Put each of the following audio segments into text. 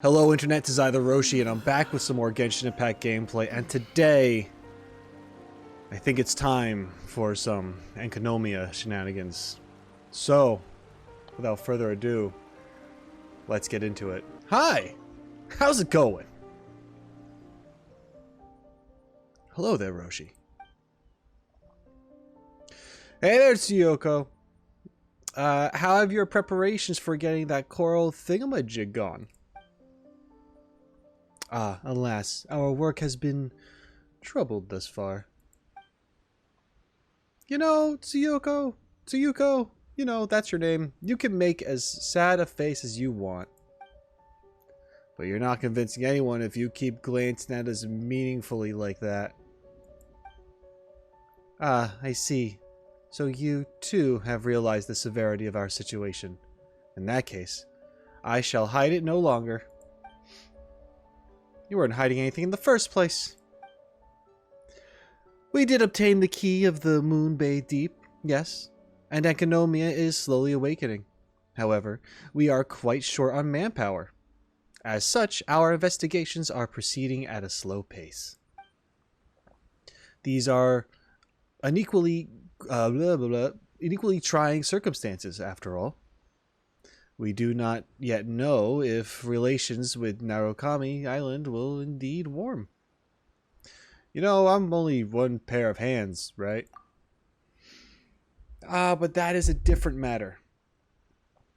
Hello Internet, this is TheRoschi, and I'm back with some more Genshin Impact gameplay, and today I think it's time for some Enkanomiya shenanigans. So, without further ado, let's get into it. Hi! How's it going? Hello there, Roshi. Hey there, Tsuyoko. How have your preparations for getting that coral thingamajig gone? Ah, alas, our work has been troubled thus far. You know, Tsuyuko, you know, that's your name. You can make as sad a face as you want. But you're not convincing anyone if you keep glancing at us meaningfully like that. Ah, I see. So you, too, have realized the severity of our situation. In that case, I shall hide it no longer. You weren't hiding anything in the first place. We did obtain the key of the Moon Bay Deep, yes, and Enkanomiya is slowly awakening. However, we are quite short on manpower. As such, our investigations are proceeding at a slow pace. These are unequally trying circumstances, after all. We do not yet know if relations with Enkanomiya Island will indeed warm. You know, I'm only one pair of hands, right? But that is a different matter.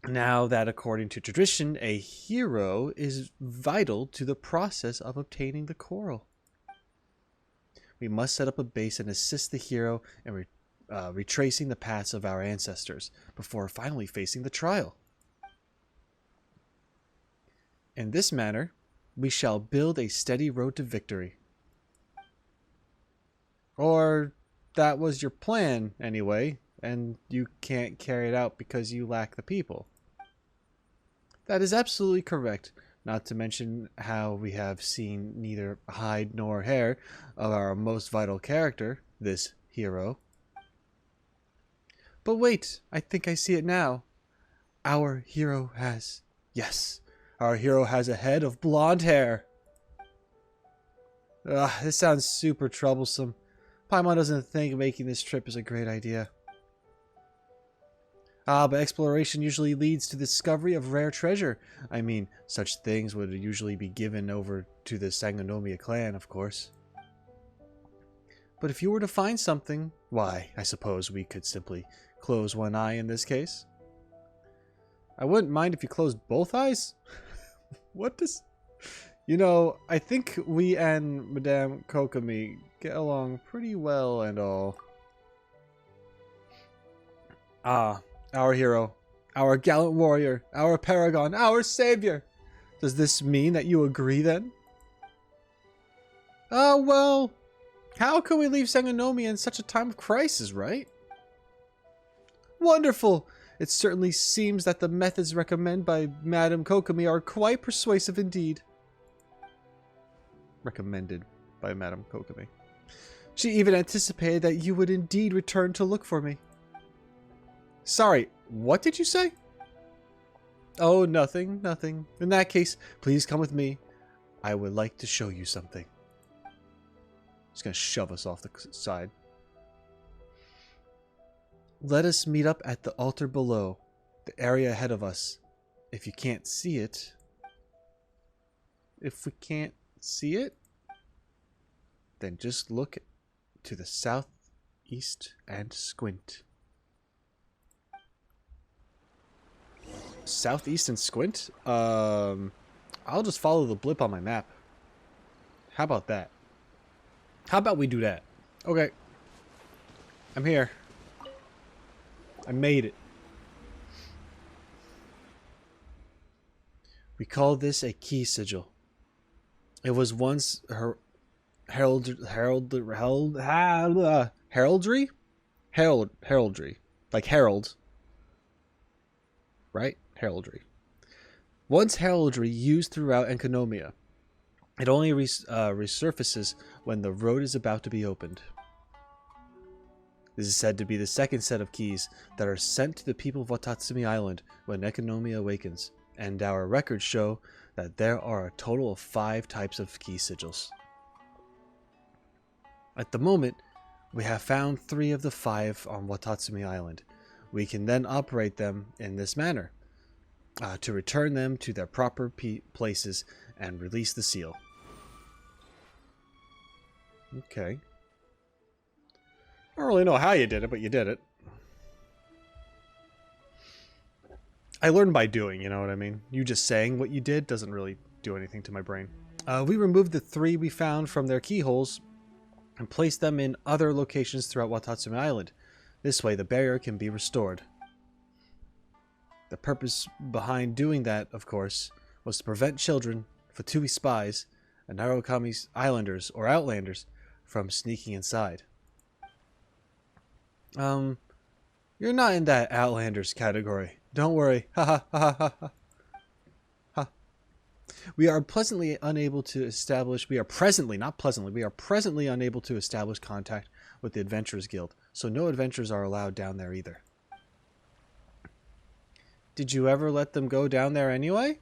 Now that, according to tradition, a hero is vital to the process of obtaining the coral. We must set up a base and assist the hero in retracing the paths of our ancestors before finally facing the trial. In this manner, we shall build a steady road to victory. Or that was your plan, anyway, and you can't carry it out because you lack the people. That is absolutely correct, not to mention how we have seen neither hide nor hair of our most vital character, this hero. But wait, I think I see it now. Our hero has... Yes, our hero has a head of blonde hair. Ugh, this sounds super troublesome. Paimon doesn't think making this trip is a great idea. But exploration usually leads to the discovery of rare treasure. I mean, such things would usually be given over to the Enkanomiya clan, of course. But if you were to find something, why, I suppose we could simply close one eye in this case. I wouldn't mind if you closed both eyes. What does... You know, I think we and Madame Kokomi get along pretty well and all. Ah, our hero, our gallant warrior, our paragon, our savior. Does this mean that you agree then? Well, how can we leave Enkanomiya in such a time of crisis, right? Wonderful! It certainly seems that the methods recommended by Madame Kokomi are quite persuasive indeed. Recommended by Madame Kokomi. She even anticipated that you would indeed return to look for me. Sorry, what did you say? Oh, nothing, nothing. In that case, please come with me. I would like to show you something. He's gonna shove us off the side. Let us meet up at the altar below, the area ahead of us. If you can't see it... If we can't see it? Then just look to the southeast and squint. Southeast and squint? I'll just follow the blip on my map. How about that? How about we do that? Okay. I'm here. I made it. We call this a key sigil. It was once heraldry? Heraldry. Like herald. Right? Heraldry. Once heraldry used throughout Enkanomiya. It only resurfaces when the road is about to be opened. This is said to be the second set of keys that are sent to the people of Watatsumi Island when Enkanomiya awakens, and our records show that there are a total of 5 types of key sigils. At the moment, we have found 3 of the 5 on Watatsumi Island. We can then operate them in this manner, to return them to their proper places and release the seal. Okay. I don't really know how you did it, but you did it. I learned by doing, you know what I mean? You just saying what you did doesn't really do anything to my brain. We removed the 3 we found from their keyholes and placed them in other locations throughout Watatsumi Island. This way the barrier can be restored. The purpose behind doing that, of course, was to prevent children, Fatui spies, and Narukami's islanders or outlanders from sneaking inside. You're not in that outlanders category. Don't worry. Ha ha ha ha ha. Ha. We are presently unable to establish contact with the Adventurers Guild, so no adventurers are allowed down there either. Did you ever let them go down there anyway?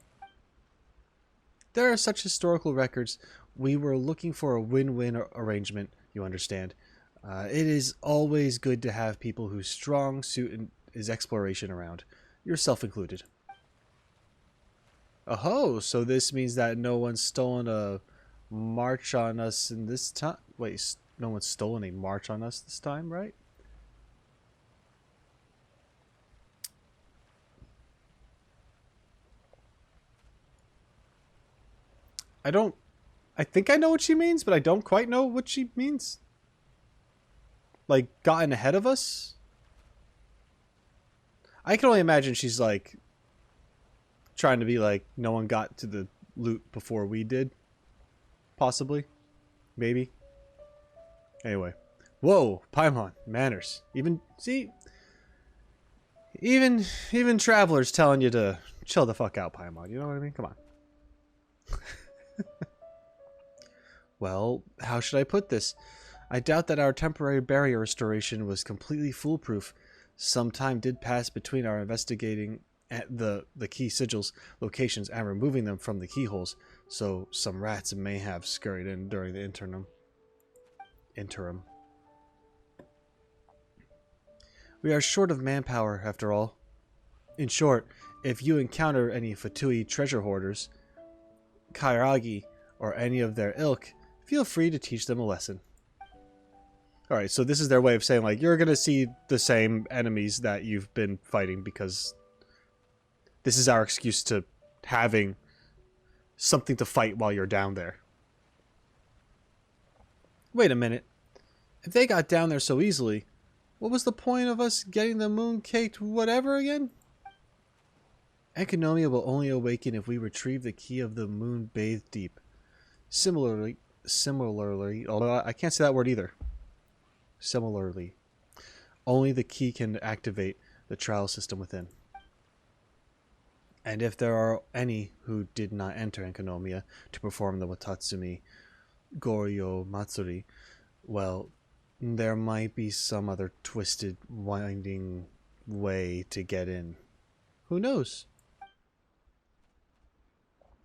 There are such historical records. We were looking for a win-win arrangement, you understand. It is always good to have people whose strong suit is exploration around, yourself included. Oh, so this means that no one's stolen a march on us in this time? Wait, no one's stolen a march on us this time, right? I think I know what she means, but I don't quite know what she means. Like, gotten ahead of us? I can only imagine she's like trying to be like, no one got to the loot before we did. Possibly. Maybe. Anyway. Whoa, Paimon, manners. Even travelers telling you to chill the fuck out, Paimon. You know what I mean? Come on. Well, how should I put this? I doubt that our temporary barrier restoration was completely foolproof. Some time did pass between our investigating at the key sigils locations and removing them from the keyholes, so some rats may have scurried in during the interim. We are short of manpower, after all. In short, if you encounter any Fatui treasure hoarders, Kairagi, or any of their ilk, feel free to teach them a lesson. Alright, so this is their way of saying, like, you're gonna see the same enemies that you've been fighting because this is our excuse to having something to fight while you're down there. Wait a minute. If they got down there so easily, what was the point of us getting the moon-caked whatever again? Enkanomiya will only awaken if we retrieve the key of the moon-bathed deep. Similarly, although I can't say that word either. Similarly, only the key can activate the trial system within. And if there are any who did not enter Enkanomiya to perform the Watatsumi Goryo Matsuri, well, there might be some other twisted, winding way to get in. Who knows?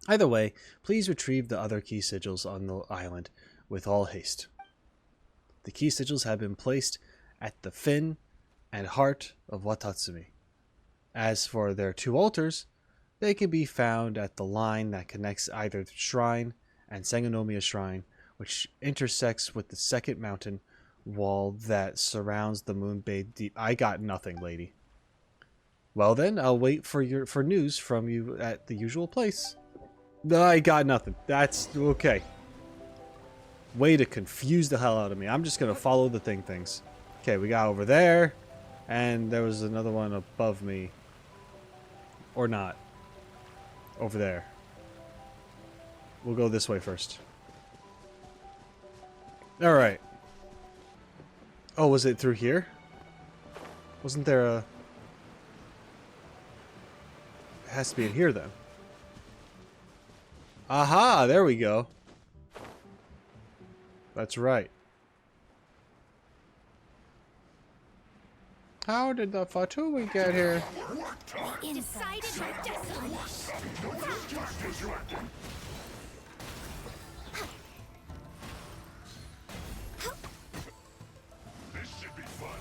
Either way, please retrieve the other key sigils on the island with all haste. The key sigils have been placed at the fin and heart of Watatsumi. As for their 2 altars, they can be found at the line that connects either the shrine and Sangonomiya Shrine, which intersects with the second mountain wall that surrounds the moon-bathed deep. I got nothing, lady. Well then, I'll wait for news from you at the usual place. I got nothing. That's okay. Way to confuse the hell out of me. I'm just gonna follow the things. Okay, we got over there, and there was another one above me. Or not. Over there. We'll go this way first. Alright. Oh, was it through here? Wasn't there a... It has to be in here then. Aha! There we go. That's right. How did the Fatui get here? Decided my destiny. This should be fun.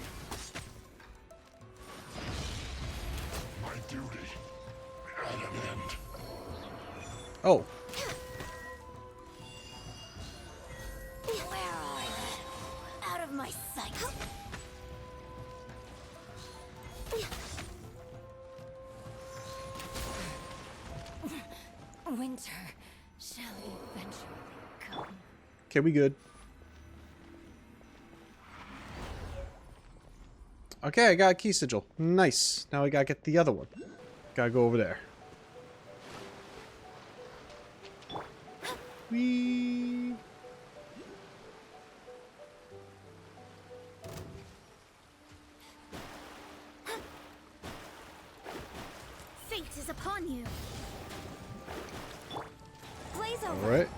My duty at an end. Oh. Where are you? Out of my sight. Winter shall eventually come. Okay, we good. Okay, I got a key sigil. Nice. Now I gotta get the other one. Gotta go over there. Whee! Fate is upon you. Blaze over. Alright.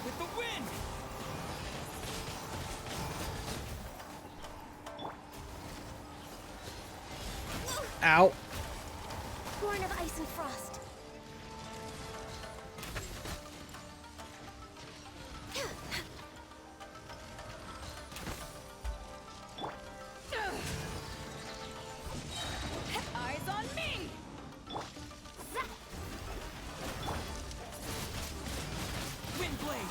With the wind! Ow. Born of ice and frost. Eyes on me! Wind blade!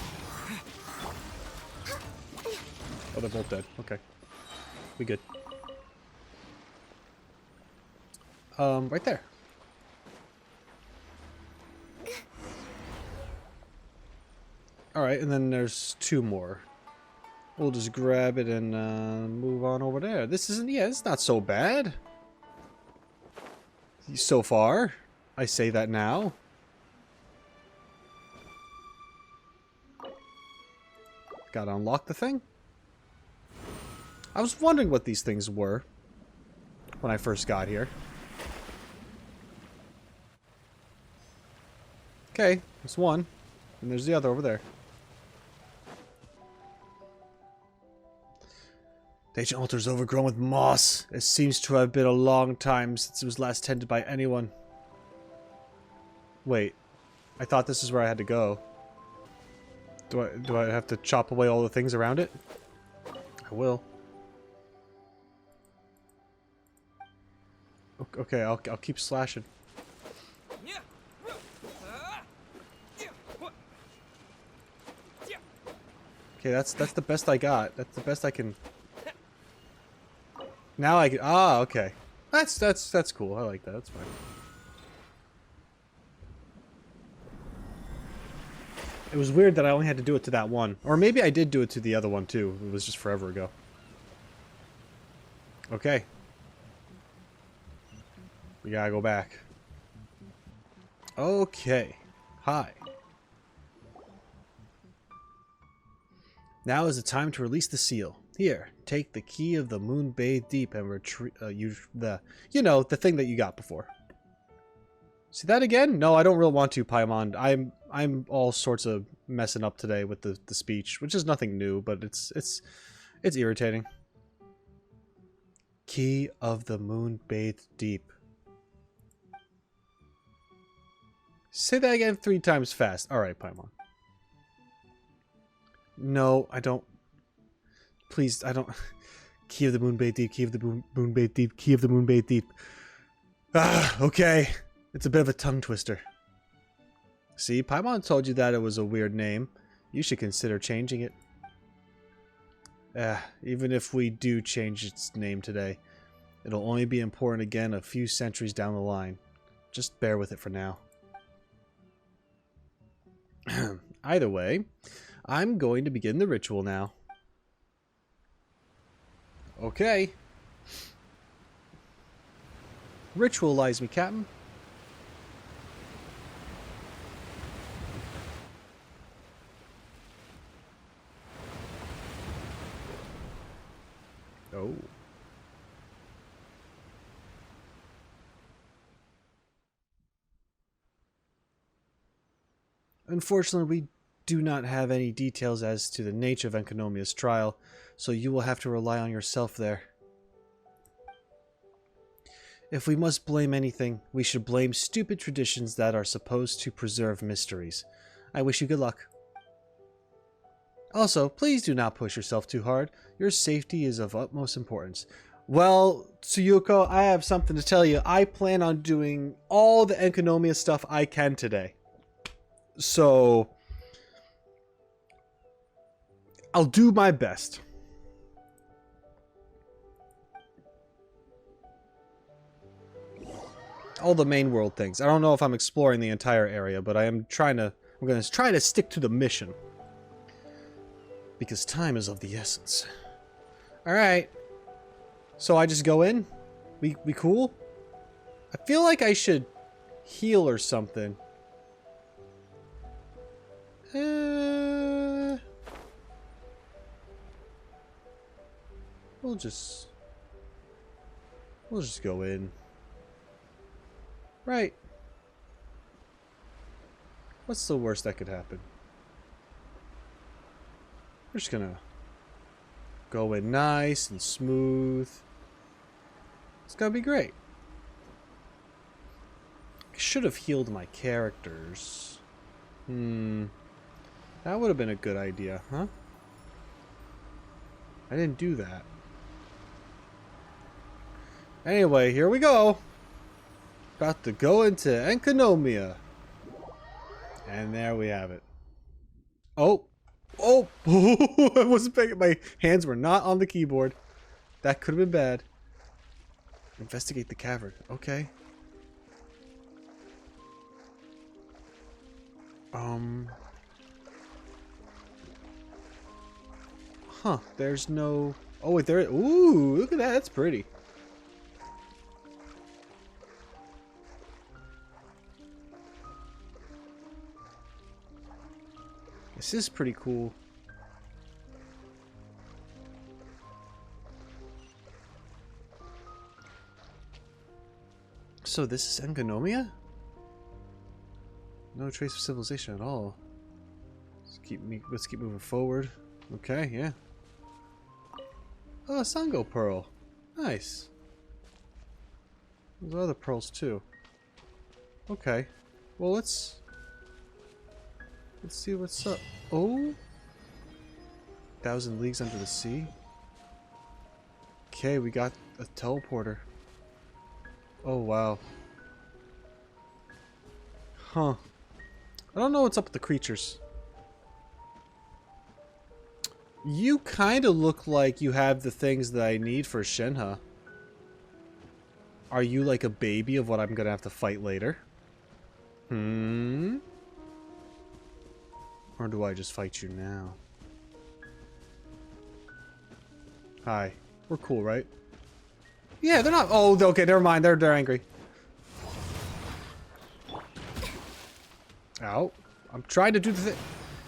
Oh, they're both dead. Okay. We good. Right there. Alright, and then there's two more. We'll just grab it and move on over there. This isn't, yeah, it's not so bad. So far. I say that now. Gotta unlock the thing. I was wondering what these things were when I first got here. Okay, there's one. And there's the other over there. The ancient altar is overgrown with moss. It seems to have been a long time since it was last tended by anyone. Wait. I thought this is where I had to go. Do I have to chop away all the things around it? I will. Okay, I'll keep slashing. Okay, that's the best I got. That's the best I can. Now I can. Ah, okay. That's cool. I like that. That's fine. It was weird that I only had to do it to that one, or maybe I did do it to the other one too. It was just forever ago. Okay. We gotta go back. Okay. Hi. Now is the time to release the seal. Here, take the key of the moon-bathed deep and retrieve the thing that you got before. See that again? No, I don't really want to, Paimon. I'm all sorts of messing up today with the speech, which is nothing new, but it's irritating. Key of the moon-bathed deep. Say that again 3 times fast. All right, Paimon. No, I don't. Please, I don't. Key of the moon-bathed deep. Key of the moon-bathed deep. Key of the moon-bathed deep. Ah, okay. It's a bit of a tongue twister. See, Paimon told you that it was a weird name. You should consider changing it. Even if we do change its name today, it'll only be important again a few centuries down the line. Just bear with it for now. Either way, I'm going to begin the ritual now. Okay. Ritualize me, Captain. Oh. Unfortunately, we do not have any details as to the nature of Enkanomiya's trial, so you will have to rely on yourself there. If we must blame anything, we should blame stupid traditions that are supposed to preserve mysteries. I wish you good luck. Also, please do not push yourself too hard. Your safety is of utmost importance. Well, Tsuyuko, I have something to tell you. I plan on doing all the Enkanomiya stuff I can today. So, I'll do my best. All the main world things. I don't know if I'm exploring the entire area, but I'm going to try to stick to the mission. Because time is of the essence. Alright. So I just go in? We cool? I feel like I should heal or something. We'll just go in. Right. What's the worst that could happen? We're just gonna go in nice and smooth. It's gonna be great. I should have healed my characters. That would have been a good idea, huh? I didn't do that. Anyway, here we go. About to go into Enkanomiya. And there we have it. Oh! Oh! I wasn't paying. My hands were not on the keyboard. That could have been bad. Investigate the cavern. Okay. Huh. There's no... Oh, wait, there... Ooh, look at that. That's pretty. This is pretty cool. So this is Enkanomiya? No trace of civilization at all. Let's keep moving forward. Okay, yeah. Oh, a Sango pearl. Nice. There's other pearls too. Okay. Well, let's see what's up. Oh! 1,000 Leagues Under the Sea. Okay, we got a teleporter. Oh, wow. Huh. I don't know what's up with the creatures. You kind of look like you have the things that I need for Shenhe. Are you like a baby of what I'm gonna have to fight later? Or do I just fight you now? Hi. We're cool, right? Yeah, they're not... Oh, okay, never mind. They're angry. Ow. I'm trying to do the thing.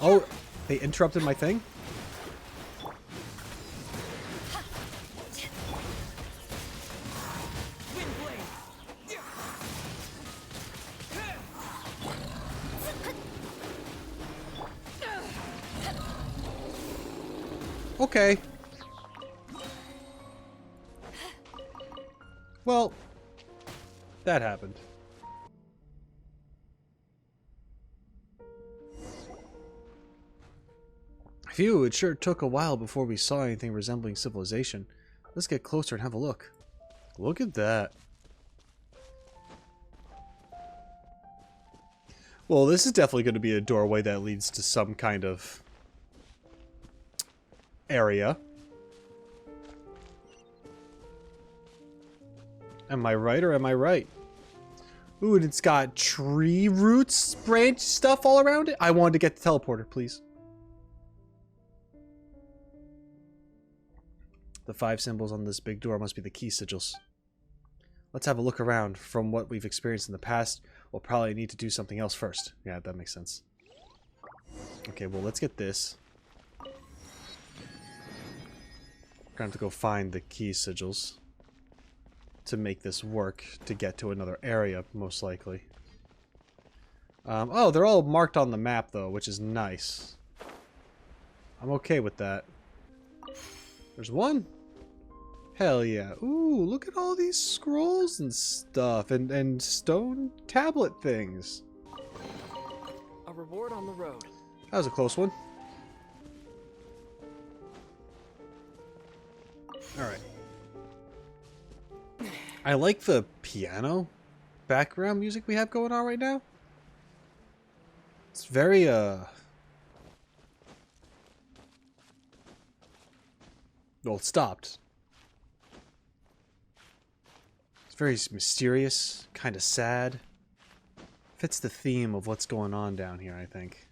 Oh, they interrupted my thing? Okay. Well, that happened. Phew, it sure took a while before we saw anything resembling civilization. Let's get closer and have a look. Look at that. Well, this is definitely going to be a doorway that leads to some kind of area. Am I right or am I right? Ooh, and it's got tree roots, branch stuff all around it. I wanted to get the teleporter, please. The 5 symbols on this big door must be the key sigils. Let's have a look around. From what we've experienced in the past, we'll probably need to do something else first. Yeah, that makes sense. Okay, well, let's get this. We're gonna have to go find the key sigils to make this work to get to another area, most likely. Oh, they're all marked on the map, though, which is nice. I'm okay with that. There's one. Hell yeah. Ooh, look at all these scrolls and stuff, and stone tablet things. A reward on the road. That was a close one. Alright. I like the piano background music we have going on right now. It's very, well, it stopped. It's very mysterious, kind of sad. Fits the theme of what's going on down here, I think.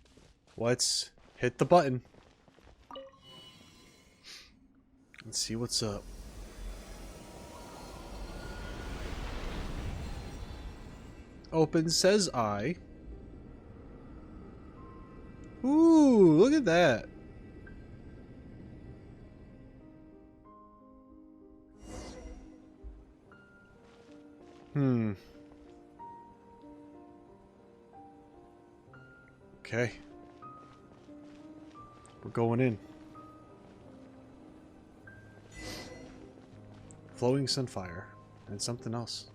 Let's hit the button. Let's see what's up. Open, says I. Ooh, look at that. Okay. We're going in. Flowing sunfire. And something else.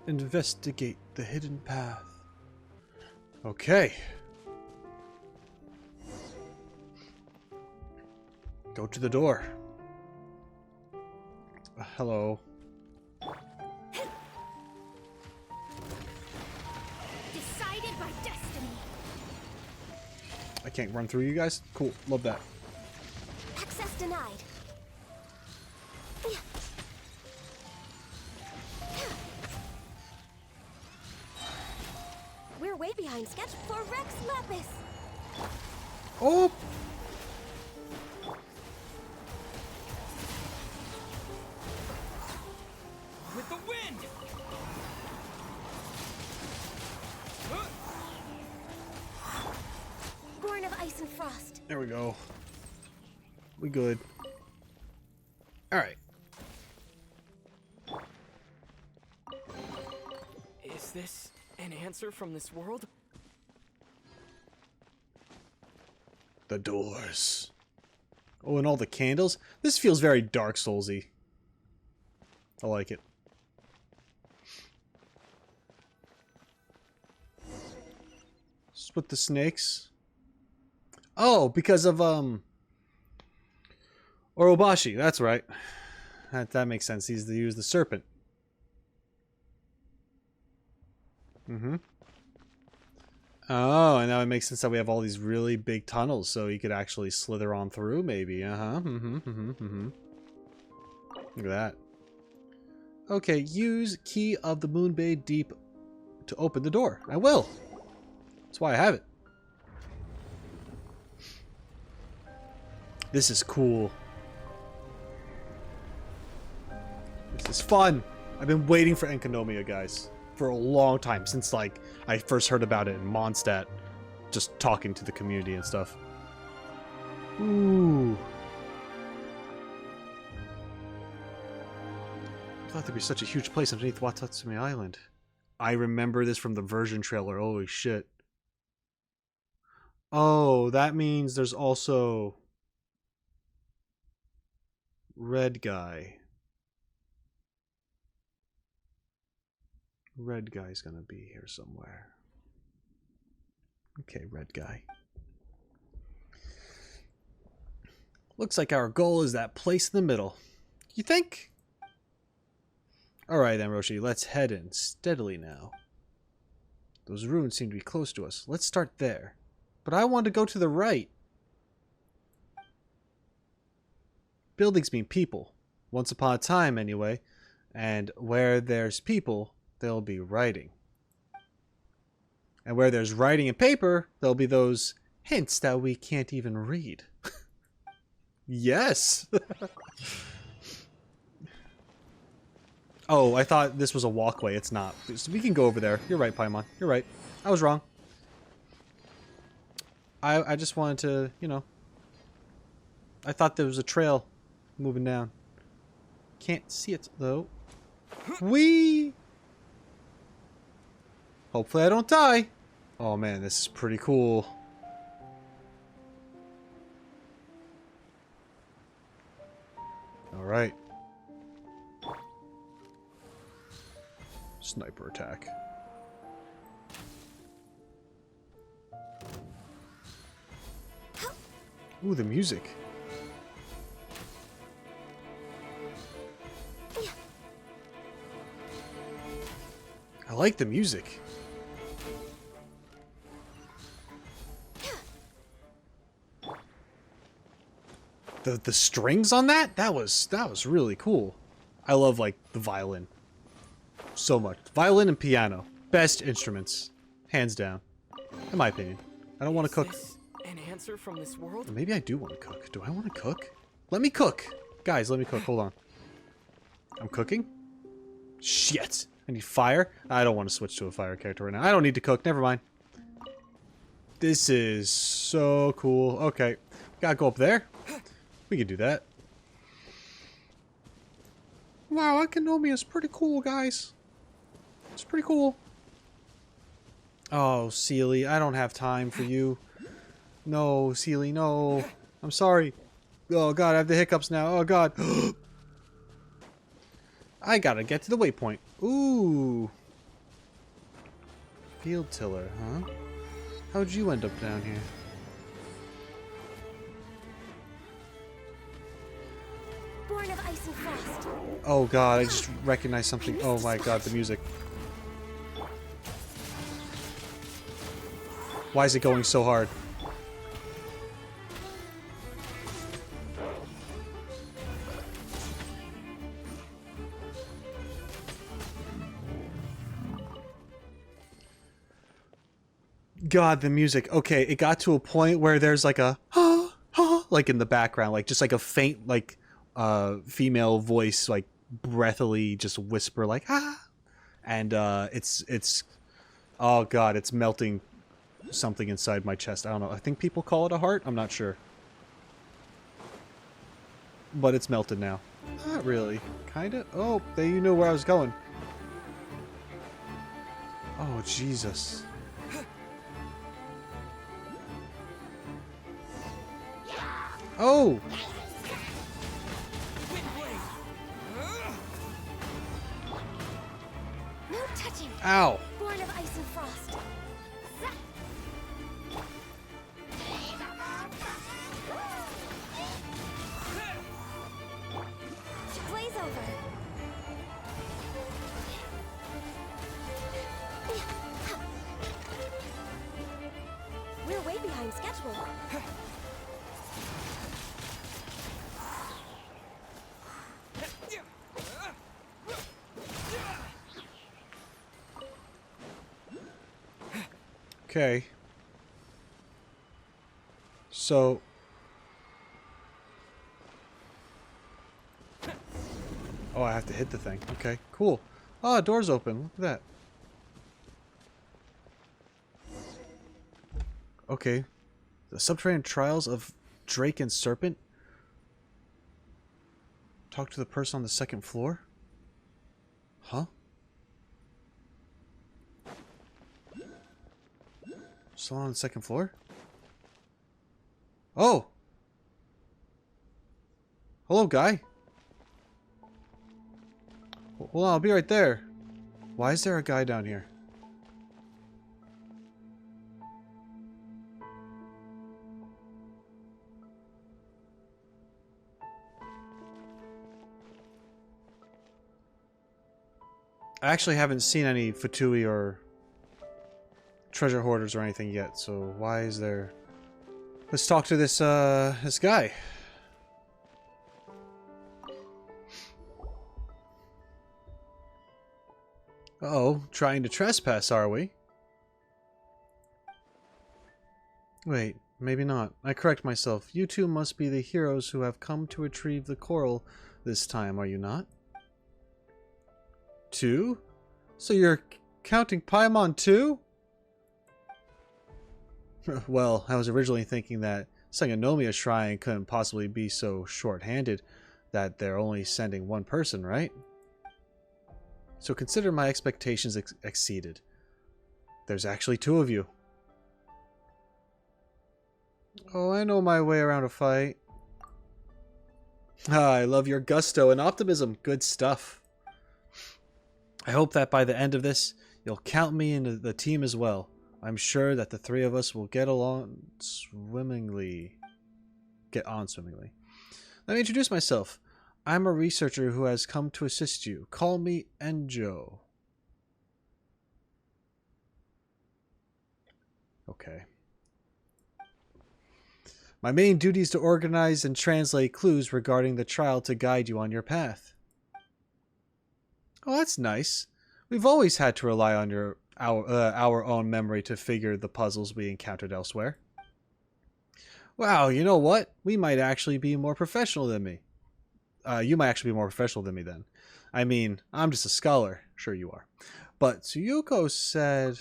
Investigate the hidden path. Okay. Go to the door. Hello. Decided by destiny. I can't run through you guys? Cool. Love that. Access denied. We're way behind schedule for Rex Lapis. Oh! With the wind! Born of ice and frost. There we go. We good. Alright. Is this an answer from this world? The doors. Oh, and all the candles. This feels very Dark Souls-y. I like it. With the snakes. Oh, because of Orobashi, that's right. That makes sense. He's to use the serpent. Mm-hmm. Oh, and now it makes sense that we have all these really big tunnels, so you could actually slither on through, maybe. Uh-huh. Look at that. Okay, use key of the Moon Bay Deep to open the door. I will. That's why I have it. This is cool. This is fun. I've been waiting for Enkanomiya, guys, for a long time, since like I first heard about it in Mondstadt, just talking to the community and stuff. Ooh. I thought there'd be such a huge place underneath Watatsumi Island. I remember this from the version trailer. Holy shit. Oh, that means there's also Red Guy. Red Guy's gonna be here somewhere. Okay, Red Guy. Looks like our goal is that place in the middle. You think? Alright then, Roshi, let's head in steadily now. Those ruins seem to be close to us. Let's start there. But I want to go to the right. Buildings mean people. Once upon a time, anyway. And where there's people, there'll be writing. And where there's writing and paper, there'll be those hints that we can't even read. Yes! Oh, I thought this was a walkway. It's not. We can go over there. You're right, Paimon. You're right. I was wrong. I just wanted to, you know. I thought there was a trail moving down. Can't see it, though. Whee! Hopefully I don't die. Oh man, this is pretty cool. Alright. Sniper attack. Ooh, the music. I like the music. The strings on that? That was really cool. I love like the violin. So much. Violin and piano. Best instruments. Hands down. In my opinion. I don't want to cook. Is this an answer from this world? Maybe I do want to cook. Do I want to cook? Let me cook! Guys, let me cook. Hold on. I'm cooking? Shit! I need fire? I don't want to switch to a fire character right now. I don't need to cook. Never mind. This is so cool. Okay. Gotta go up there. We can do that. Wow, Enkanomiya is pretty cool, guys. It's pretty cool. Oh, Seely, I don't have time for you. No, Seely, no. I'm sorry. Oh god, I have the hiccups now. Oh god. I gotta get to the waypoint. Ooh. Field tiller, huh? How'd you end up down here? Born of ice and frost. Oh god, I just recognized something. Oh my god, the music. Why is it going so hard? God, the music. Okay, it got to a point where there's like a like in the background, like just like a faint like female voice like breathily just whisper like and it's oh god, it's melting something inside my chest. I don't know. I think people call it a heart. I'm not sure. But it's melted now. Not really. Kinda. Oh, there you know where I was going. Oh, Jesus. Oh! No touching. Ow! Born of ice and frost. Blaze over. We're way behind schedule. Okay. So... Oh, I have to hit the thing. Okay, cool. Oh, door's open. Look at that. Okay. The subterranean trials of Drake and Serpent? Talk to the person on the second floor? Huh? Someone on the second floor? Oh! Hello, guy. Hold on, I'll be right there. Why is there a guy down here? I actually haven't seen any Fatui or treasure hoarders or anything yet, so why is there... Let's talk to this, this guy. Uh-oh, trying to trespass, are we? Wait, maybe not. I correct myself. You two must be the heroes who have come to retrieve the coral this time, are you not? 2? So you're counting Paimon too? Well, I was originally thinking that Enkanomiya Shrine couldn't possibly be so short-handed that they're only sending one person, right? So consider my expectations exceeded. There's actually two of you. Oh, I know my way around a fight. Ah, I love your gusto and optimism. Good stuff. I hope that by the end of this, you'll count me into the team as well. I'm sure that the three of us will get on swimmingly. Let me introduce myself. I'm a researcher who has come to assist you. Call me Enjou. Okay. My main duty is to organize and translate clues regarding the trial to guide you on your path. Oh, that's nice. We've always had to rely on our own memory to figure the puzzles we encountered elsewhere. Wow, you know what? We might actually be more professional than me. You might actually be more professional than me then. I mean, I'm just a scholar. Sure you are. But Tsuyuko said...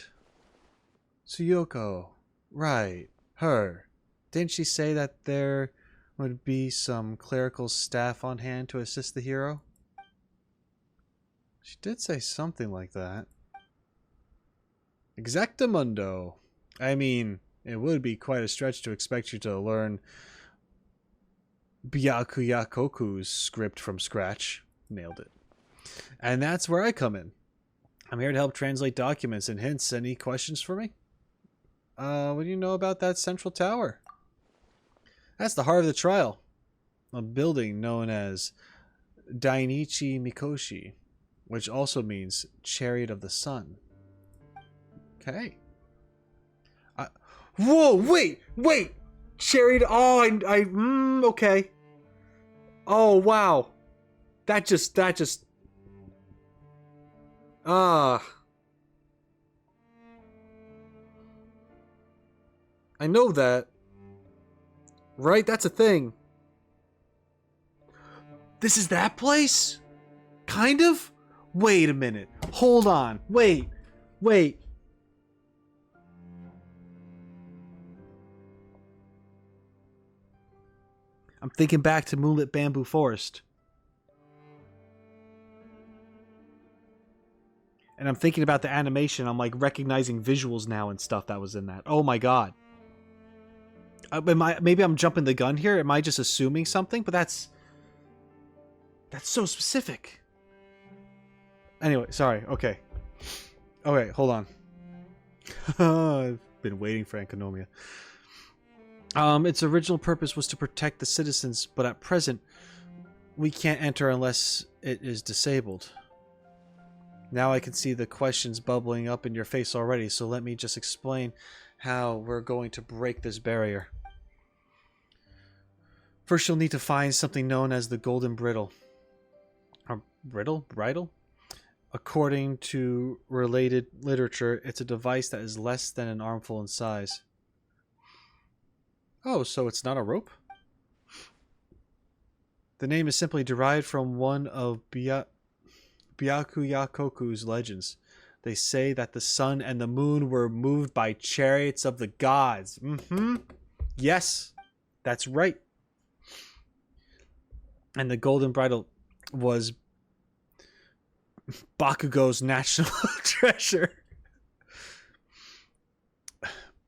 Tsuyuko. Right. Her. Didn't she say that there would be some clerical staff on hand to assist the hero? She did say something like that. Exactamundo. I mean, it would be quite a stretch to expect you to learn Byakuyakoku's script from scratch. Nailed it. And that's where I come in. I'm here to help translate documents and hints. Any questions for me? What do you know about that central tower? That's the heart of the trial. A building known as Dainichi Mikoshi, which also means Chariot of the Sun. Okay. Whoa, wait! Chariot, okay. Oh, wow. That just, I know that. Right? That's a thing. This is that place? Kind of? Wait a minute. Hold on. Wait. I'm thinking back to Moonlit Bamboo Forest. And I'm thinking about the animation. I'm like recognizing visuals now and stuff that was in that. Oh my god. Maybe I'm jumping the gun here. Am I just assuming something? But that's so specific. Anyway, sorry. Okay, hold on. I've been waiting for Enkanomiya. Its original purpose was to protect the citizens, but at present, we can't enter unless it is disabled. Now I can see the questions bubbling up in your face already, so let me just explain how we're going to break this barrier. First, you'll need to find something known as the golden bridle. Bridle? According to related literature, it's a device that is less than an armful in size. Oh, so it's not a rope? The name is simply derived from one of Byakuyakoku's legends. They say that the sun and the moon were moved by chariots of the gods. Yes, that's right. And the golden bridle was Bakugo's national treasure.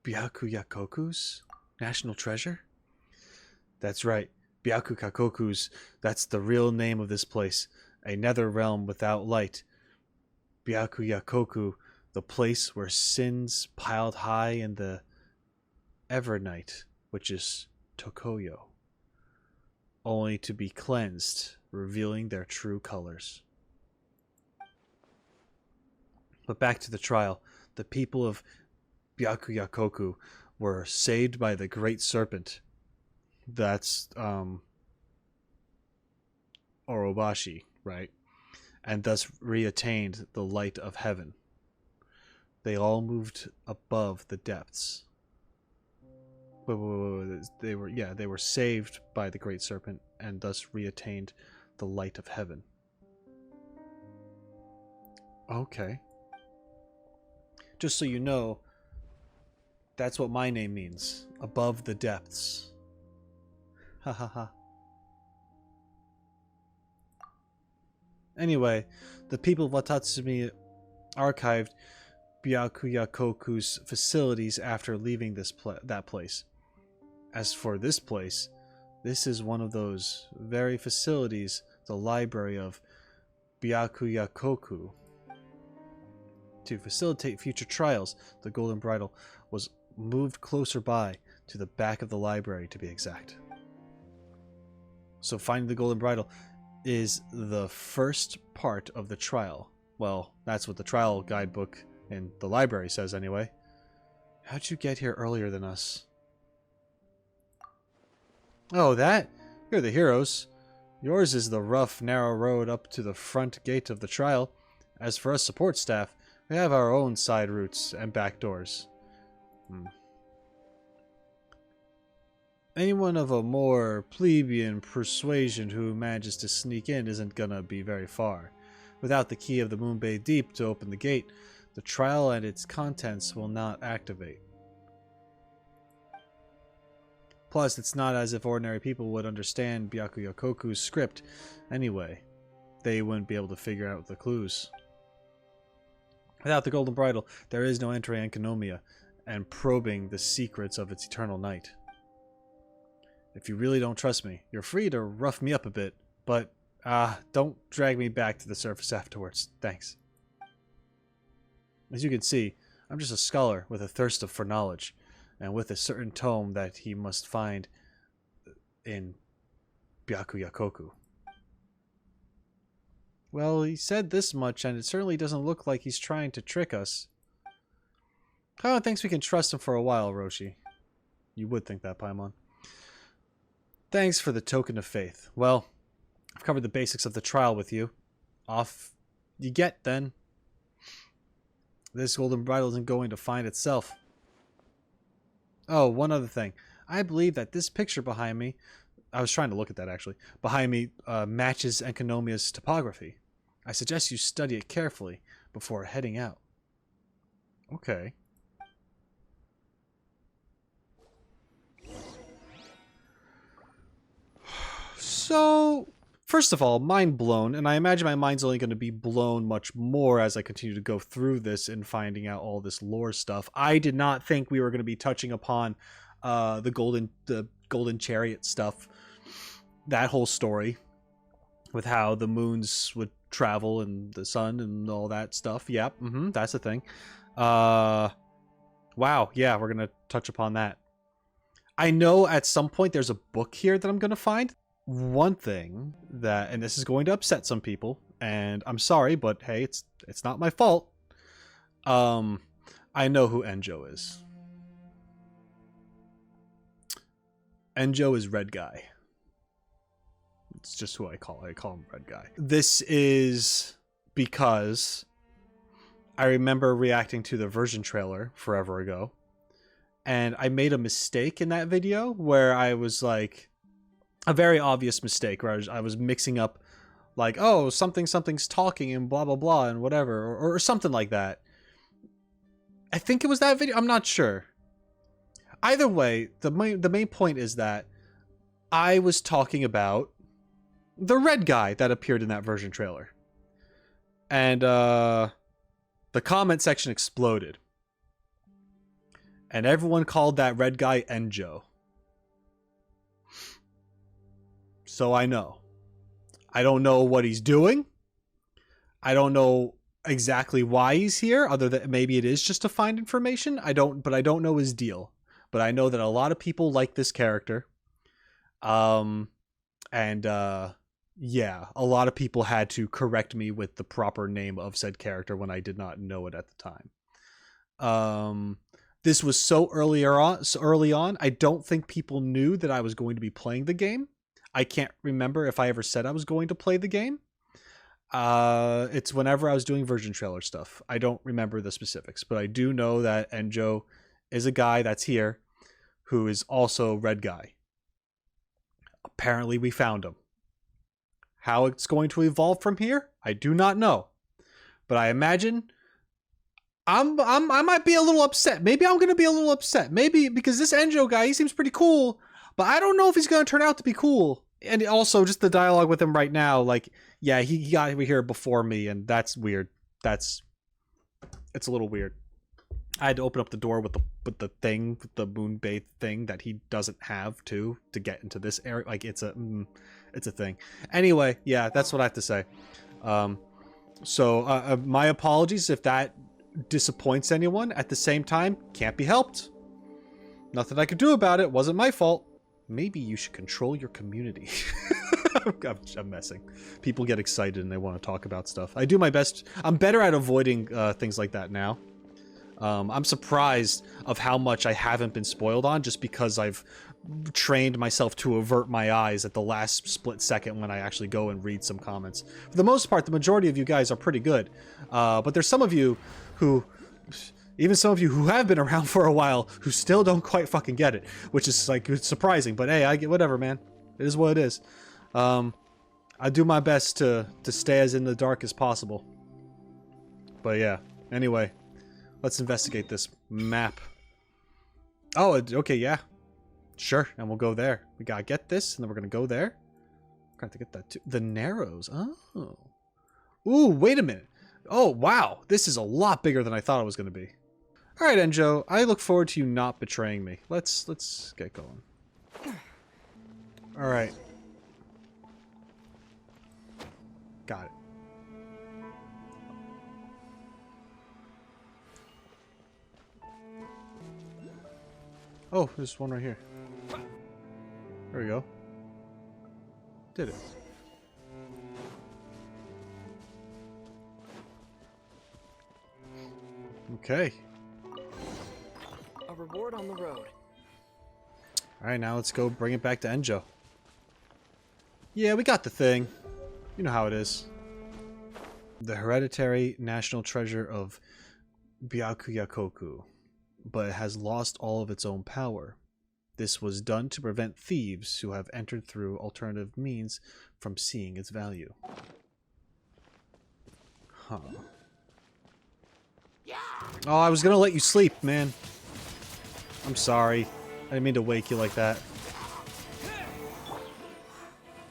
Byakuyakoku's national treasure? That's right. Byakuyakoku's, that's the real name of this place. A nether realm without light. Byakuyakoku, the place where sins piled high in the Evernight, which is Tokoyo, only to be cleansed, revealing their true colors. But back to the trial. The people of Byakuyakoku were saved by the Great Serpent. That's Orobashi, right? And thus reattained the light of heaven. They all moved above the depths. They were saved by the Great Serpent and thus reattained the light of heaven. Okay. Just so you know, that's what my name means. Above the depths. Ha ha ha. Anyway, the people of Watatsumi archived Byakuyakoku's facilities after leaving that place. As for this place, this is one of those very facilities, the library of Byakuyakoku. To facilitate future trials, the Golden Bridle was moved closer by, to the back of the library to be exact. So finding the Golden Bridle is the first part of the trial. Well, that's what the trial guidebook in the library says anyway. How'd you get here earlier than us? Oh, that? You're the heroes. Yours is the rough, narrow road up to the front gate of the trial. As for us support staff, we have our own side routes and back doors. Anyone of a more plebeian persuasion who manages to sneak in isn't gonna be very far. Without the key of the Moonbay Deep to open the gate, the trial and its contents will not activate. Plus, it's not as if ordinary people would understand Byakuyakoku's script anyway. They wouldn't be able to figure out the clues. Without the Golden Bridle, there is no entering Enkanomiya and probing the secrets of its eternal night. If you really don't trust me, you're free to rough me up a bit, but don't drag me back to the surface afterwards. Thanks. As you can see, I'm just a scholar with a thirst for knowledge, and with a certain tome that he must find in Byakuyakoku. Well, he said this much, and it certainly doesn't look like he's trying to trick us. Paimon thinks we can trust him for a while, Roshi. You would think that, Paimon. Thanks for the token of faith. Well, I've covered the basics of the trial with you. Off you get, then. This Golden Bridle isn't going to find itself. Oh, one other thing. I believe that this picture behind me, I was trying to look at that actually, behind me matches Enkanomiya's topography. I suggest you study it carefully before heading out. Okay. So, first of all, mind blown, and I imagine my mind's only going to be blown much more as I continue to go through this and finding out all this lore stuff. I did not think we were going to be touching upon the golden chariot stuff, that whole story with how the moons would travel and the sun and all that stuff. Yep, that's the thing. Wow, yeah, we're going to touch upon that. I know at some point there's a book here that I'm going to find. One thing that, and this is going to upset some people, and I'm sorry, but hey, it's not my fault. I know who Enjou is. Enjou is Red Guy. It's just who I call him Red Guy. This is because I remember reacting to the version trailer forever ago, and I made a mistake in that video where I was like, a very obvious mistake where I was mixing up like, oh, something's talking and blah blah blah and whatever, or something like that. I think it was that video. I'm not sure. Either way, the main point is that I was talking about the red guy that appeared in that version trailer, and the comment section exploded, and everyone called that red guy Enjou. So I know. I don't know what he's doing. I don't know exactly why he's here, other than maybe it is just to find information. I don't know his deal. But I know that a lot of people like this character. Yeah, a lot of people had to correct me with the proper name of said character when I did not know it at the time. This was so early on, I don't think people knew that I was going to be playing the game. I can't remember if I ever said I was going to play the game. It's whenever I was doing version trailer stuff. I don't remember the specifics, but I do know that Enjou is a guy that's here who is also Red Guy. Apparently we found him. How it's going to evolve from here, I do not know. But I imagine I might be a little upset. Maybe I'm going to be a little upset. Maybe because this Enjou guy, he seems pretty cool. But I don't know if he's going to turn out to be cool. And also just the dialogue with him right now, like, yeah, he got here before me, and that's weird. It's a little weird. I had to open up the door with the thing, with the moonbathe thing that he doesn't have to get into this area. Like, it's a thing. Anyway, yeah, that's what I have to say. So my apologies if that disappoints anyone. At the same time, can't be helped. Nothing I could do about it. Wasn't my fault. Maybe you should control your community. I'm messing. People get excited and they want to talk about stuff. I do my best. I'm better at avoiding things like that now. I'm surprised of how much I haven't been spoiled on just because I've trained myself to avert my eyes at the last split second when I actually go and read some comments. For the most part, the majority of you guys are pretty good. But there's some of you who... Even some of you who have been around for a while who still don't quite fucking get it, which is like surprising. But hey, I get whatever, man. It is what it is. I do my best to stay as in the dark as possible. But yeah. Anyway, let's investigate this map. Oh, okay, yeah, sure. And we'll go there. We gotta get this, and then we're gonna go there. We're gonna have to get that too. The Narrows. Oh. Ooh, wait a minute. Oh wow, this is a lot bigger than I thought it was gonna be. All right, Enjou, I look forward to you not betraying me. Let's get going. All right. Got it. Oh, there's one right here. There we go. Did it. Okay. A reward on the road. Alright, now let's go bring it back to Enjou. Yeah, we got the thing. You know how it is. The hereditary national treasure of Byakuyakoku, but it has lost all of its own power. This was done to prevent thieves who have entered through alternative means from seeing its value. Huh. Oh, I was gonna let you sleep, man. I'm sorry. I didn't mean to wake you like that.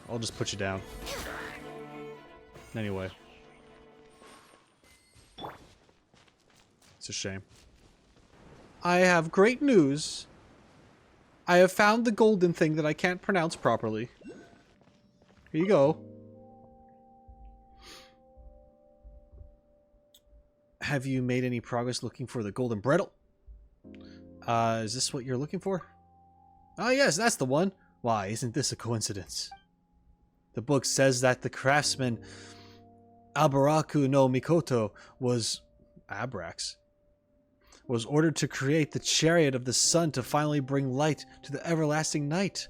I'll just put you down. Anyway. It's a shame. I have great news. I have found the golden thing that I can't pronounce properly. Here you go. Have you made any progress looking for the golden bridle? Is this what you're looking for? Oh yes, that's the one. Why, isn't this a coincidence? The book says that the craftsman Albaraku no Mikoto was... Abrax. Was ordered to create the chariot of the sun to finally bring light to the everlasting night.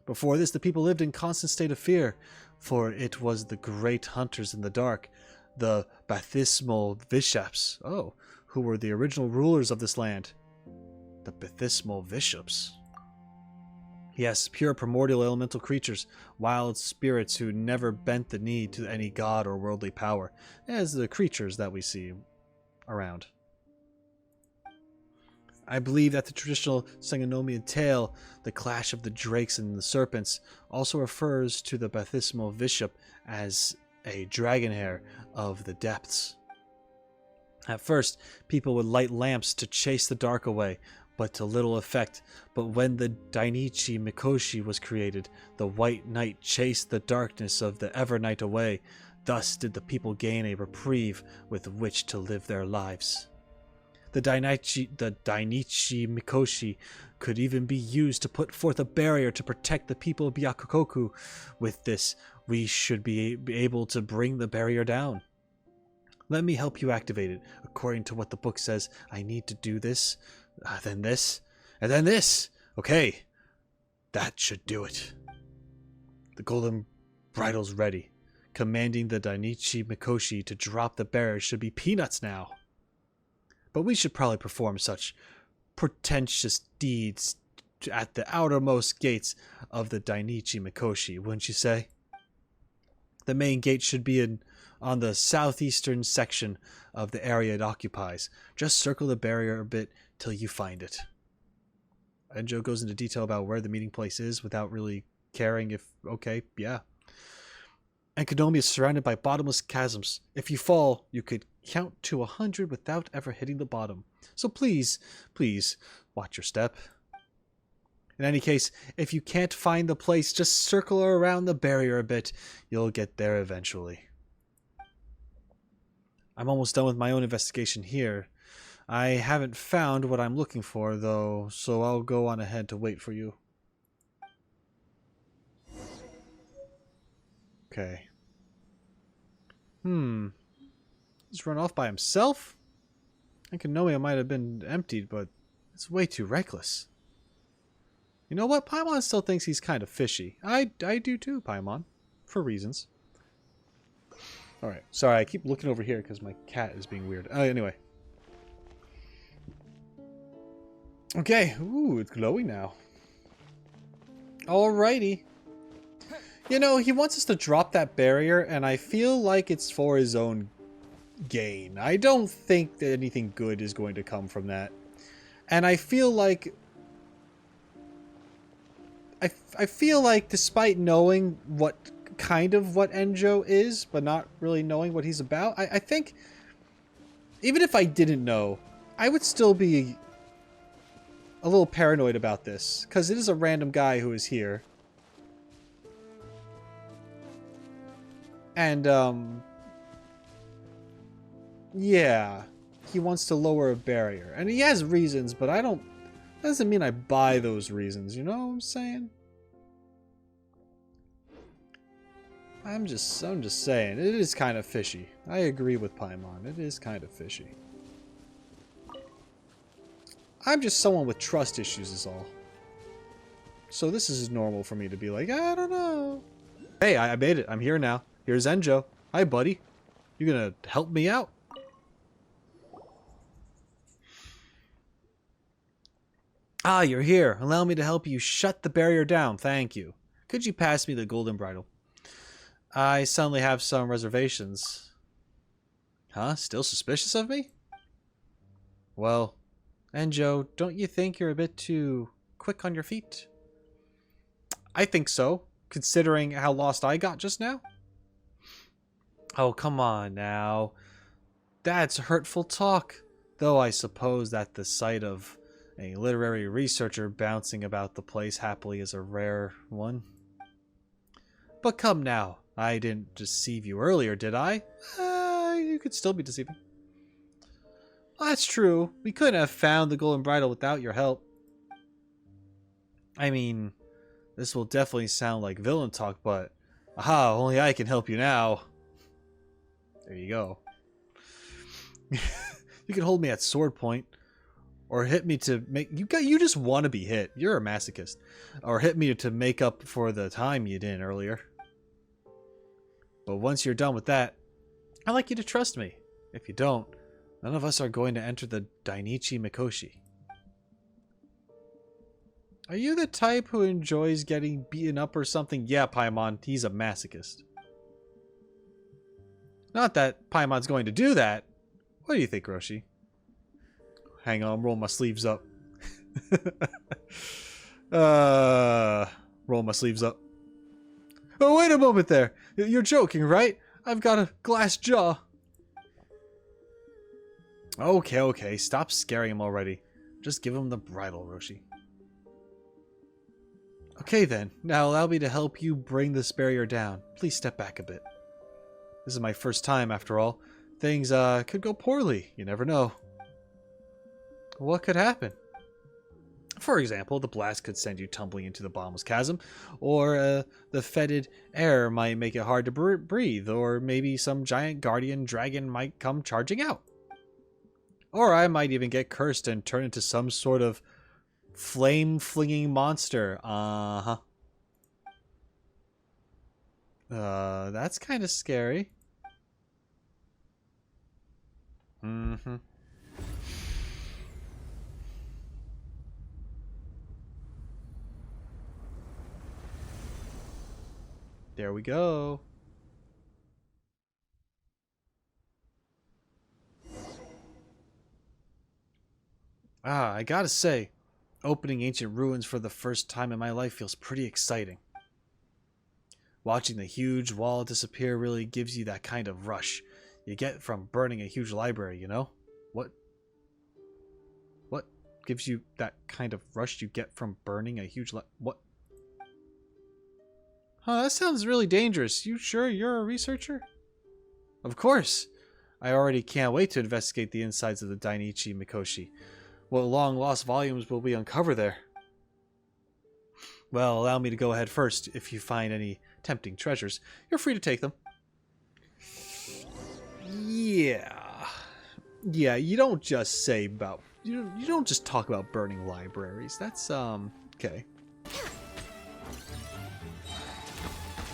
Before this, the people lived in constant state of fear, for it was the great hunters in the dark, the Bathismal Bishops, who were the original rulers of this land. The Bathismal Bishops. Yes, pure primordial elemental creatures, wild spirits who never bent the knee to any god or worldly power, as the creatures that we see around. I believe that the traditional Enkanomiya tale, the clash of the drakes and the serpents, also refers to the Bathismal Bishop as a dragonheir of the depths. At first, people would light lamps to chase the dark away, but to little effect. But when the Dainichi Mikoshi was created, the white night chased the darkness of the Evernight away. Thus did the people gain a reprieve with which to live their lives. The Dainichi Mikoshi could even be used to put forth a barrier to protect the people of Byakukoku. With this, we should be able to bring the barrier down. Let me help you activate it. According to what the book says, I need to do this, then this, and then this. Okay, that should do it. The golden bridle's ready. Commanding the Dainichi Mikoshi to drop the barrier should be peanuts now. But we should probably perform such portentous deeds at the outermost gates of the Dainichi Mikoshi, wouldn't you say? The main gate should be on the southeastern section of the area it occupies. Just circle the barrier a bit till you find it. Enjou goes into detail about where the meeting place is without really caring if... Okay, yeah. Enkanomiya is surrounded by bottomless chasms. If you fall, you could count to 100 without ever hitting the bottom. So please, please, watch your step. In any case, if you can't find the place, just circle around the barrier a bit. You'll get there eventually. I'm almost done with my own investigation here. I haven't found what I'm looking for, though, so I'll go on ahead to wait for you. Okay. He's run off by himself? Enkanomiya might have been emptied, but it's way too reckless. You know what? Paimon still thinks he's kind of fishy. I do too, Paimon. For reasons. Alright. Sorry, I keep looking over here because my cat is being weird. Anyway. Okay. Ooh, it's glowing now. Alrighty. You know, he wants us to drop that barrier, and I feel like it's for his own gain. I don't think that anything good is going to come from that. And I feel like... I feel like despite knowing what enjou is, but not really knowing what he's about, I think even if I didn't know, I would still be a little paranoid about this, because it is a random guy who is here. And, yeah, he wants to lower a barrier. And he has reasons, but that doesn't mean I buy those reasons, you know what I'm saying? I'm just saying, it is kind of fishy. I agree with Paimon, it is kind of fishy. I'm just someone with trust issues is all. So this is normal for me to be like, I don't know. Hey, I made it. I'm here now. Here's Enjou. Hi, buddy. You gonna help me out? Ah, you're here. Allow me to help you shut the barrier down. Thank you. Could you pass me the golden bridle? I suddenly have some reservations. Huh? Still suspicious of me? Well, Enjou, don't you think you're a bit too quick on your feet? I think so, considering how lost I got just now. Oh, come on now. That's hurtful talk. Though I suppose that the sight of a literary researcher bouncing about the place happily is a rare one. But come now, I didn't deceive you earlier, did I? You could still be deceiving. Well, that's true. We couldn't have found the golden bridle without your help. I mean, this will definitely sound like villain talk, but aha, only I can help you now. There you go. You can hold me at sword point, or hit me to make you just want to be hit. You're a masochist. Or hit me to make up for the time you didn't earlier. But once you're done with that, I'd like you to trust me. If you don't, none of us are going to enter the Dainichi Mikoshi. Are you the type who enjoys getting beaten up or something? Yeah, Paimon, he's a masochist. Not that Paimon's going to do that. What do you think, Roshi? Hang on, I'm rolling my sleeves up. Roll my sleeves up. Oh, wait a moment there. You're joking, right? I've got a glass jaw. Okay. Stop scaring him already. Just give him the bridle, Roshi. Okay then. Now allow me to help you bring this barrier down. Please step back a bit. This is my first time, after all. Things, could go poorly. You never know. What could happen? For example, the blast could send you tumbling into the bottomless chasm, or the fetid air might make it hard to breathe, or maybe some giant guardian dragon might come charging out. Or I might even get cursed and turn into some sort of flame-flinging monster. That's kind of scary. There we go. I gotta say, Opening ancient ruins for the first time in my life feels pretty exciting. Watching the huge wall disappear really gives you that kind of rush you get from burning a huge library, you know? What gives you that kind of rush you get from burning a huge what? Huh, that sounds really dangerous. You sure you're a researcher? Of course. I already can't wait to investigate the insides of the Dainichi Mikoshi. What long-lost volumes will we uncover there? Well, allow me to go ahead first. If you find any tempting treasures, you're free to take them. Yeah. Yeah, you don't just say about... You don't just talk about burning libraries. That's, okay.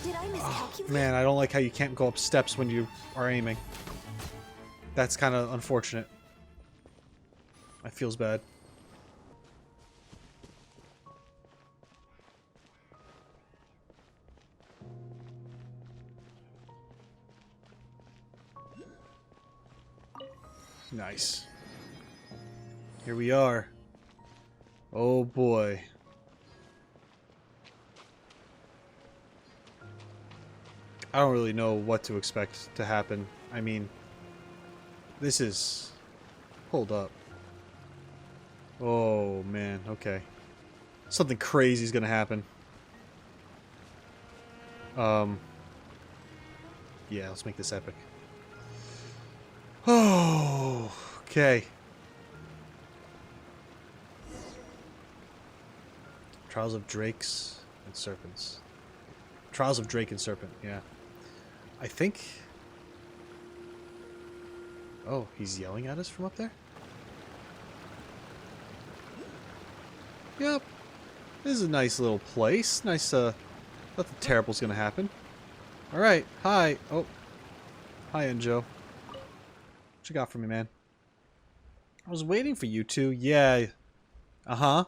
Did I miscalculate? Man, I don't like how you can't go up steps when you are aiming. That's kind of unfortunate. It feels bad. Nice. Here we are. Oh boy. I don't really know what to expect to happen. I mean, this is... Hold up. Oh man, okay. Something crazy is gonna happen. Yeah, let's make this epic. Oh, okay. Trials of Drakes and Serpents. Trials of Drake and Serpent, yeah. I think... Oh, he's yelling at us from up there? Yep. This is a nice little place. Nice, nothing terrible's gonna happen. Alright, hi. Oh. Hi, Enjou. What you got for me, man? I was waiting for you two. Yeah. Uh-huh.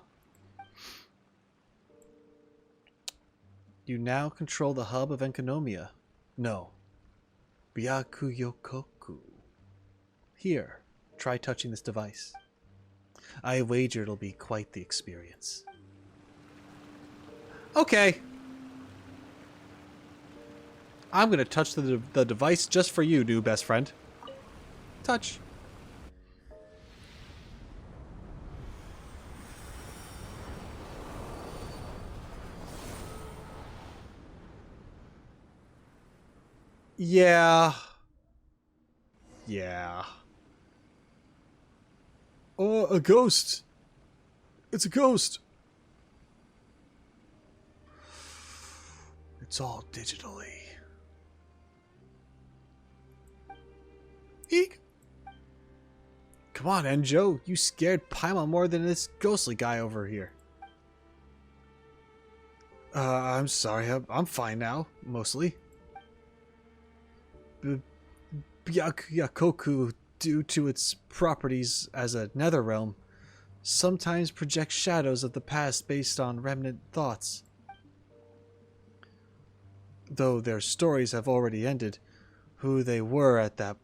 You now control the hub of Enkanomiya. No. Byakuyokoku. Here, try touching this device. I wager it'll be quite the experience. Okay. I'm gonna touch the device just for you, new best friend. Touch. Yeah. Yeah. Oh, a ghost. It's a ghost. It's all digitally. Eek. Come on, Enjou. You scared Paimon more than this ghostly guy over here. I'm sorry. I'm fine now, mostly. Byakuyakoku, due to its properties as a nether realm, sometimes projects shadows of the past based on remnant thoughts. Though their stories have already ended, who they were at that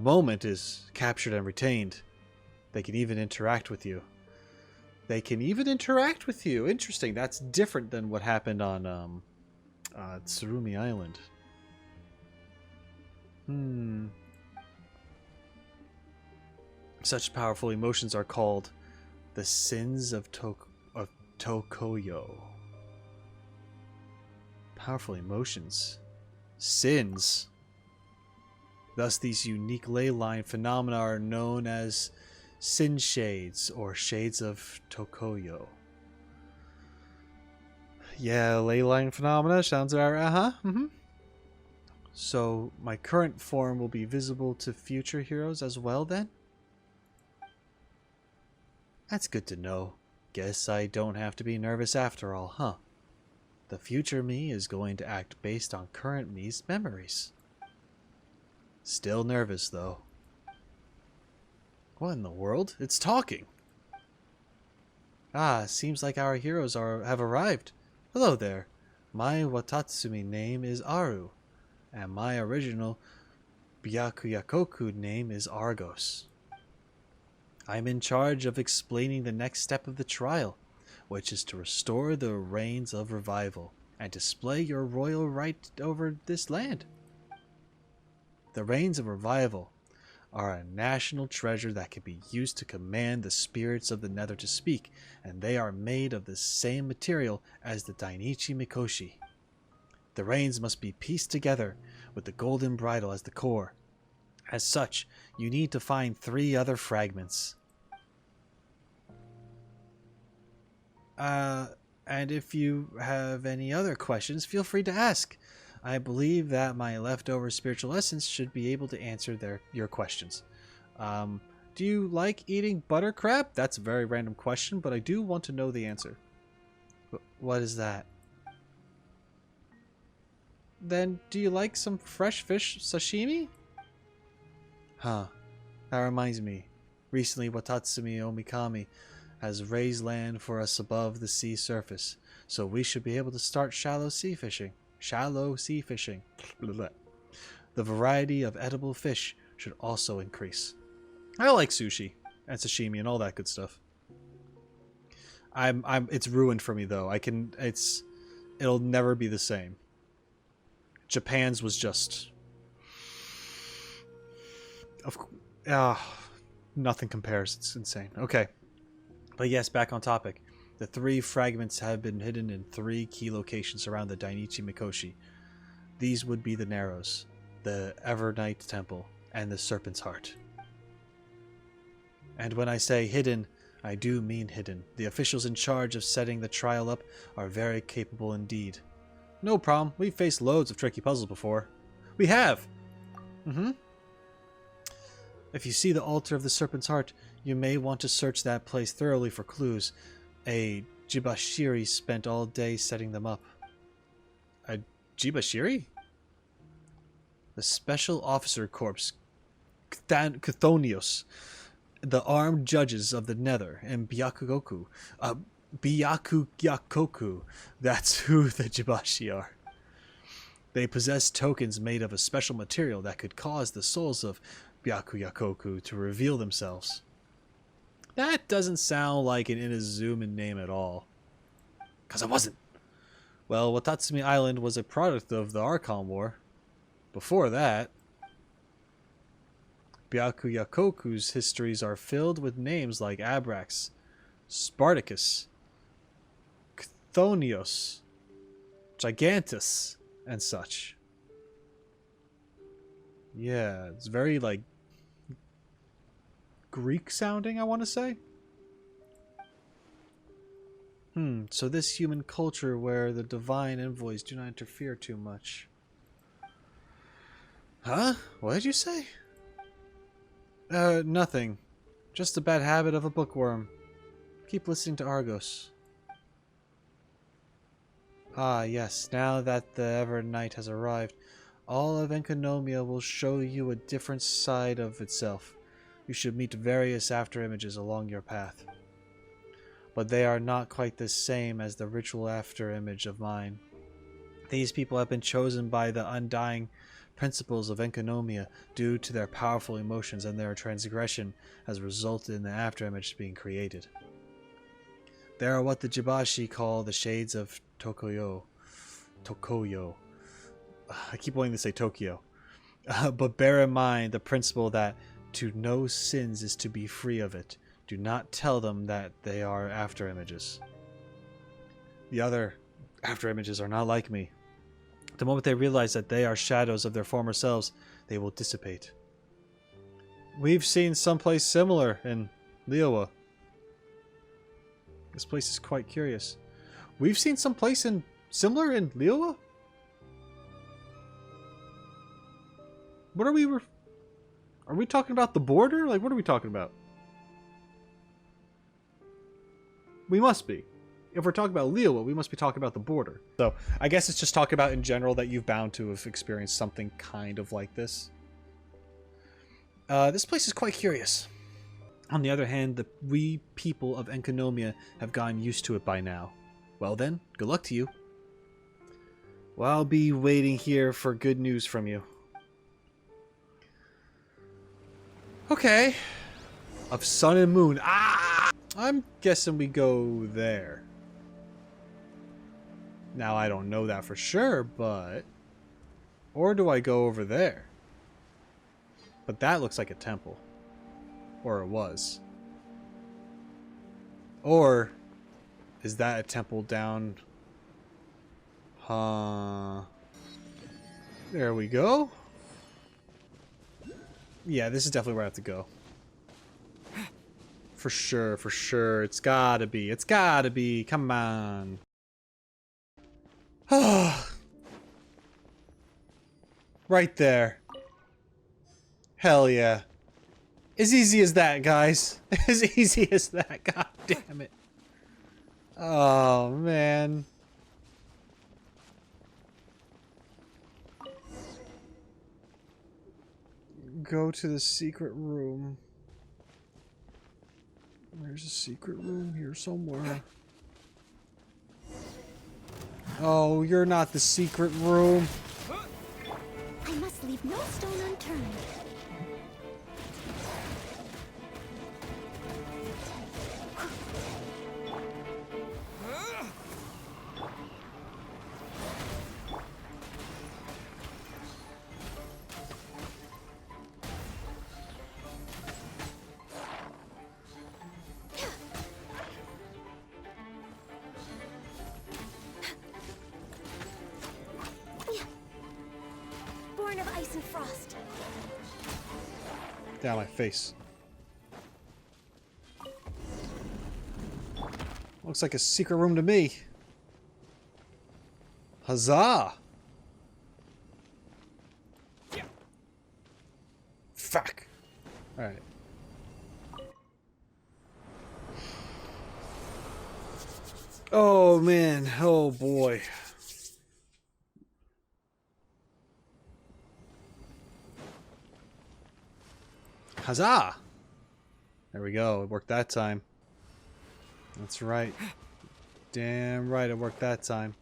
moment is captured and retained. They can even interact with you. Interesting. That's different than what happened on Tsurumi Island. Such powerful emotions are called the sins of Tokoyo. Powerful emotions. Sins. Thus, these unique ley line phenomena are known as sin shades or shades of Tokoyo. Yeah, ley line phenomena sounds about right. So, my current form will be visible to future heroes as well then? That's good to know. Guess I don't have to be nervous after all, huh? The future me is going to act based on current me's memories. Still nervous, though. What in the world? It's talking! Ah, seems like our heroes have arrived. Hello there. My Watatsumi name is Aru, and my original Byakuyakoku name is Argos. I'm in charge of explaining the next step of the trial, which is to restore the reigns of revival and display your royal right over this land. The reigns of revival are a national treasure that can be used to command the spirits of the nether to speak, and they are made of the same material as the Dainichi Mikoshi. The reins must be pieced together with the golden bridle as the core. As such, you need to find 3 other fragments. And if you have any other questions, feel free to ask. I believe that my leftover spiritual essence should be able to answer your questions. Do you like eating butter crab? That's a very random question, but I do want to know the answer. What is that? Then, do you like some fresh fish sashimi? Huh. That reminds me. Recently, Watatsumi Omikami has raised land for us above the sea surface, so we should be able to start shallow sea fishing. The variety of edible fish should also increase. I like sushi and sashimi and all that good stuff. It's ruined for me though. It'll never be the same. Japan's was just nothing compares. It's insane. Okay. But yes, back on topic. The 3 fragments have been hidden in 3 key locations around the Dainichi Mikoshi. These would be the Narrows, the Evernight Temple, and the Serpent's Heart. And when I say hidden, I do mean hidden. The officials in charge of setting the trial up are very capable indeed. No problem, we've faced loads of tricky puzzles before. We have! If you see the altar of the Serpent's Heart, you may want to search that place thoroughly for clues. A Jibashiri spent all day setting them up. A Jibashiri? The Special Officer Corps, Chthonios, the armed judges of the Nether, and Byakugoku. Byakuyakoku, that's who the Jibashi are. They possess tokens made of a special material that could cause the souls of Byakuyakoku to reveal themselves. That doesn't sound like an Inazuman name at all. 'Cause it wasn't. Well, Watatsumi Island was a product of the Archon War. Before that, Byakuyakoku's histories are filled with names like Abrax, Spartacus, Chthonios, Gigantus, and such. Yeah, it's very, like, Greek sounding, I want to say. So this human culture where the divine envoys do not interfere too much. Huh? What did you say? Nothing. Just a bad habit of a bookworm. Keep listening to Argos. Ah, yes, now that the Ever Night has arrived, all of Enkanomiya will show you a different side of itself. You should meet various after-images along your path. But they are not quite the same as the ritual after-image of mine. These people have been chosen by the undying principles of Enkanomiya due to their powerful emotions, and their transgression has resulted in the after-image being created. They are what the Jibashi call the Shades of Tokoyo. I keep wanting to say Tokyo. But bear in mind the principle that to know sins is to be free of it. Do not tell them that they are after-images. The other after-images are not like me. The moment they realize that they are shadows of their former selves, they will dissipate. We've seen someplace similar in Liyue. This place is quite curious. We've seen someplace similar in Liyue? What are we... Are we talking about the border? Like, what are we talking about? We must be. If we're talking about Liyue, we must be talking about the border. So, I guess it's just talking about in general that you've bound to have experienced something kind of like this. This place is quite curious. On the other hand, we people of Enkanomiya have gotten used to it by now. Well then, good luck to you. Well, I'll be waiting here for good news from you. Okay. of sun and moon. Ah! I'm guessing we go there. Now, I don't know that for sure, but... Or do I go over there? But that looks like a temple. Or it was. Or... Is that a temple down... There we go. Yeah, this is definitely where I have to go. For sure, for sure. It's gotta be. It's gotta be. Come on. Right there. Hell yeah. As easy as that, guys. As easy as that. God damn it. Oh, man. Go to the secret room. There's a secret room here somewhere. Oh, you're not the secret room. I must leave no stone unturned. Born of ice and frost. Down my face. Looks like a secret room to me. Huzzah! Fuck. Alright. Oh man, oh boy. Huzzah! There we go, it worked that time. That's right. Damn right it worked that time.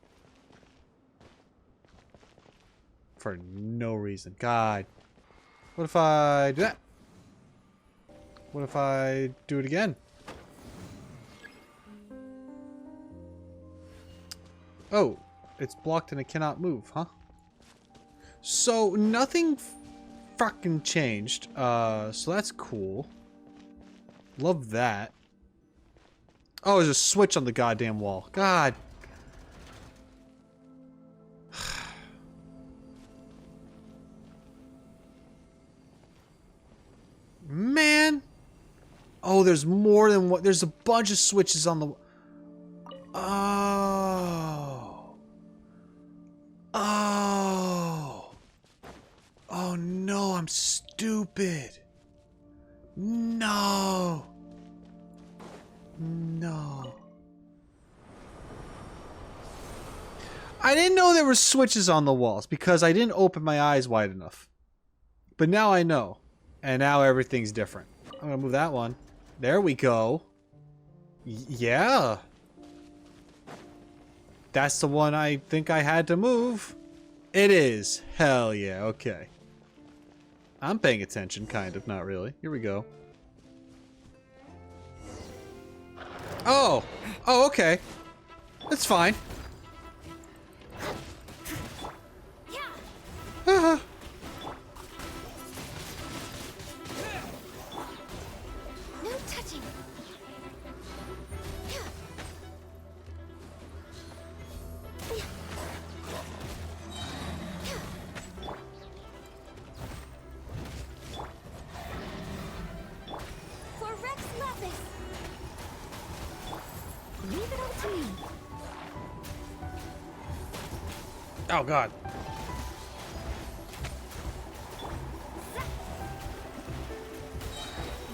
For no reason. God. What if I do that? What if I do it again? Oh, it's blocked and it cannot move, huh? So nothing fucking changed. So that's cool. Love that. Oh, there's a switch on the goddamn wall. God. Man. Oh, there's more than one. There's a bunch of switches on the... Oh. Oh. Oh no, I'm stupid. No. No. I didn't know there were switches on the walls because I didn't open my eyes wide enough. But now I know. And now everything's different. I'm gonna move that one. There we go. Yeah. That's the one I think I had to move. It is. Hell yeah. Okay. I'm paying attention, kind of. Not really. Here we go. Oh. Oh, okay. That's fine. Yeah. No touching. For Rex Lapis. Leave it all to me. Oh, God.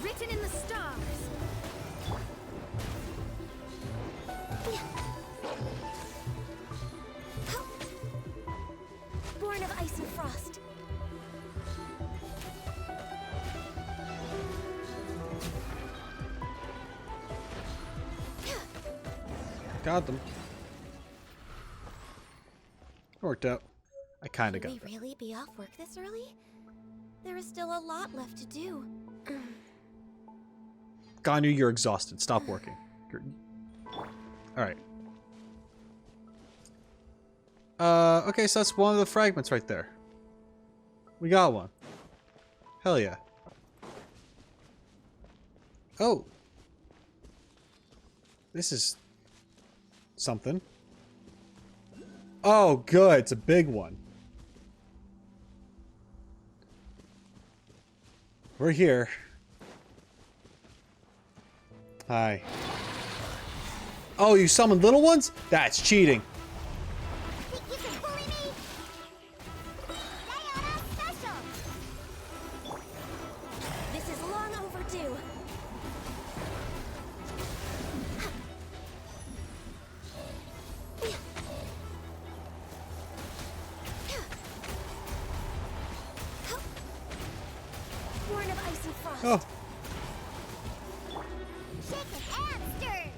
Written in the stars. Born of ice and frost. Got them. Worked out. I kind of got Should that. we really be off work this early? There is still a lot left to do. Ganyu, you're exhausted. Stop working. Alright. Okay, so that's one of the fragments right there. We got one. Hell yeah. Oh. This is something. Oh, good. It's a big one. We're here. Hi. Oh, you summoned little ones? That's cheating. Think you can bully me? They are special. This is long overdue. Born of ice and frost. Oh. Shaken and stirred.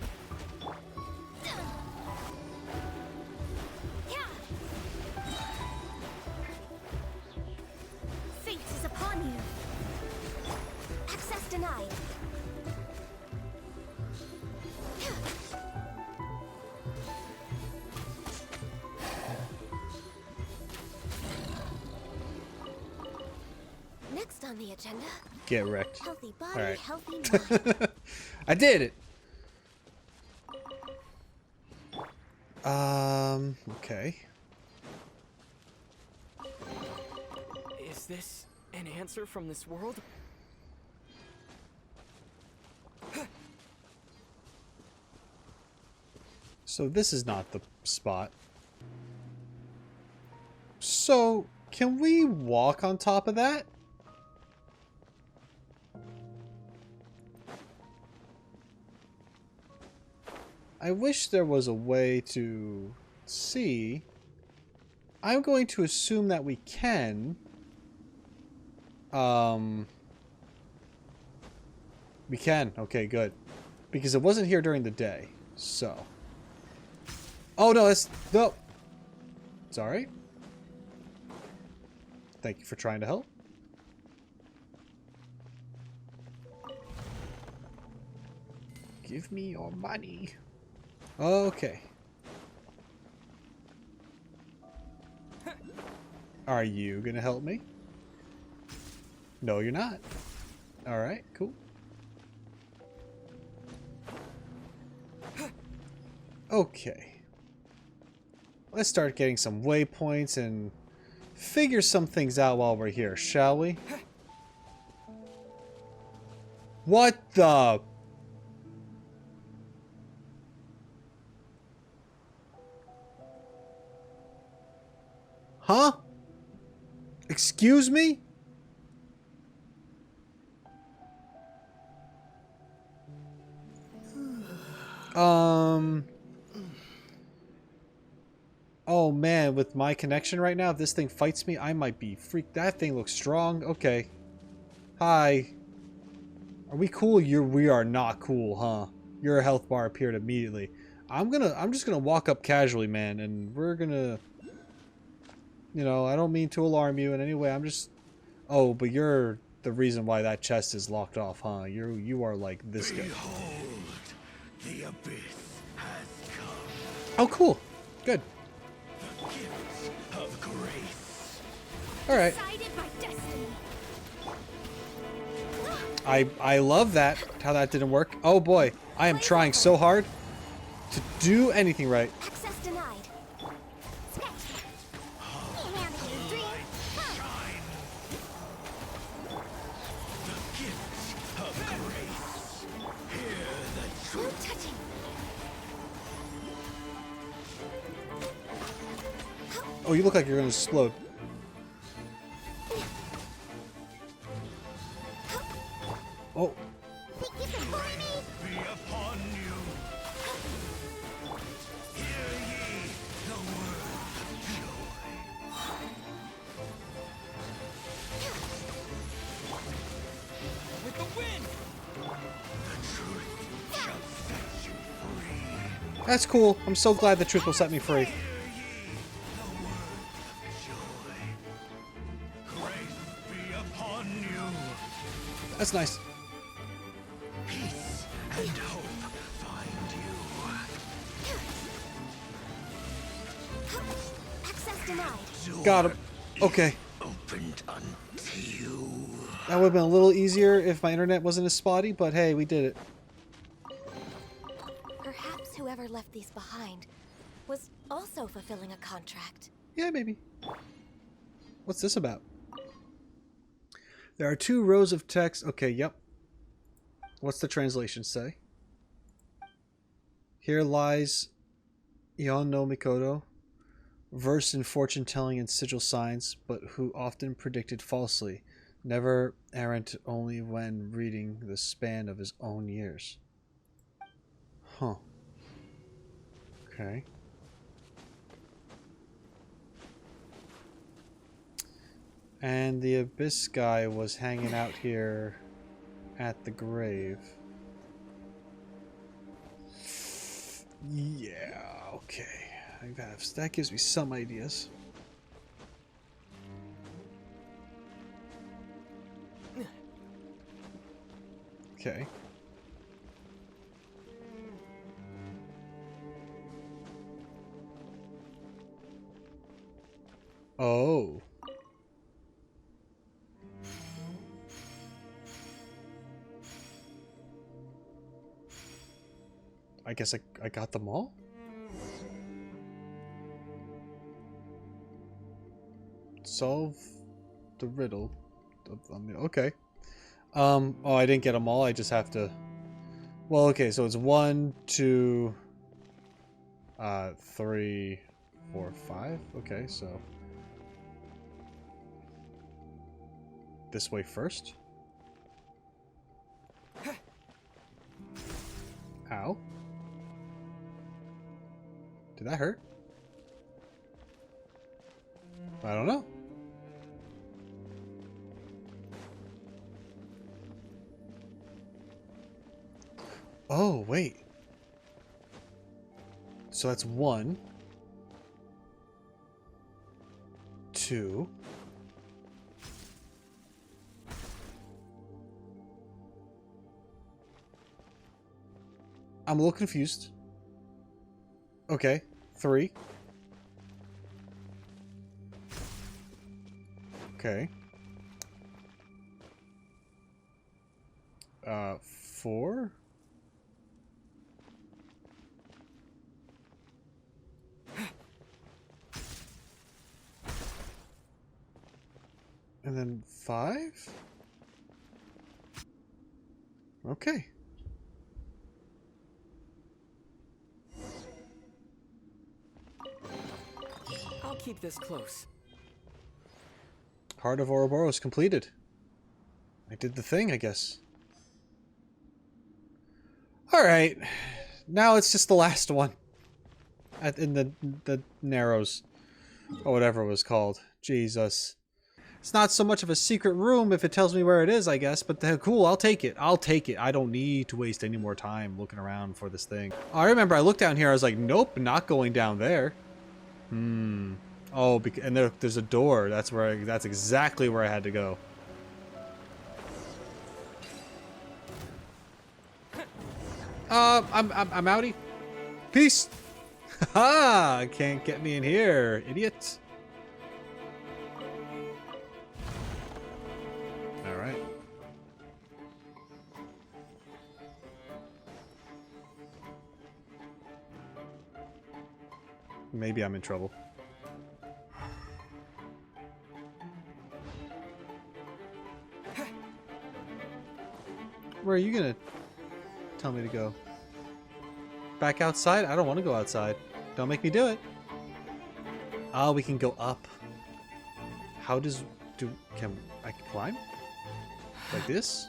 Fate is upon you. Access denied. Next on the agenda, Get wrecked. healthy body, All right. healthy mind. I did it. Okay. Is this an answer from this world? So this is not the spot. So, can we walk on top of that? I wish there was a way to see. I'm going to assume that we can. We can. Okay, good. Because it wasn't here during the day. So. Oh, no, it's... No. It's alright. Thank you for trying to help. Give me your money. Okay. Are you gonna help me? No, you're not. Alright, cool. Okay. Let's start getting some waypoints and figure some things out while we're here, shall we? What the... Huh? Excuse me? Oh man, with my connection right now, if this thing fights me, I might be freaked. That thing looks strong. Okay. Hi. Are we cool? We are not cool, huh? Your health bar appeared immediately. I'm just gonna walk up casually, man, and we're gonna... You know, I don't mean to alarm you in any way. I'm just... Oh, but you're the reason why that chest is locked off, huh? You are like this guy. Behold, the abyss has come. Oh, cool. Good. The gifts of grace. Alright. Guided by destiny. I love that, how that didn't work. Oh boy, I am trying so hard to do anything right. Access denied. Snatch. You have your dream. Shine. The gifts of grace. Hear the No truth. touching. Oh, you look like you're gonna explode. Oh, Think you can bully me? Be upon you. Hear ye the word of joy. With the wind! The truth shall set you free. that's cool. I'm so glad the truth will set me free. Hear ye the word of joy. Grace be upon you. That's nice. Peace Got him. Okay. Opened unto you. That would have been a little easier if my internet wasn't as spotty, but hey, we did it. Perhaps whoever left these behind was also fulfilling a contract. Yeah, maybe. What's this about? There are 2 rows of text. Okay, yep. What's the translation say? Here lies Yon no Mikoto, versed in fortune-telling and sigil signs, but who often predicted falsely, never errant only when reading the span of his own years. Huh. Okay. And the Abyss guy was hanging out here at the grave. Yeah, okay. That gives me some ideas. Okay. Oh. I guess I got them all? Solve the riddle. Okay. Oh, I didn't get them all. I just have to... Well, okay, so it's 1, 2, 3, 4, 5. Okay, so... This way first? Ow. Did that hurt? I don't know. Oh, wait. So that's 1, 2. I'm a little confused. Okay, 3. Okay. 4. And then 5? Okay. I'll keep this close. Heart of Ouroboros completed. I did the thing, I guess. Alright. Now it's just the last one. In the Narrows. Or whatever it was called. Jesus. It's not so much of a secret room if it tells me where it is, I guess. But cool, I'll take it. I'll take it. I don't need to waste any more time looking around for this thing. I remember I looked down here. I was like, nope, not going down there. Oh, and there's a door. That's exactly where I had to go. I'm outie. Peace. Ha! Can't get me in here, idiot. All right. Maybe I'm in trouble. Where are you gonna tell me to go? Back outside? I don't want to go outside. Don't make me do it. Oh, we can go up. How can I climb? Like this?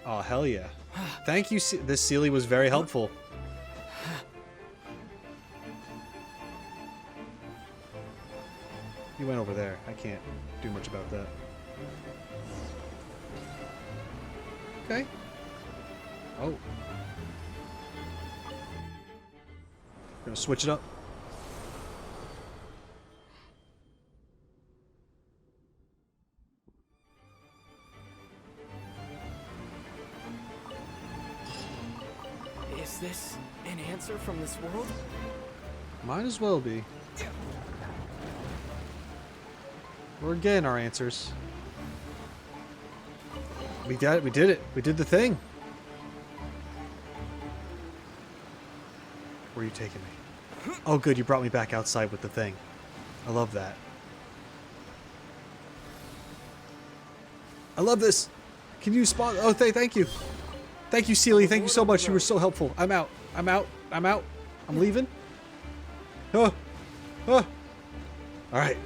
Oh, hell yeah. Thank you, this Sealy was very helpful. You went over there. I can't do much about that. Okay. Oh. Gonna switch it up. Is this an answer from this world? Might as well be. We're getting our answers. We got it. We did it. We did the thing. Where are you taking me? Oh, good. You brought me back outside with the thing. I love that. I love this. Can you spawn? Oh, thank you. Thank you, Sealy. Thank you so much. You were so helpful. I'm out. I'm out. I'm out. I'm leaving. Oh. Oh. All right.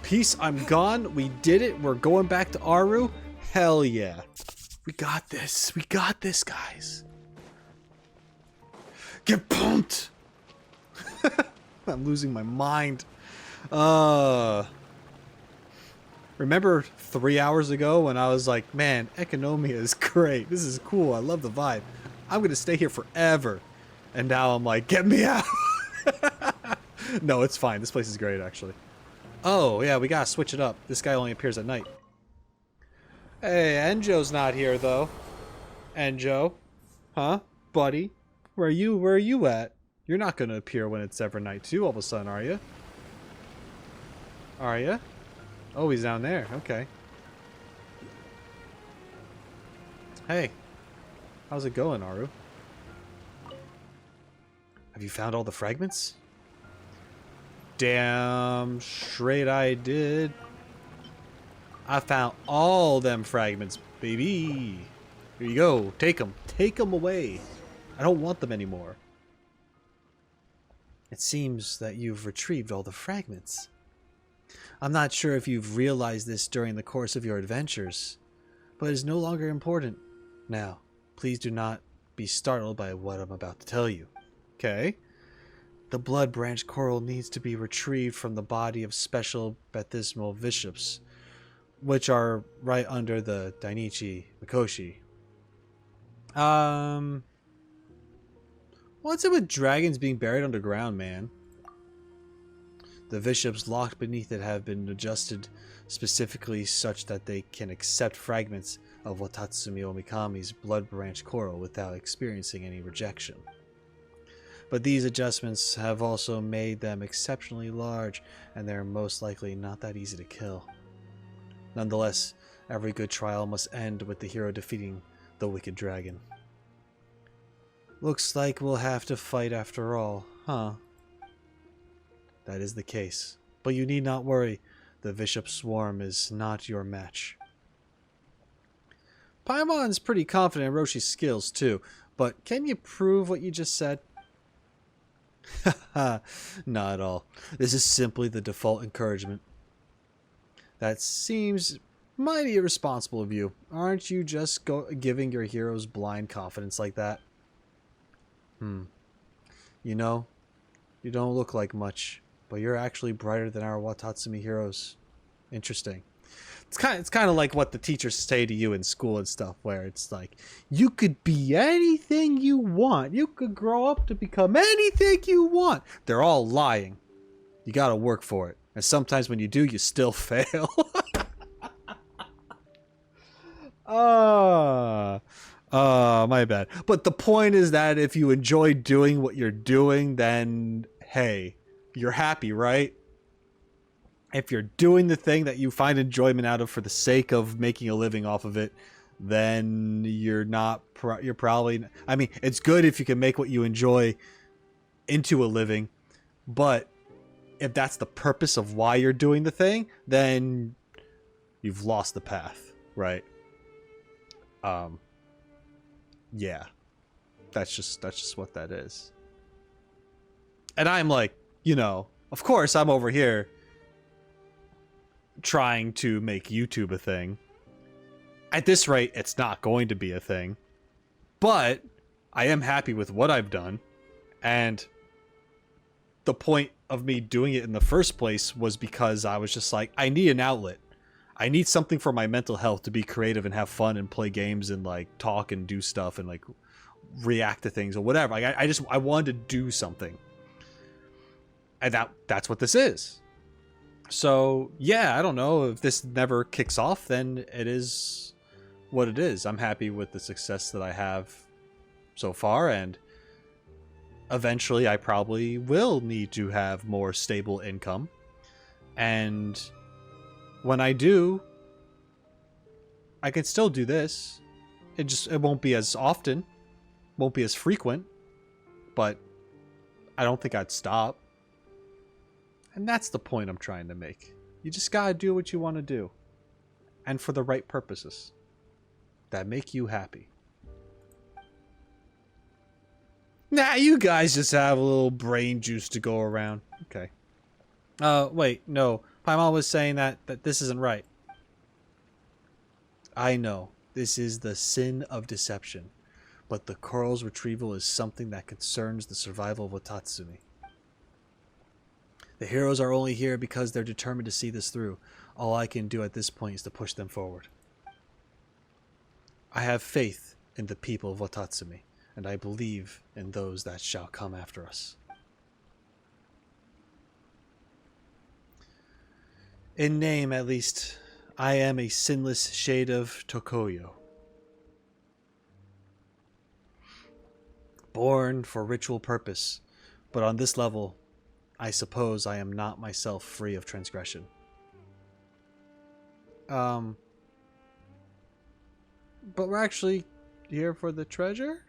Peace. I'm gone. We did it. We're going back to Aru. Hell yeah. We got this. We got this, guys. Get pumped. I'm losing my mind. Remember 3 hours ago when I was like, man, Enkanomiya is great. This is cool. I love the vibe. I'm going to stay here forever. And now I'm like, get me out. No, it's fine. This place is great, actually. Oh, yeah, we got to switch it up. This guy only appears at night. Hey, Enjou's not here, though. Enjou. Huh? Buddy? Where are you at? You're not going to appear when it's ever night, too, all of a sudden, are you? Are you? Oh, he's down there. Okay. Hey. How's it going, Aru? Have you found all the fragments? Damn straight I did. I found all them fragments, baby. Here you go. Take them. Take them away. I don't want them anymore. It seems that you've retrieved all the fragments. I'm not sure if you've realized this during the course of your adventures, but it is no longer important. Now, please do not be startled by what I'm about to tell you. Okay? The blood branch coral needs to be retrieved from the body of special baptismal bishops, which are right under the Dainichi Mikoshi. What's it with dragons being buried underground, man? The bishops locked beneath it have been adjusted specifically such that they can accept fragments of Watatsumi Omikami's blood branch coral without experiencing any rejection. But these adjustments have also made them exceptionally large, and they're most likely not that easy to kill. Nonetheless, every good trial must end with the hero defeating the wicked dragon. Looks like we'll have to fight after all, huh? That is the case. But you need not worry. The Bishop Swarm is not your match. Paimon's pretty confident in Roschi's skills too, but can you prove what you just said? Haha, not at all. This is simply the default encouragement. That seems mighty irresponsible of you. Aren't you just giving your heroes blind confidence like that? You know, you don't look like much, but you're actually brighter than our Watatsumi heroes. Interesting. It's kind of like what the teachers say to you in school and stuff, where it's like, you could be anything you want. You could grow up to become anything you want. They're all lying. You gotta work for it. And sometimes when you do, you still fail. My bad. But the point is that if you enjoy doing what you're doing, then, hey, you're happy, right? If you're doing the thing that you find enjoyment out of for the sake of making a living off of it, then you're probably... I mean, it's good if you can make what you enjoy into a living, but if that's the purpose of why you're doing the thing, then you've lost the path, right? Yeah. That's just what that is. And I'm like, you know, of course I'm over here trying to make YouTube a thing. At this rate, it's not going to be a thing. But I am happy with what I've done. And the point of me doing it in the first place was because I was just like, I need an outlet. I need something for my mental health to be creative and have fun and play games and like talk and do stuff and like react to things or whatever. Like I wanted to do something. And that's what this is. So, yeah, I don't know. If this never kicks off, then it is what it is. I'm happy with the success that I have so far, and eventually I probably will need to have more stable income. And when I do, I can still do this. It won't be as often, won't be as frequent, but I don't think I'd stop. And that's the point I'm trying to make. You just gotta do what you want to do, and for the right purposes that make you happy. Nah, you guys just have a little brain juice to go around. Okay. Wait, no. Paimon was saying that this isn't right. I know. This is the sin of deception. But the coral's retrieval is something that concerns the survival of Watatsumi. The heroes are only here because they're determined to see this through. All I can do at this point is to push them forward. I have faith in the people of Watatsumi, and I believe in those that shall come after us. In name, at least, I am a sinless shade of Tokoyo. Born for ritual purpose, but on this level, I suppose I am not myself free of transgression. But we're actually here for the treasure?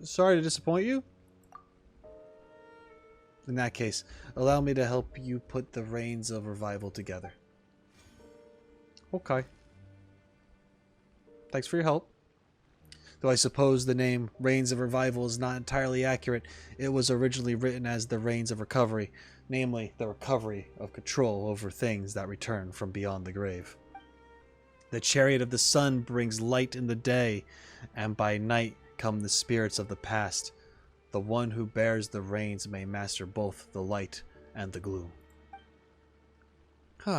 Sorry to disappoint you. In that case, allow me to help you put the reins of revival together. Okay. Thanks for your help. Though I suppose the name Reigns of Revival is not entirely accurate, it was originally written as the Reigns of Recovery, namely the recovery of control over things that return from beyond the grave. The chariot of the sun brings light in the day, and by night come the spirits of the past. The one who bears the reins may master both the light and the gloom.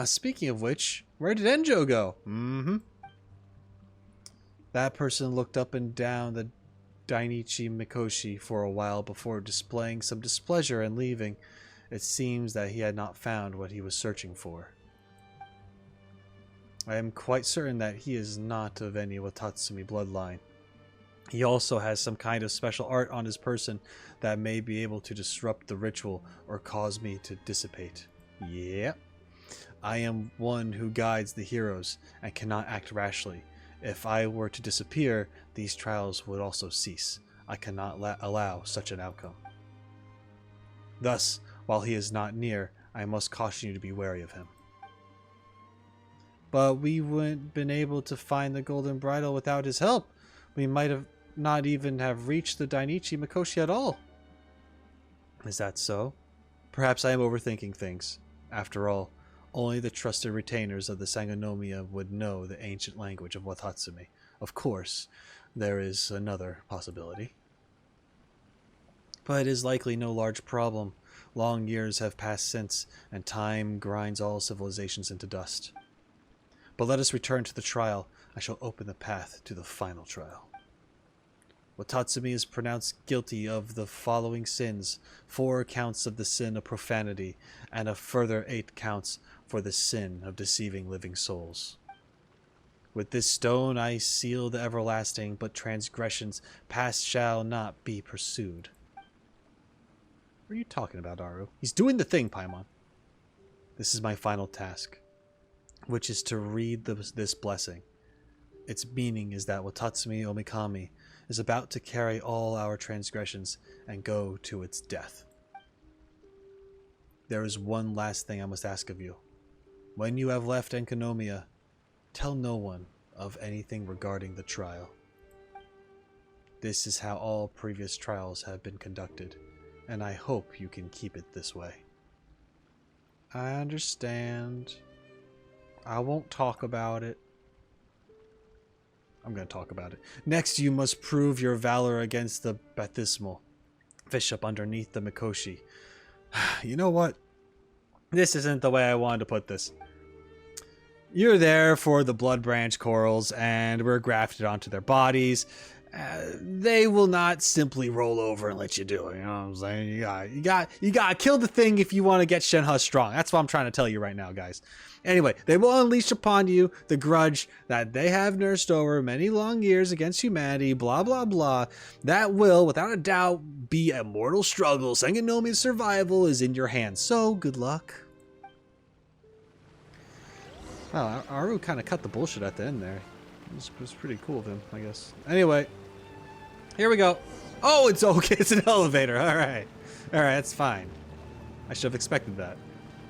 Speaking of which, where did Enjou go? That person looked up and down the Dainichi Mikoshi for a while before displaying some displeasure and leaving. It seems that he had not found what he was searching for. I am quite certain that he is not of any Watatsumi bloodline. He also has some kind of special art on his person that may be able to disrupt the ritual or cause me to dissipate. Yep. I am one who guides the heroes and cannot act rashly. If I were to disappear, these trials would also cease. I cannot allow such an outcome. Thus, while he is not near, I must caution you to be wary of him. But we wouldn't been able to find the golden bridle without his help. We might have not even have reached the Dainichi Mikoshi at all. Is that so? Perhaps I am overthinking things. After all, only the trusted retainers of the Enkanomiya would know the ancient language of Watatsumi. Of course, there is another possibility. But it is likely no large problem. Long years have passed since, and time grinds all civilizations into dust. But let us return to the trial. I shall open the path to the final trial. Watatsumi is pronounced guilty of the following sins: 4 counts of the sin of profanity, and a further 8 counts for the sin of deceiving living souls. With this stone I seal the everlasting, but transgressions past shall not be pursued. What are you talking about, Aru? He's doing the thing, Paimon. This is my final task, which is to read this blessing. Its meaning is that Watatsumi Omikami is about to carry all our transgressions and go to its death. There is one last thing I must ask of you. When you have left Enkanomiya, tell no one of anything regarding the trial. This is how all previous trials have been conducted, and I hope you can keep it this way. I understand. I won't talk about it. I'm going to talk about it. Next, you must prove your valor against the Baptismal, fish up underneath the Mikoshi. You know what? This isn't the way I wanted to put this. You're there for the blood branch corals, and we're grafted onto their bodies. They will not simply roll over and let you do it. You know what I'm saying? You got to kill the thing if you want to get Shenhe strong. That's what I'm trying to tell you right now, guys. Anyway, they will unleash upon you the grudge that they have nursed over many long years against humanity, blah, blah, blah. That will, without a doubt, be a mortal struggle. Enkanomiya's survival is in your hands, so good luck. Wow, Aru kind of cut the bullshit at the end there. It was pretty cool of him, I guess. Anyway, here we go. Oh, it's okay. It's an elevator. All right. All right, that's fine. I should have expected that.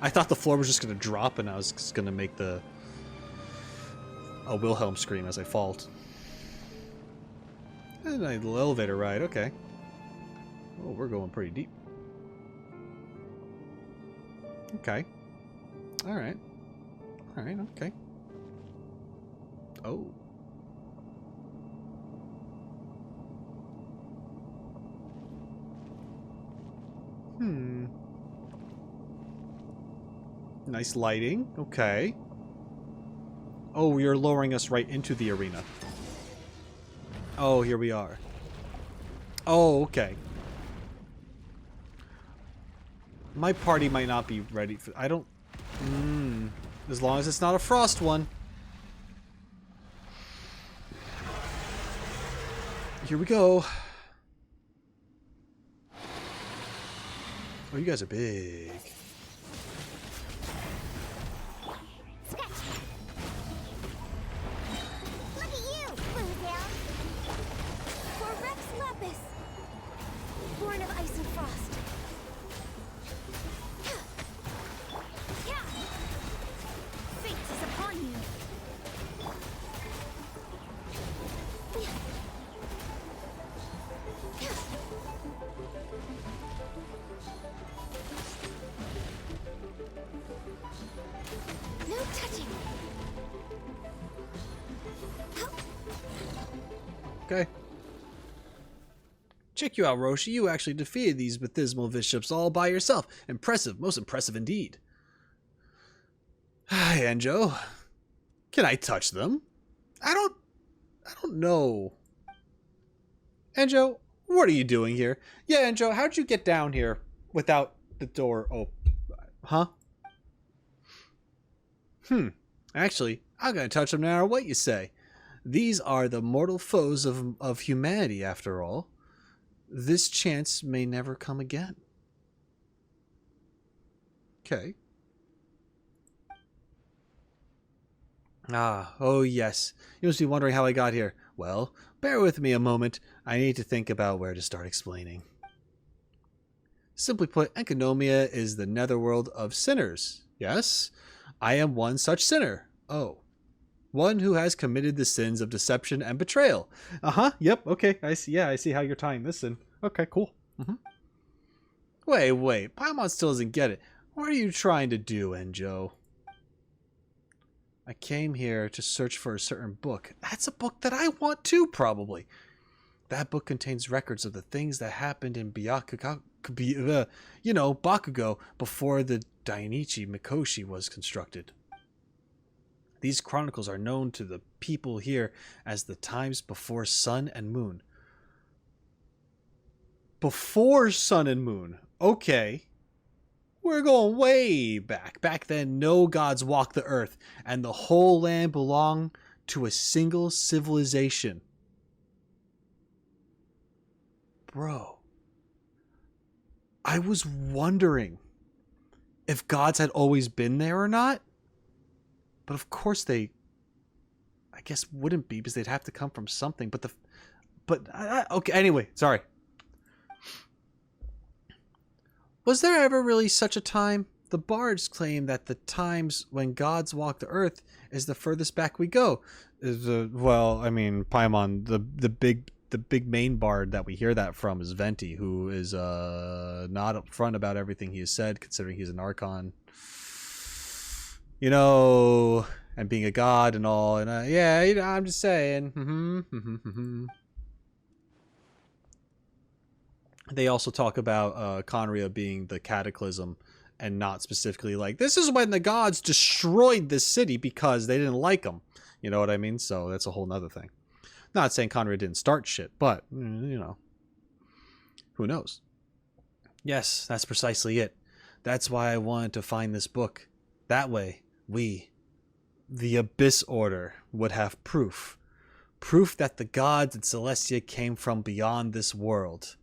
I thought the floor was just going to drop and I was just going to make a Wilhelm scream as I fall. And a little elevator ride. Okay. Oh, we're going pretty deep. Okay. All right. All right. Okay. Oh. Nice lighting. Okay. Oh, you're lowering us right into the arena. Oh, here we are. Oh, okay. My party might not be ready for... I don't... as long as it's not a frost one. Here we go. Oh, you guys are big. Look at you, Bluedown. For Rex Lapis, born of ice and frost. Yeah. Fate is upon you. No touching. Okay. Check you out, Roshi. You actually defeated these Bathysmal Bishops all by yourself. Impressive. Most impressive indeed. Hi, Enjou. Can I touch them? I don't know. Enjou, what are you doing here? Yeah, Enjou, how'd you get down here without the door open? Huh? Actually, I'm gonna touch them no matter what you say. These are the mortal foes of humanity, after all. This chance may never come again. Okay. Ah, oh yes. You must be wondering how I got here. Well, bear with me a moment. I need to think about where to start explaining. Simply put, Enkanomiya is the netherworld of sinners. Yes, I am one such sinner. Oh. One who has committed the sins of deception and betrayal. Yep, okay, I see. Yeah, I see how you're tying this in. Okay, cool. Wait, Paimon still doesn't get it. What are you trying to do, Enjou? I came here to search for a certain book. That's a book that I want too, probably. That book contains records of the things that happened in Bakugo before the Dainichi Mikoshi was constructed. These chronicles are known to the people here as the times before Sun and Moon. Before Sun and Moon. Okay. We're going way back. Back then, no gods walked the earth, and the whole land belonged to a single civilization. Bro. I was wondering if gods had always been there or not. But of course they, I guess, wouldn't be because they'd have to come from something. Okay, anyway, sorry. Was there ever really such a time? The bards claim that the times when gods walk the earth is the furthest back we go. Well, I mean, Paimon, the big main bard that we hear that from is Venti, who is not upfront about everything he has said, considering he's an Archon. You know, and being a god and all, and yeah, you know, I'm just saying. They also talk about Conria being the cataclysm, and not specifically like this is when the gods destroyed this city because they didn't like them. You know what I mean? So that's a whole nother thing. Not saying Conria didn't start shit, but you know, who knows? Yes, that's precisely it. That's why I wanted to find this book. That way, we, the Abyss Order, would have proof. Proof that the gods in Celestia came from beyond this world.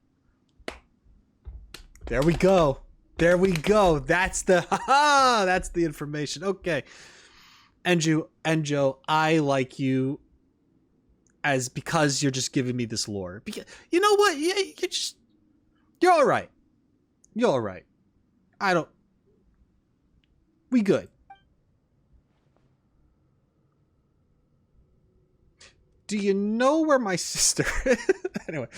There we go. There we go. That's the that's the information. Okay. Enjo, I like you as because you're just giving me this lore. Because, you know what? You're all right. You're all right. We good. Do you know where my sister is? Anyway,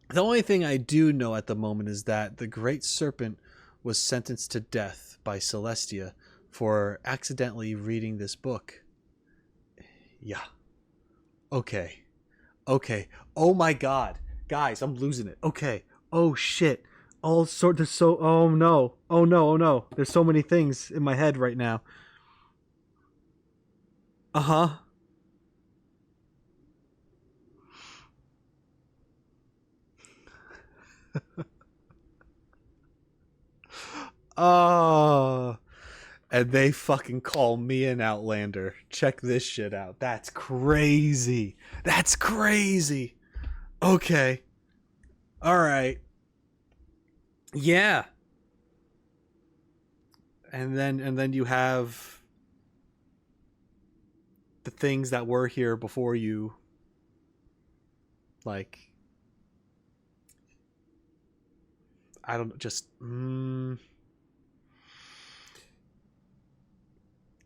the only thing I do know at the moment is that the Great Serpent was sentenced to death by Celestia for accidentally reading this book. Yeah. Okay. Oh my god. Guys, I'm losing it. Okay. Oh shit. Oh no. Oh no. There's so many things in my head right now. Uh-huh. Oh. And they fucking call me an outlander. Check this shit out. That's crazy. Okay. All right. Yeah. And then you have the things that were here before you. Like, I don't just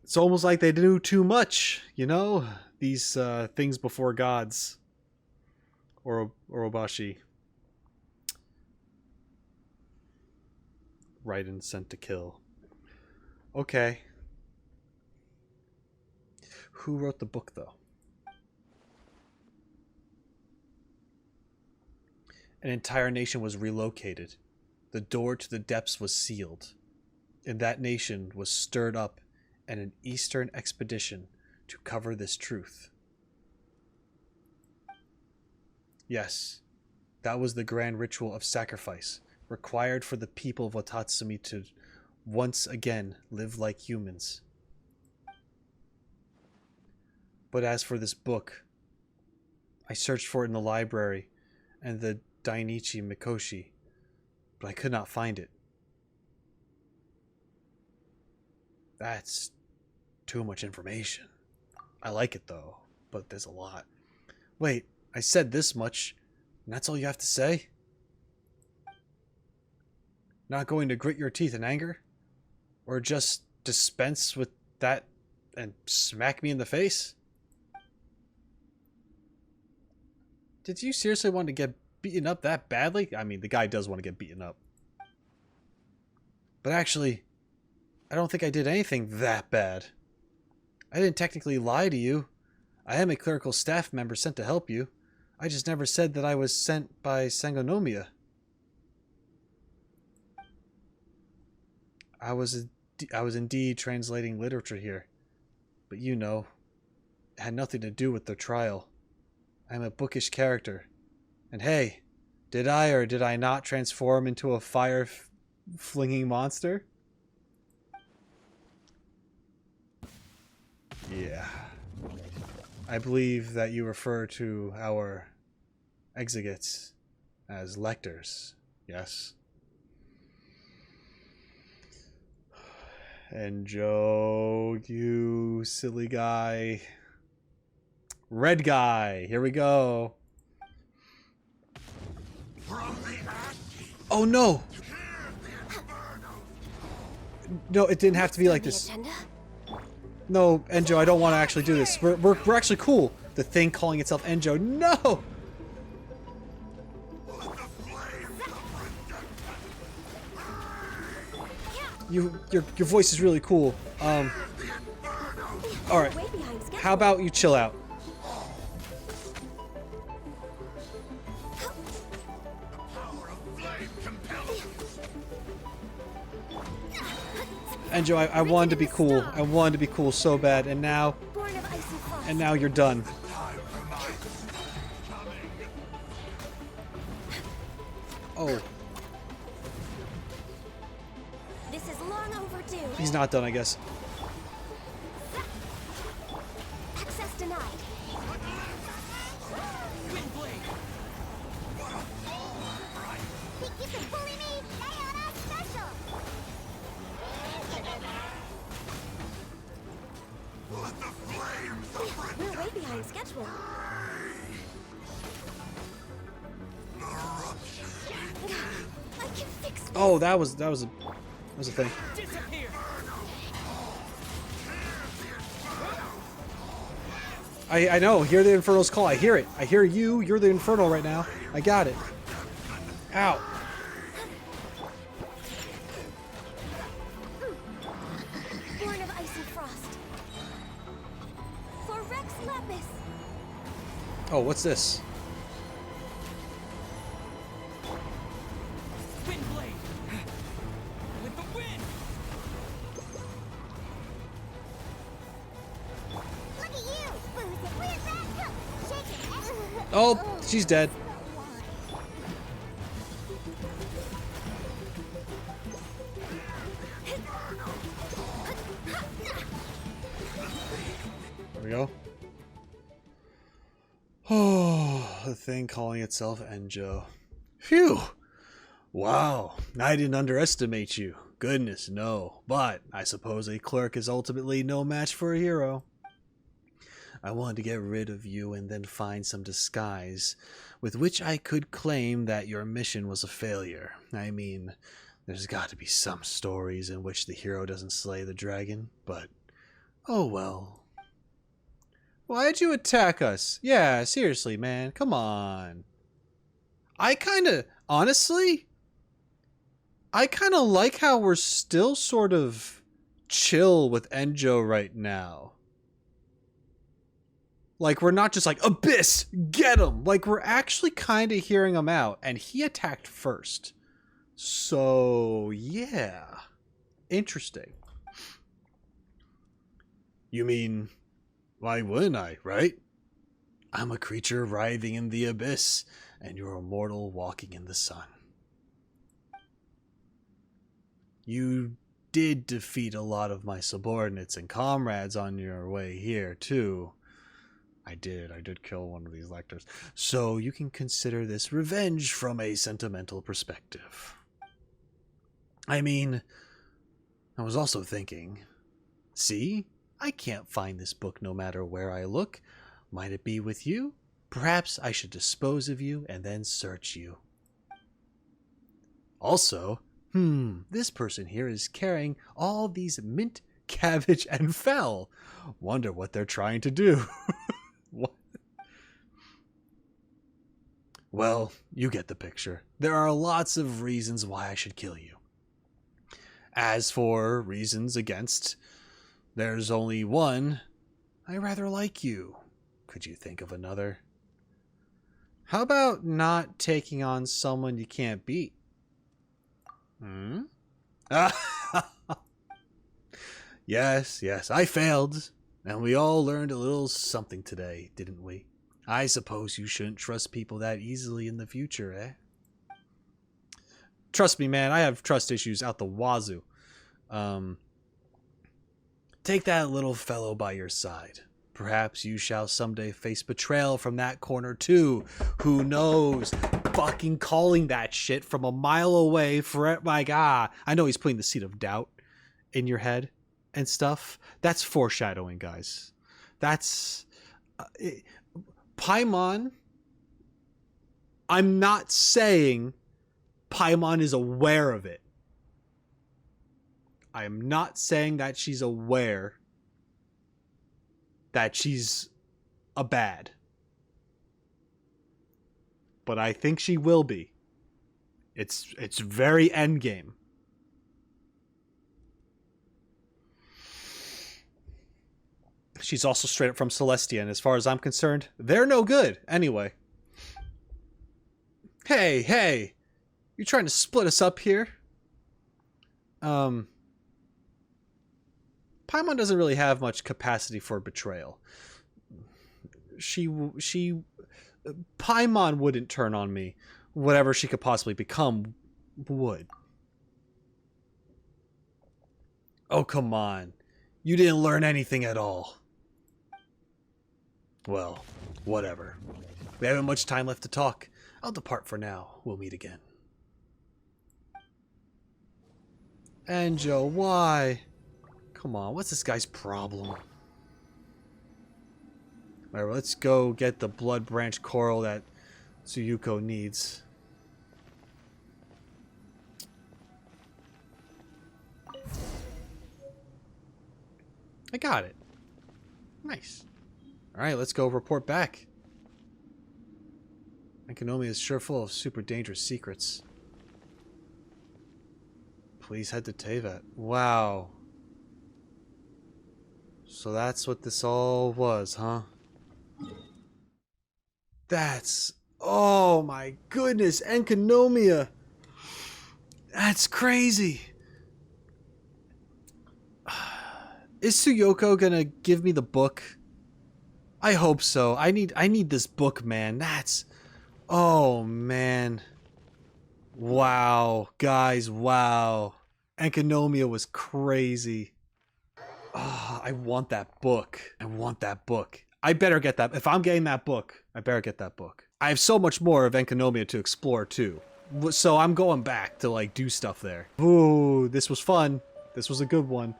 it's almost like they knew too much, you know? These things before gods. Or Obashi. Right and sent to kill. Okay. Who wrote the book, though? An entire nation was relocated. The door to the depths was sealed. And that nation was stirred up in an eastern expedition to cover this truth. Yes, that was the grand ritual of sacrifice required for the people of Watatsumi to once again live like humans. But as for this book, I searched for it in the library and the Dainichi Mikoshi, but I could not find it. That's too much information. I like it though, but there's a lot. Wait, I said this much, and that's all you have to say? Not going to grit your teeth in anger? Or just dispense with that and smack me in the face? Did you seriously want to get beaten up that badly? I mean, the guy does want to get beaten up. But actually, I don't think I did anything that bad. I didn't technically lie to you. I am a clerical staff member sent to help you. I just never said that I was sent by Enkanomiya. I was indeed translating literature here. But you know, it had nothing to do with the trial. I am a bookish character. And hey, did I or did I not transform into a fire-flinging monster? Yeah. I believe that you refer to our exegetes as lectors, yes? And Joe, you silly guy. Red guy, here we go. Oh no! No, it didn't have to be like this. No, Enjo, I don't want to actually do this. We're actually cool. The thing calling itself Enjo. No! Your voice is really cool. Alright. How about you chill out? Enjo, I wanted to be cool. I wanted to be cool so bad, and now you're done. Oh. This is long overdue. He's not done, I guess. Access denied. Think you can bully me? Leona special. We're way behind schedule. I can fix this. Oh, that was a thing. Disappear! I know. Hear the Infernal's call. I hear it. I hear you. You're the Infernal right now. I got it. Ow. Born of ice and frost. For Rex Lapis. Oh, what's this? Wind blade! With the wind! Look at you! Booze it. Where's that? Shake it. Oh, she's dead. There we go. Oh, the thing calling itself enjou. Phew! Wow, I didn't underestimate you. Goodness, no. But I suppose a clerk is ultimately no match for a hero. I wanted to get rid of you and then find some disguise with which I could claim that your mission was a failure. I mean, there's got to be some stories in which the hero doesn't slay the dragon, but oh well. Why'd you attack us? Yeah, seriously, man, come on. Honestly, I kind of like how we're still sort of chill with enjou right now. Like, we're not just like, Abyss, get him! Like, we're actually kind of hearing him out, and he attacked first. So, yeah. Interesting. You mean, why wouldn't I, right? I'm a creature writhing in the abyss, and you're a mortal walking in the sun. You did defeat a lot of my subordinates and comrades on your way here, too. I did kill one of these lectors. So you can consider this revenge from a sentimental perspective. I mean, I was also thinking, see, I can't find this book no matter where I look. Might it be with you? Perhaps I should dispose of you and then search you. Also, this person here is carrying all these mint, cabbage, and fell. Wonder what they're trying to do. What? Well, you get the picture. There are lots of reasons why I should kill you. As for reasons against, there's only one. I rather like you. Could you think of another? How about not taking on someone you can't beat? Yes, I failed. And we all learned a little something today, didn't we? I suppose you shouldn't trust people that easily in the future, eh? Trust me, man, I have trust issues out the wazoo. Take that little fellow by your side. Perhaps you shall someday face betrayal from that corner too. Who knows? Fucking calling that shit from a mile away for my God. I know he's putting the seed of doubt in your head and stuff. That's foreshadowing, guys. That's Paimon. I'm not saying Paimon is aware of it. I am not saying that she's aware that she's a bad. But I think she will be. It's very endgame. She's also straight up from Celestia, and as far as I'm concerned, they're no good. Anyway. Hey! You trying to split us up here? Paimon doesn't really have much capacity for betrayal. Paimon wouldn't turn on me. Whatever she could possibly become would. Oh, come on. You didn't learn anything at all. Well, whatever. We haven't much time left to talk. I'll depart for now. We'll meet again. Enjou, why? Come on, what's this guy's problem? Alright, well, let's go get the blood branch coral that Tsuyuko needs. I got it. Nice. Alright, let's go report back. Enkanomiya is sure full of super dangerous secrets. Please head to Tevat. Wow. So that's what this all was, huh? That's... Oh my goodness, Enkanomiya! That's crazy! Is Tsuyuko gonna give me the book? I hope so. I need this book, man. That's... Oh, man. Wow. Guys, wow. Enkanomiya was crazy. Oh, I want that book. I want that book. I better get that. If I'm getting that book, I better get that book. I have so much more of Enkanomiya to explore, too. So I'm going back to, like, do stuff there. Ooh, this was fun. This was a good one.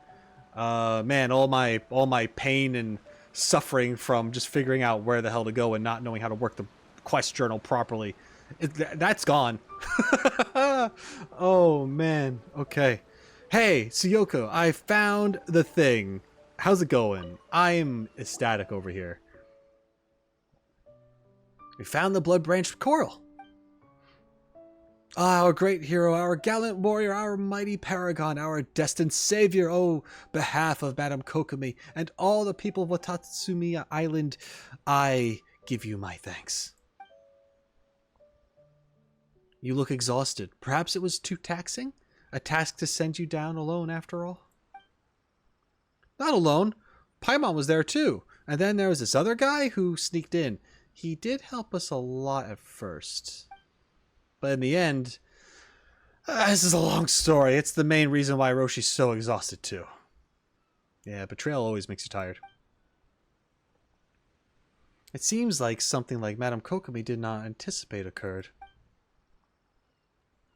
Man, all my pain and suffering from just figuring out where the hell to go and not knowing how to work the quest journal properly, that's gone. Oh, man. Okay. Hey, Tsuyuko, I found the thing. How's it going? I'm ecstatic over here. We found the blood branch coral. Ah, our great hero, our gallant warrior, our mighty paragon, our destined savior, oh, behalf of Madame Kokomi and all the people of Watatsumiya Island, I give you my thanks. You look exhausted. Perhaps it was too taxing? A task to send you down alone after all? Not alone. Paimon was there too. And then there was this other guy who sneaked in. He did help us a lot at first. But in the end, this is a long story. It's the main reason why Roshi's so exhausted too. Yeah, betrayal always makes you tired. It seems like something like Madame Kokomi did not anticipate occurred.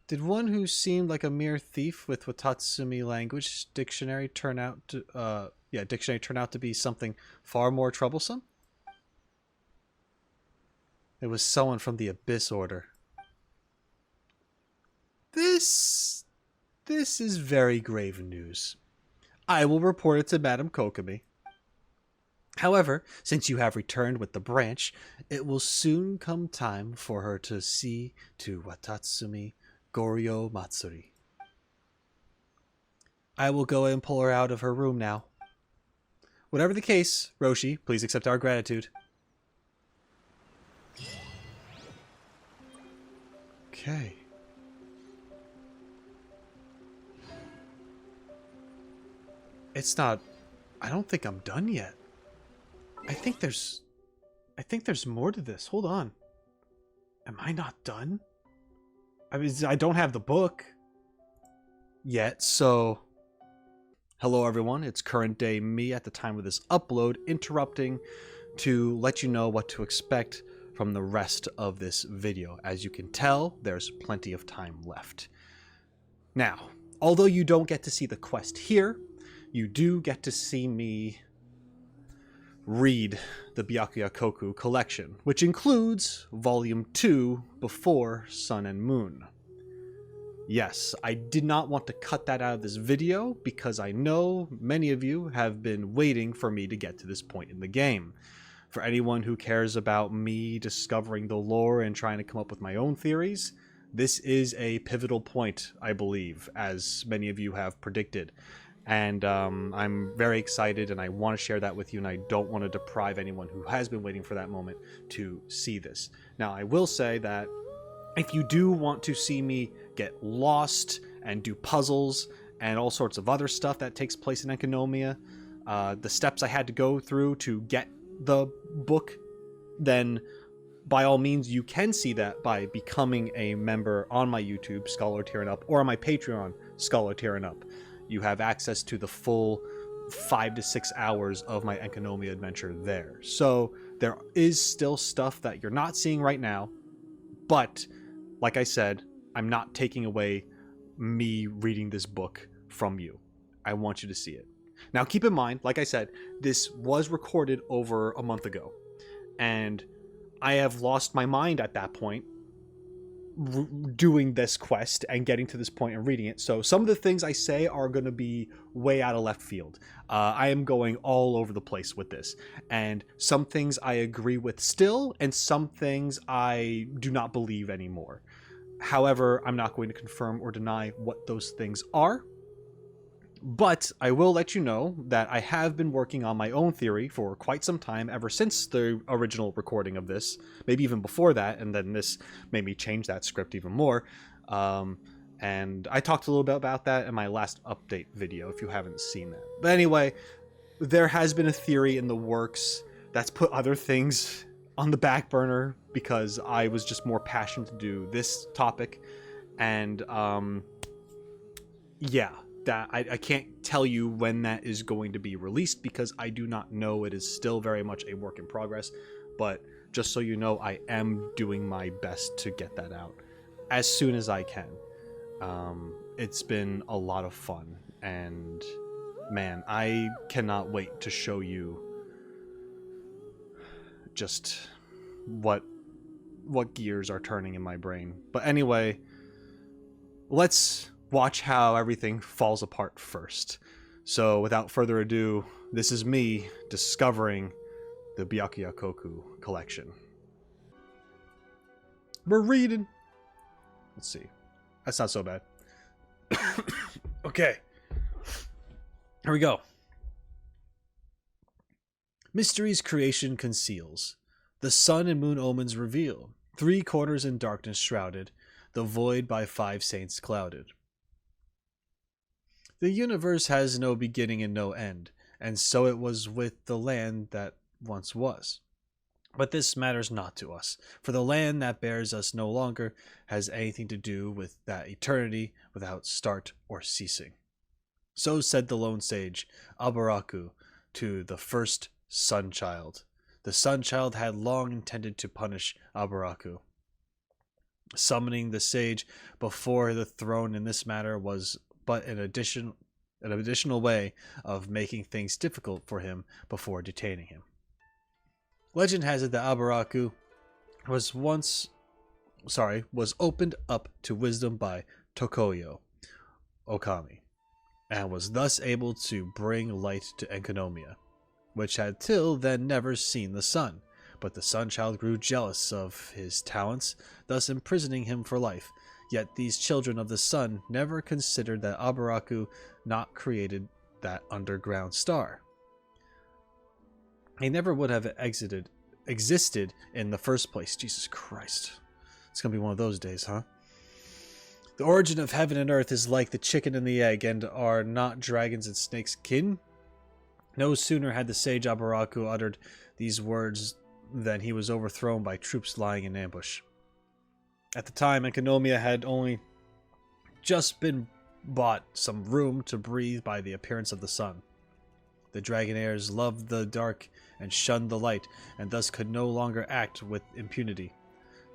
Did one who seemed like a mere thief with Watatsumi language dictionary turn out to be something far more troublesome? It was someone from the Abyss Order. This is very grave news. I will report it to Madame Kokomi. However, since you have returned with the branch, it will soon come time for her to see to Watatsumi Goryo Matsuri. I will go and pull her out of her room now. Whatever the case, Roshi, please accept our gratitude. Okay. It's not... I don't think I'm done yet. I think there's more to this. Hold on. Am I not done? I mean, I don't have the book yet, so... Hello everyone, it's current day me at the time of this upload, interrupting to let you know what to expect from the rest of this video. As you can tell, there's plenty of time left. Now, although you don't get to see the quest here, you do get to see me read the Byakuya Koku collection, which includes Volume 2 Before Sun and Moon. Yes, I did not want to cut that out of this video because I know many of you have been waiting for me to get to this point in the game. For anyone who cares about me discovering the lore and trying to come up with my own theories, this is a pivotal point, I believe, as many of you have predicted. And I'm very excited and I want to share that with you, and I don't want to deprive anyone who has been waiting for that moment to see this. Now, I will say that if you do want to see me get lost and do puzzles and all sorts of other stuff that takes place in Enkanomiya, the steps I had to go through to get the book, then by all means you can see that by becoming a member on my YouTube, Scholar Tier and Up, or on my Patreon, Scholar Tier and Up. You have access to the full 5 to 6 hours of my Enkanomiya adventure there. So there is still stuff that you're not seeing right now, but like I said, I'm not taking away me reading this book from you. I want you to see it. Now keep in mind, like I said, this was recorded over a month ago. And I have lost my mind at that point doing this quest and getting to this point and reading it. So some of the things I say are going to be way out of left field. I am going all over the place with this, and some things I agree with still, and some things I do not believe anymore. However, I'm not going to confirm or deny what those things are. But I will let you know that I have been working on my own theory for quite some time, ever since the original recording of this, maybe even before that, and then this made me change that script even more. And I talked a little bit about that in my last update video, if you haven't seen that. But anyway, there has been a theory in the works that's put other things on the back burner because I was just more passionate to do this topic. And yeah, that I can't tell you when that is going to be released because I do not know. It is still very much a work in progress, but just so you know, I am doing my best to get that out as soon as I can. It's been a lot of fun, and man, I cannot wait to show you just what gears are turning in my brain. But anyway, let's watch how everything falls apart first. So without further ado, this is me discovering the Byakuyakoku collection. We're reading. Let's see. That's not so bad. Okay. Here we go. Mysteries creation conceals. The sun and moon omens reveal. 3 quarters in darkness shrouded. The void by 5 saints clouded. The universe has no beginning and no end, and so it was with the land that once was. But this matters not to us, for the land that bears us no longer has anything to do with that eternity without start or ceasing. So said the lone sage, Abaraku, to the first sun-child. The sun-child had long intended to punish Abaraku. Summoning the sage before the throne in this matter was but an additional way of making things difficult for him before detaining him. Legend has it that Abaraku was opened up to wisdom by Tokoyo Okami, and was thus able to bring light to Enkanomiya, which had till then never seen the sun. But the sun-child grew jealous of his talents, thus imprisoning him for life. Yet these children of the sun never considered that Abaraku not created that underground star. He never would have existed in the first place. Jesus Christ. It's going to be one of those days, huh? The origin of heaven and earth is like the chicken and the egg, and are not dragons and snakes kin? No sooner had the sage Abaraku uttered these words than he was overthrown by troops lying in ambush. At the time, Enkanomiya had only just been bought some room to breathe by the appearance of the sun. The Dragonaires loved the dark and shunned the light, and thus could no longer act with impunity.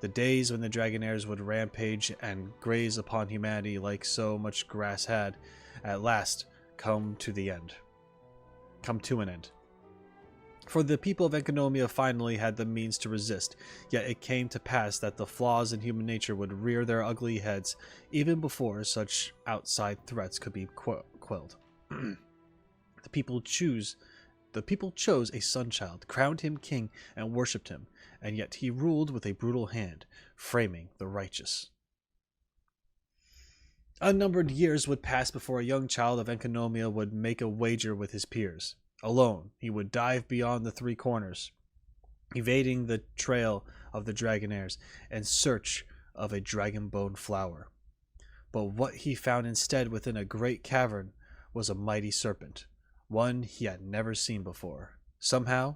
The days when the Dragonaires would rampage and graze upon humanity like so much grass had, at last, come to an end. For the people of Enkanomiya finally had the means to resist, yet it came to pass that the flaws in human nature would rear their ugly heads even before such outside threats could be quelled. The people chose a sun-child, crowned him king, and worshipped him, and yet he ruled with a brutal hand, framing the righteous. Unnumbered years would pass before a young child of Enkanomiya would make a wager with his peers. Alone, he would dive beyond the 3 corners, evading the trail of the Dragonaires in search of a dragon bone flower. But what he found instead within a great cavern was a mighty serpent, one he had never seen before. Somehow,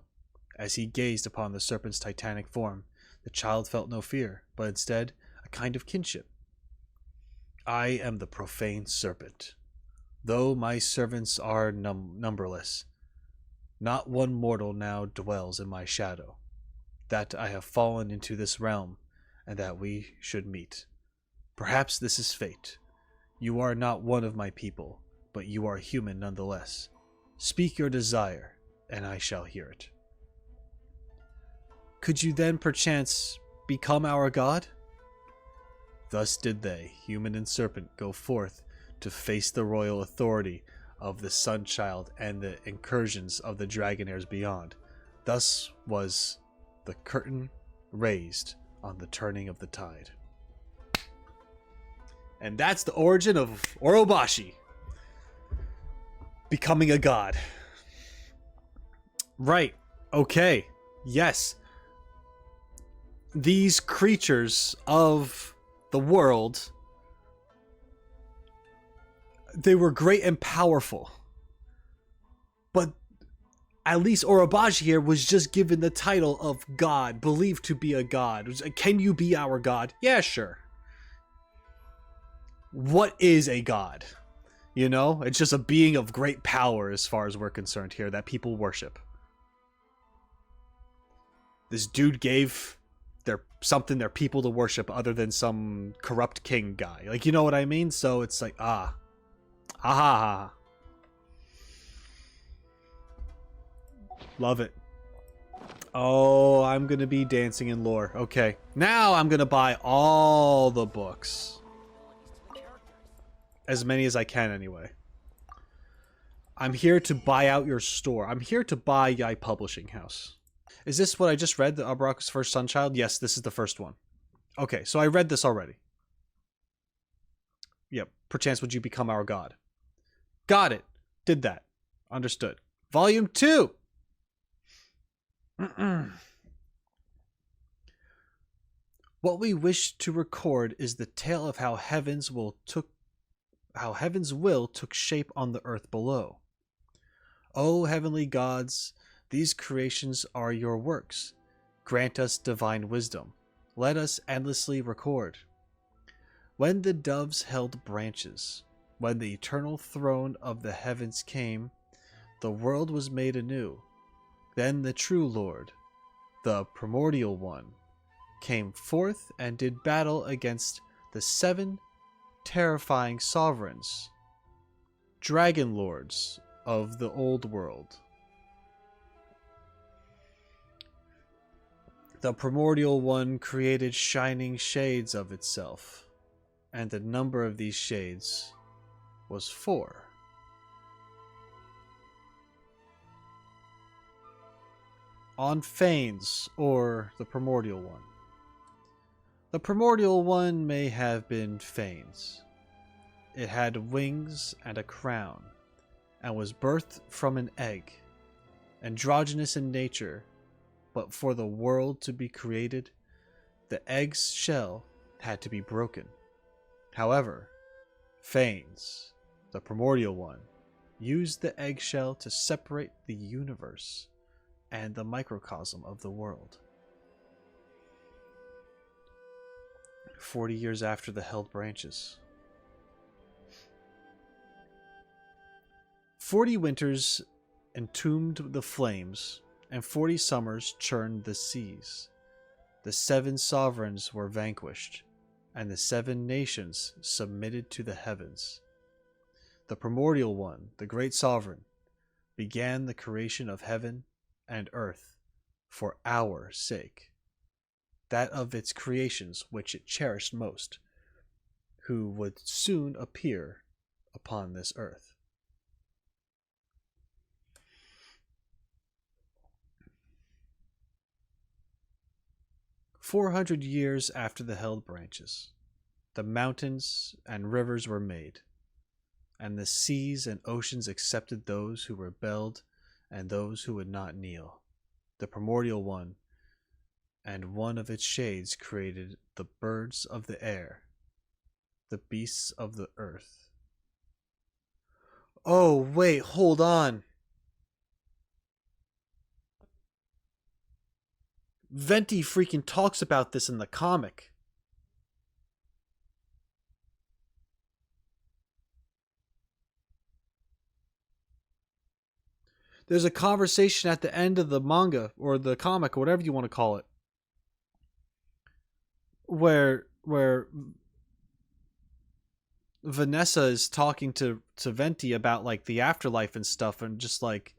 as he gazed upon the serpent's titanic form, the child felt no fear, but instead a kind of kinship. I am the profane serpent, though my servants are numberless. Not one mortal now dwells in my shadow. That I have fallen into this realm, and that we should meet. Perhaps this is fate. You are not one of my people, but you are human nonetheless. Speak your desire, and I shall hear it. Could you then perchance become our god? Thus did they, human and serpent, go forth to face the royal authority of the Sunchild and the incursions of the Dragonairs beyond. Thus was the curtain raised on the turning of the tide. And that's the origin of Orobashi becoming a god. Right. Okay. Yes. These creatures of the world, they were great and powerful. But at least Orobashi here was just given the title of god, believed to be a god. It was like, can you be our god? Yeah, sure. What is a god? You know, it's just a being of great power as far as we're concerned here that people worship. This dude gave their people to worship other than some corrupt king guy. Like, you know what I mean? So it's like, aha. Love it. Oh, I'm going to be dancing in lore. Okay. Now I'm going to buy all the books. As many as I can, anyway. I'm here to buy out your store. I'm here to buy Yai Publishing House. Is this what I just read? The Abraku's First Sunchild? Yes, this is the first one. Okay, so I read this already. Yep. Perchance would you become our god? Got it. Did that. Understood. Volume 2! What we wish to record is the tale of how heaven's will took shape on the earth below. O heavenly gods, these creations are your works. Grant us divine wisdom. Let us endlessly record. When the doves held branches, when the eternal throne of the heavens came, the world was made anew. Then the true Lord, the primordial one, came forth and did battle against the 7 terrifying sovereigns, dragon lords of the old world. The primordial one created shining shades of itself, and the number of these shades was 4. On Fanes, or the primordial one. The primordial one may have been Fanes. It had wings and a crown, and was birthed from an egg, androgynous in nature, but for the world to be created, the egg's shell had to be broken. However, Fanes, the primordial one, used the eggshell to separate the universe and the microcosm of the world. 40 years after the held branches. 40 winters entombed the flames, and 40 summers churned the seas. The 7 sovereigns were vanquished, and the 7 nations submitted to the heavens. The primordial one, the great sovereign, began the creation of heaven and earth for our sake, that of its creations which it cherished most, who would soon appear upon this earth. "400 years after the held branches, the mountains and rivers were made, and the seas and oceans accepted those who rebelled and those who would not kneel. The primordial one and one of its shades created the birds of the air, the beasts of the earth." Oh, wait, hold on. Venti freaking talks about this in the comic. There's a conversation at the end of the manga, or the comic, or whatever you want to call it, where Vanessa is talking to Venti about like the afterlife and stuff, and just like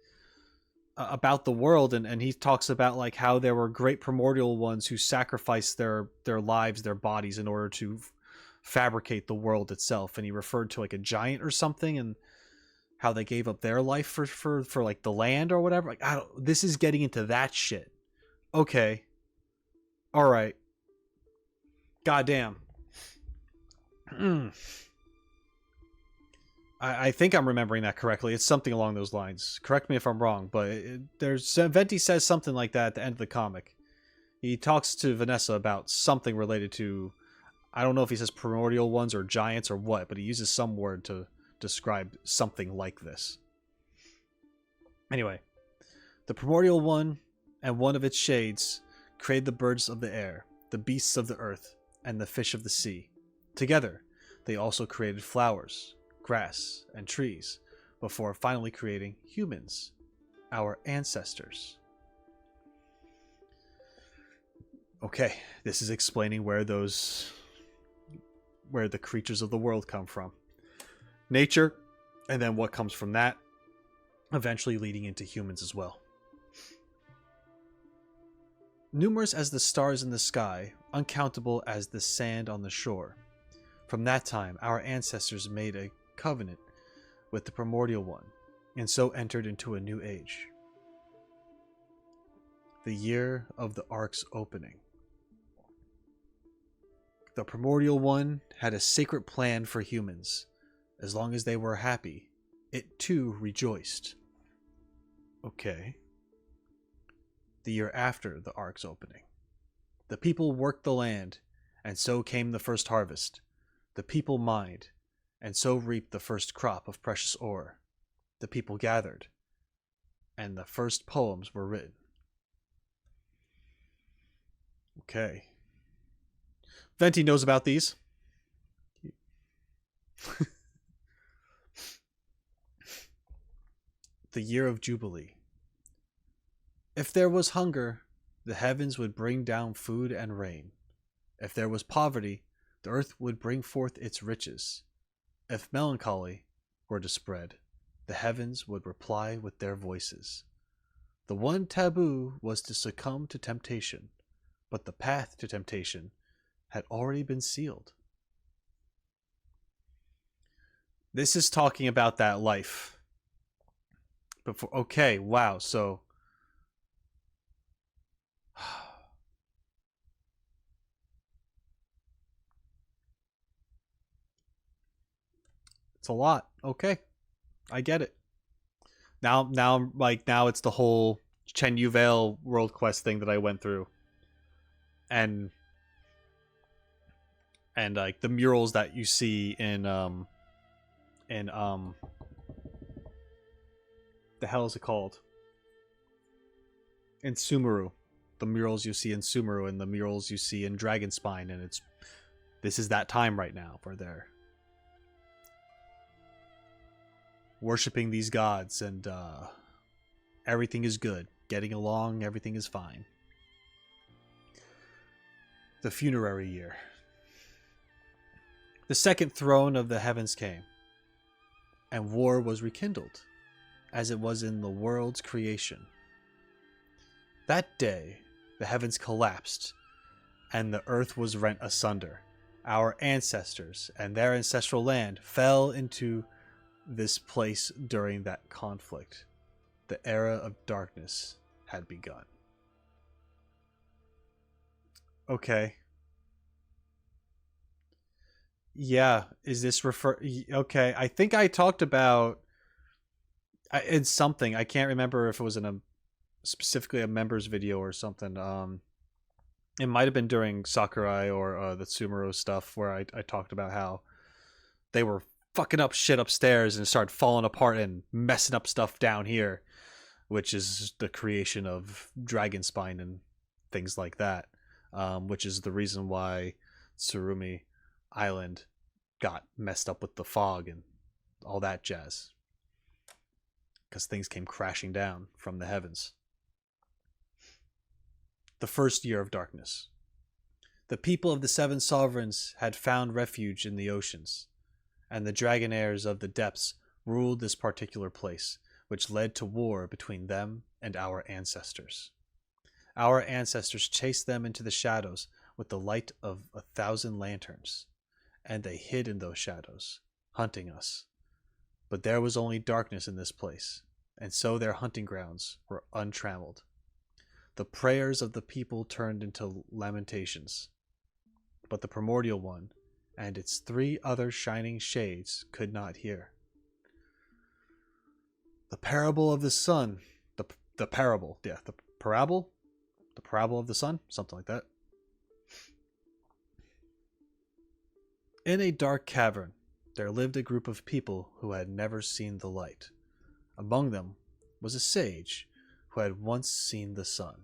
about the world, and he talks about like how there were great primordial ones who sacrificed their lives, their bodies, in order to fabricate the world itself. And he referred to like a giant or something, and how they gave up their life for like the land or whatever. Like, I don't, this is getting into that shit. Okay. All right. Goddamn. I think I'm remembering that correctly. It's something along those lines. Correct me if I'm wrong, but Venti says something like that at the end of the comic. He talks to Vanessa about something related to, I don't know if he says primordial ones or giants or what, but he uses some word to describe something like this. Anyway, the primordial one and one of its shades created the birds of the air, the beasts of the earth, and the fish of the sea. Together, they also created flowers, grass, and trees, before finally creating humans, our ancestors. Okay, this is explaining where the creatures of the world come from. Nature, and then what comes from that, eventually leading into humans as well. Numerous as the stars in the sky, uncountable as the sand on the shore. From that time, our ancestors made a covenant with the primordial one, and so entered into a new age. The year of the Ark's opening. The primordial one had a sacred plan for humans. As long as they were happy, it too rejoiced. Okay. The year after the Ark's opening. The people worked the land, and so came the first harvest. The people mined, and so reaped the first crop of precious ore. The people gathered, and the first poems were written. Okay. Venti knows about these. The year of Jubilee. If there was hunger, the heavens would bring down food and rain. If there was poverty, the earth would bring forth its riches. If melancholy were to spread, the heavens would reply with their voices. The one taboo was to succumb to temptation, but the path to temptation had already been sealed. This is talking about that life. Before, okay, wow, so it's a lot. Okay. I get it. Now it's the whole Chen Yuvale World Quest thing that I went through. And like the murals that you see in the hell is it called? In Sumeru. The murals you see in Sumeru and the murals you see in Dragonspine, and this is that time right now where they're worshipping these gods, and everything is good. Getting along, everything is fine. The funerary year. The second throne of the heavens came, and war was rekindled, as it was in the world's creation. That day, the heavens collapsed, and the earth was rent asunder. Our ancestors and their ancestral land fell into this place during that conflict. The era of darkness had begun. Okay. Yeah, is this okay, I think I talked about in something. I can't remember if it was in a specifically a members video or something. It might have been during Sakurai or the Tsumuro stuff, where I talked about how they were fucking up shit upstairs and started falling apart and messing up stuff down here, which is the creation of Dragonspine and things like that, which is the reason why Tsurumi Island got messed up with the fog and all that jazz, because things came crashing down from the heavens. The first year of darkness. The people of the seven sovereigns had found refuge in the oceans, and the dragon heirs of the depths ruled this particular place, which led to war between them and our ancestors. Our ancestors chased them into the shadows with the light of 1,000 lanterns, and they hid in those shadows, hunting us. But there was only darkness in this place, and so their hunting grounds were untrammeled. The prayers of the people turned into lamentations, but the primordial one and its 3 other shining shades could not hear. The parable of the sun, the parable of the sun, something like that. In a dark cavern, there lived a group of people who had never seen the light. Among them was a sage who had once seen the sun.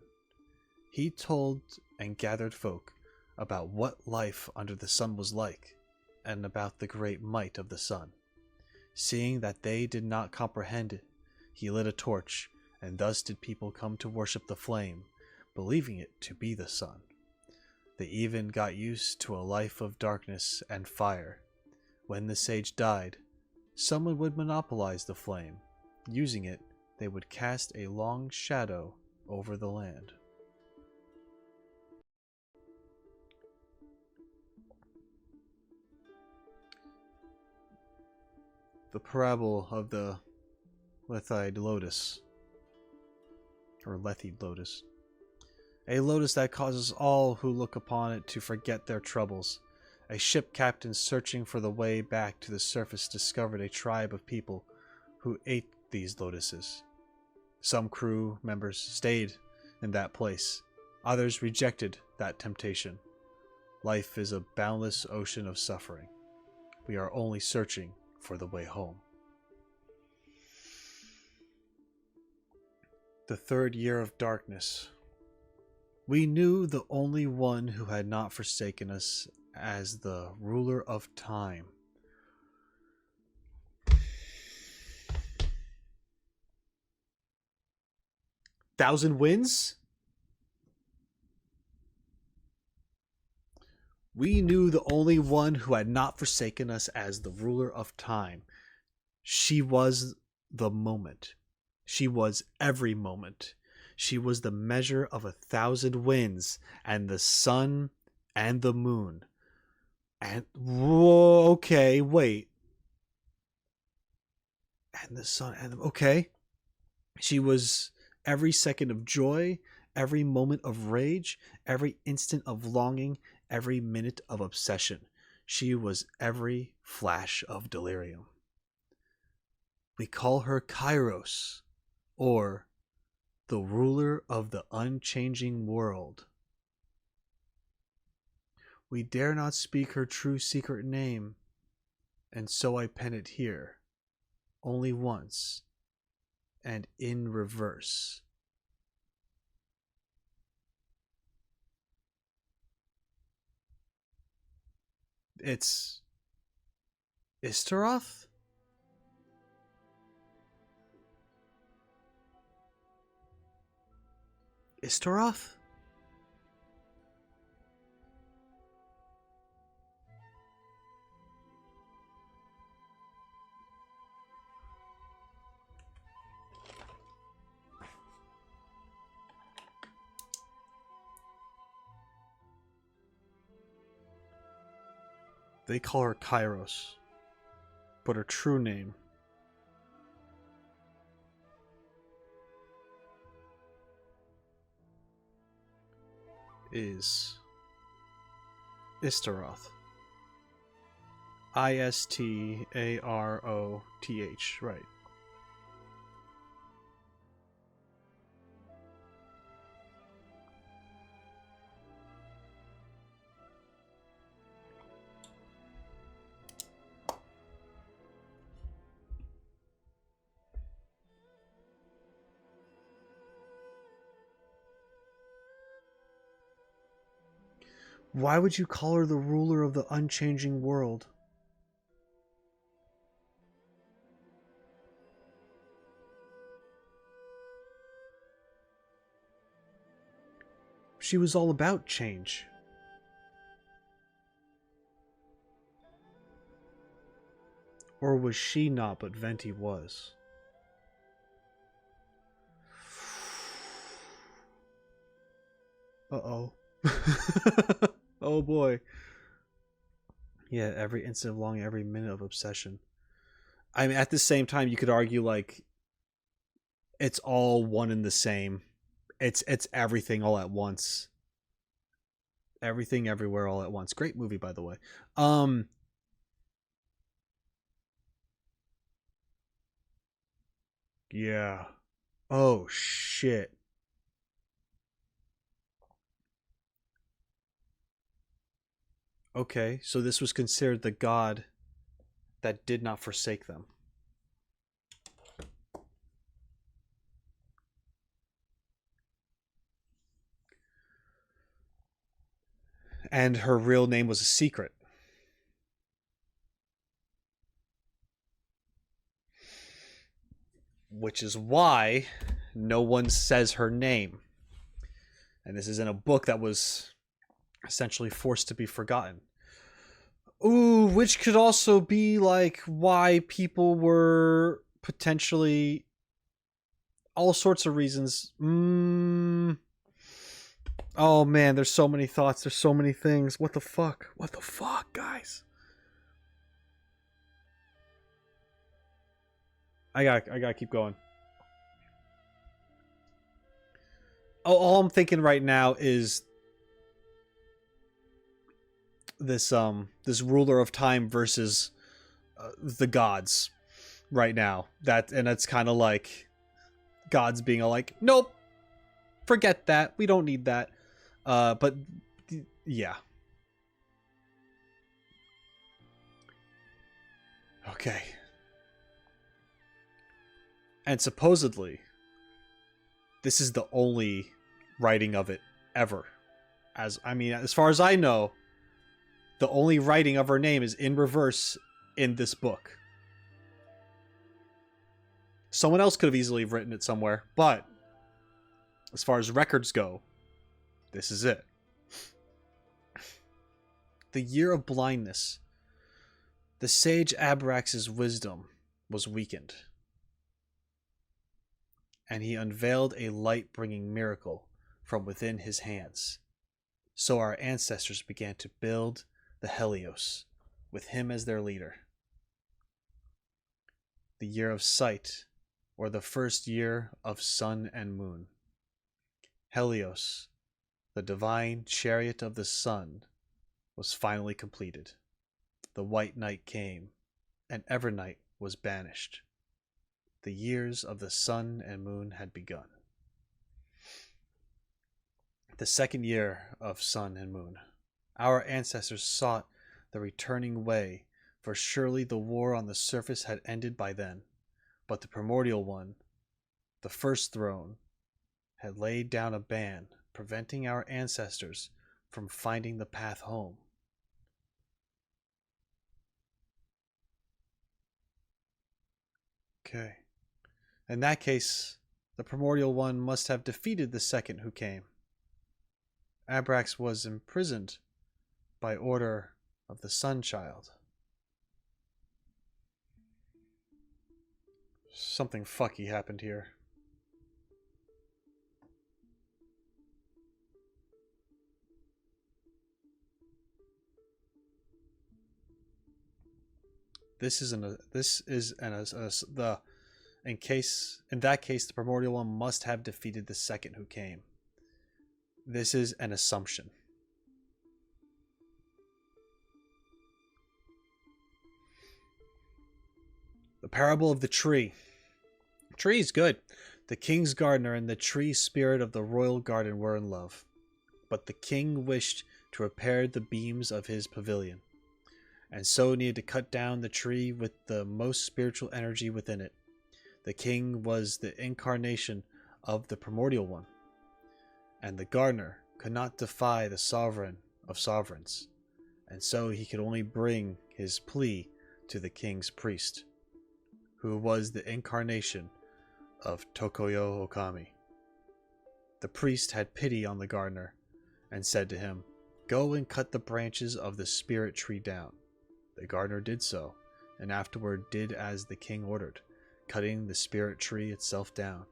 He told and gathered folk about what life under the sun was like, and about the great might of the sun. Seeing that they did not comprehend it, he lit a torch, and thus did people come to worship the flame, believing it to be the sun. They even got used to a life of darkness and fire. When the sage died, someone would monopolize the flame. Using it, they would cast a long shadow over the land. The parable of the Lethide lotus, or Lethied lotus. A lotus that causes all who look upon it to forget their troubles. A ship captain searching for the way back to the surface discovered a tribe of people who ate these lotuses. Some crew members stayed in that place. Others rejected that temptation. Life is a boundless ocean of suffering. We are only searching for the way home. The 3rd year of darkness. We knew the only one who had not forsaken us as the ruler of time. Thousand winds? We knew the only one who had not forsaken us as the ruler of time. She was the moment. She was every moment. She was the measure of 1,000 winds, and the sun and the moon. And, whoa, okay, wait. And the sun and okay. She was every second of joy, every moment of rage, every instant of longing, every minute of obsession. She was every flash of delirium. We call her Kairos, or the ruler of the unchanging world. We dare not speak her true secret name, and so I pen it here, only once, and in reverse. It's Istaroth? Istaroth? They call her Kairos, but her true name is Istaroth. Istaroth, right. Why would you call her the ruler of the unchanging world? She was all about change. Or was she not, but Venti was? Uh-oh. Oh boy. Yeah, every instant of longing, every minute of obsession. I mean, at the same time, you could argue, like, it's all one and the same. It's everything all at once. Everything everywhere all at once. Great movie, by the way. Yeah. Oh shit. Okay, so this was considered the god that did not forsake them. And her real name was a secret. Which is why no one says her name. And this is in a book that was essentially forced to be forgotten. Ooh, which could also be like why people were potentially all sorts of reasons. Oh man, there's so many thoughts, there's so many things. What the fuck? What the fuck, guys? I gotta keep going. Oh, all I'm thinking right now is this ruler of time versus the gods right now. And it's kind of like gods being all like, nope, forget that, we don't need that. But yeah. Okay. And supposedly, this is the only writing of it ever. As far as I know, the only writing of her name is in reverse in this book. Someone else could have easily written it somewhere, but as far as records go, this is it. The year of blindness. The sage Abrax's wisdom was weakened, and he unveiled a light-bringing miracle from within his hands. So our ancestors began to build the Helios, with him as their leader. The year of sight, or the first year of sun and moon. Helios, the divine chariot of the sun, was finally completed. The white night came, and Evernight was banished. The years of the sun and moon had begun. The second year of sun and moon. Our ancestors sought the returning way, for surely the war on the surface had ended by then. But the primordial one, the first throne, had laid down a ban, preventing our ancestors from finding the path home. Okay. In that case, the primordial one must have defeated the second who came. Abrax was imprisoned by order of the Sun Child. Something fucky happened here. In that case, the primordial one must have defeated the second who came. This is an assumption. The parable of the tree. The tree is good. The king's gardener and the tree spirit of the royal garden were in love, but the king wished to repair the beams of his pavilion, and so needed to cut down the tree with the most spiritual energy within it. The king was the incarnation of the primordial one, and the gardener could not defy the sovereign of sovereigns, and so he could only bring his plea to the king's priest, who was the incarnation of Tokoyo Okami. The priest had pity on the gardener and said to him, "Go and cut the branches of the spirit tree down." The gardener did so, and afterward did as the king ordered, cutting the spirit tree itself down.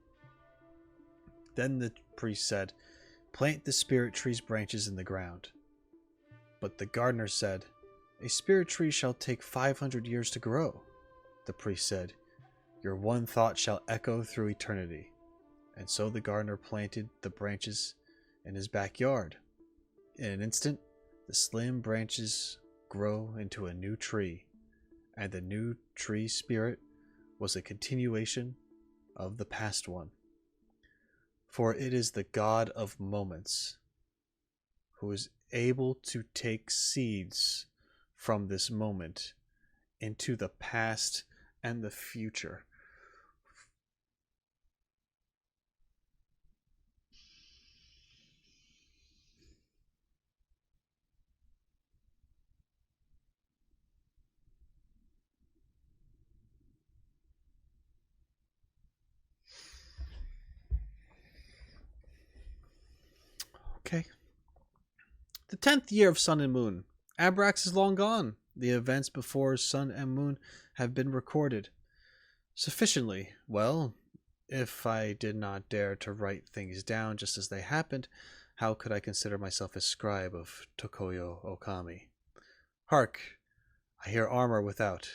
Then the priest said, Plant the spirit tree's branches in the ground. But the gardener said, a spirit tree shall take 500 years to grow. The priest said, your one thought shall echo through eternity. And so the gardener planted the branches in his backyard. In an instant, the slim branches grow into a new tree, and the new tree spirit was a continuation of the past one. For it is the God of moments who is able to take seeds from this moment into the past and the future. Okay. The 10th year of Sun and Moon. Abrax is long gone. The events before Sun and Moon have been recorded sufficiently. Well, if I did not dare to write things down just as they happened, how could I consider myself a scribe of Tokoyo Okami? Hark! I hear armor without.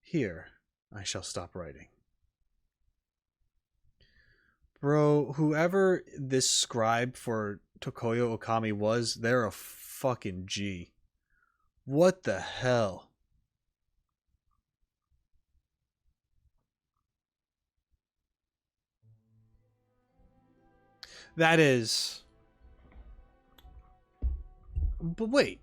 Here, I shall stop writing. Bro, whoever this scribe for Tokoyo Okami was, they're a fucking G. What the hell? That is... But wait.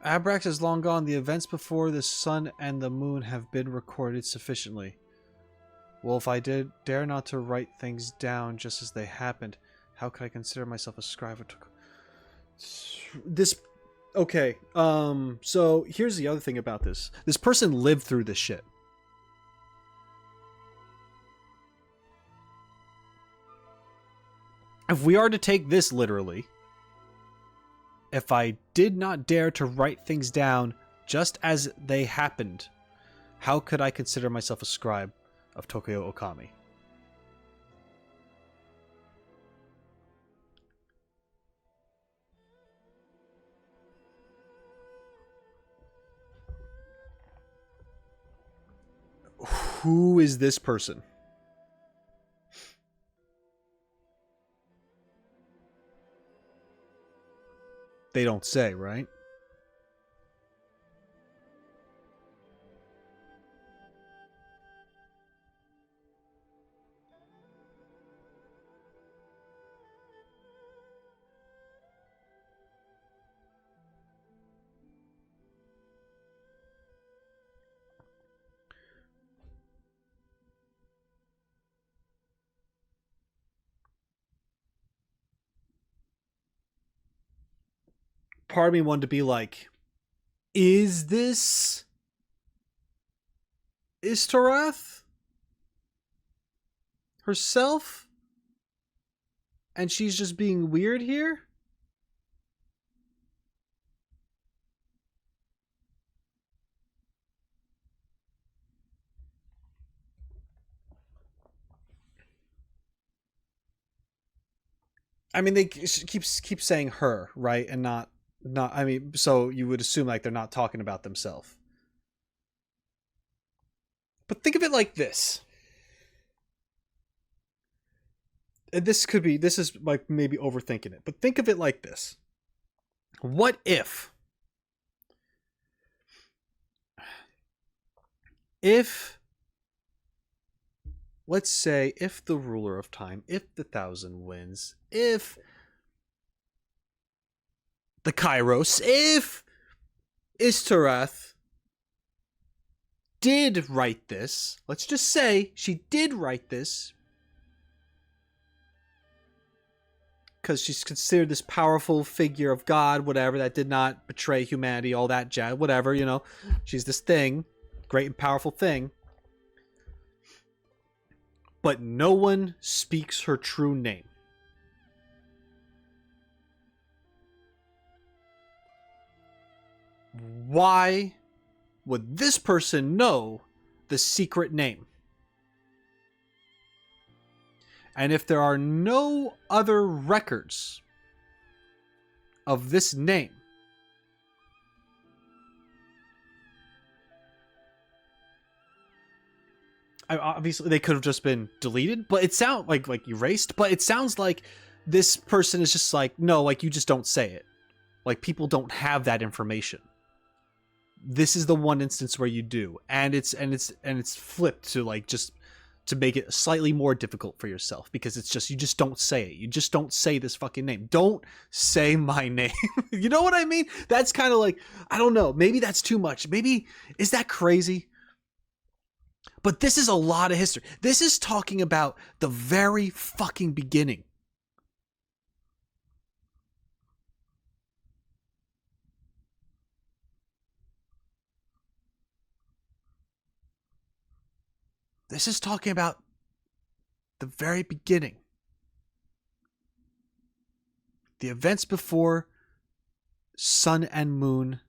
Abrax is long gone. The events before the sun and the moon have been recorded sufficiently. Well, if I did dare not to write things down just as they happened, how could I consider myself a scribe? This... Okay, so here's the other thing about this. This person lived through this shit. If we are to take this literally, if I did not dare to write things down just as they happened, how could I consider myself a scribe of Tokoyo Okami? Who is this person? They don't say, right? Part of me wanted to be like, is this Istarath herself? And she's just being weird here? I mean, they keep saying her, right? And not, I mean, so you would assume like they're not talking about themselves. But think of it like this. And this is like maybe overthinking it, but think of it like this. What if let's say if the ruler of time, if the 1,000 wins, if the Kairos, if Istarath did write this, let's just say she did write this because she's considered this powerful figure of God, whatever, that did not betray humanity, all that jazz, whatever, you know. She's this thing, great and powerful thing. But no one speaks her true name. Why would this person know the secret name? And if there are no other records of this name, obviously they could have just been deleted, but it sounds like erased, but it sounds like this person is just like, no, like, you just don't say it. Like, people don't have that information. This is the one instance where you do, and it's flipped to, like, just to make it slightly more difficult for yourself, because it's just, you just don't say it. You just don't say this fucking name. Don't say my name. You know what I mean? That's kind of like, I don't know, maybe that's too much. Maybe, is that crazy? But this is a lot of history. This is talking about the very fucking beginning. This is talking about the very beginning. The events before Sun and Moon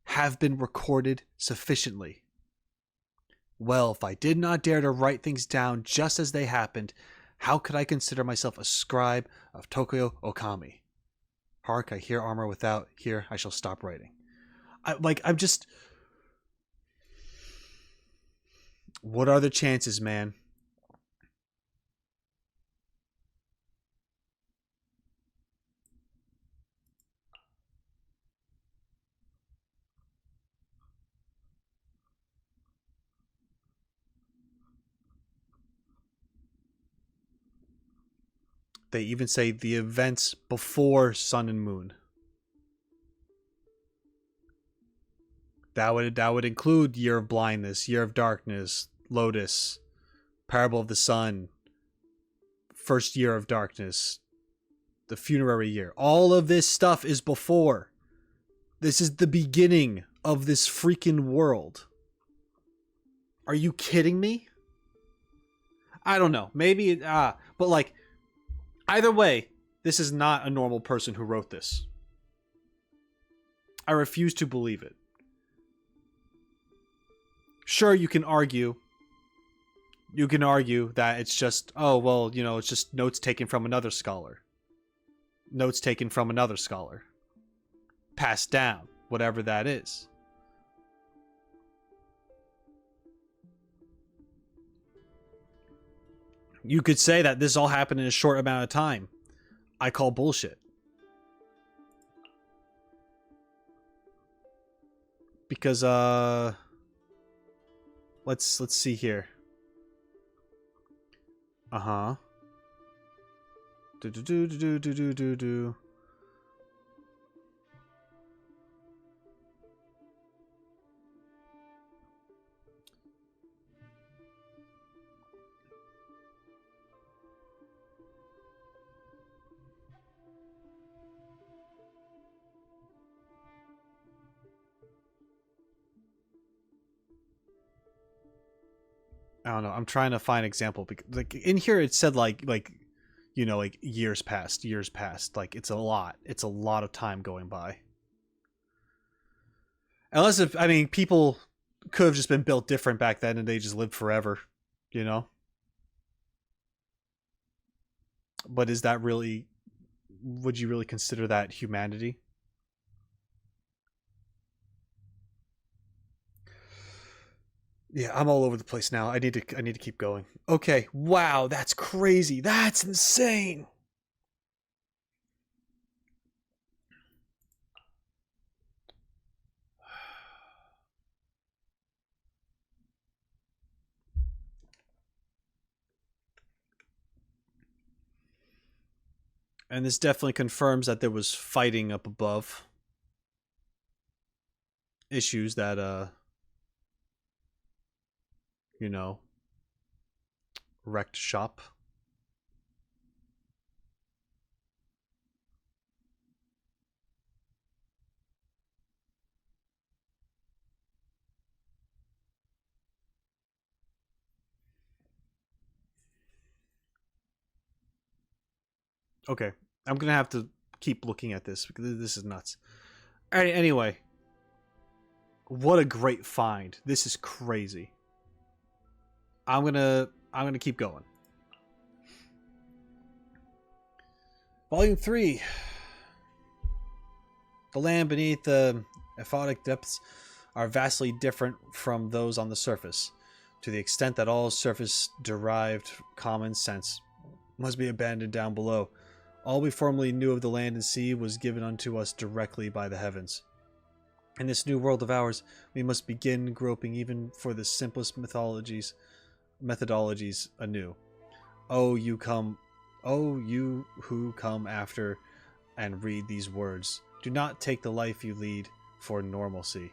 have been recorded sufficiently. Well, if I did not dare to write things down just as they happened, how could I consider myself a scribe of Tokyo Okami? Hark, I hear armor without. Here, I shall stop writing. I'm just... What are the chances, man? They even say the events before Sun and Moon. That would include Year of Blindness, Year of Darkness, Lotus, Parable of the Sun, First Year of Darkness, the Funerary Year. All of this stuff is before. This is the beginning of this freaking world. Are you kidding me? I don't know. Maybe, but like, either way, this is not a normal person who wrote this. I refuse to believe it. Sure, you can argue. You can argue that it's just, oh, well, you know, it's just notes taken from another scholar. Notes taken from another scholar. Passed down, whatever that is. You could say that this all happened in a short amount of time. I call bullshit. Because, let's see here. Uh-huh. Do. I don't know. I'm trying to find an example because, like, in here it said like you know, like years past. Like, it's a lot. It's a lot of time going by. Unless, if, I mean, people could have just been built different back then and they just lived forever, you know? But is that really, would you really consider that humanity? Yeah, I'm all over the place now. I need to keep going. Okay. Wow, that's crazy. That's insane. And this definitely confirms that there was fighting up above. Issues that you know, wrecked shop. Okay, I'm gonna have to keep looking at this because this is nuts. Alright, anyway, What a great find. This is crazy. I'm gonna keep going. Volume 3. The land beneath the aphotic depths are vastly different from those on the surface, to the extent that all surface-derived common sense must be abandoned down below. All we formerly knew of the land and sea was given unto us directly by the heavens. In this new world of ours, we must begin groping even for the simplest methodologies anew. Oh, you who come after and read these words, do not take the life you lead for normalcy.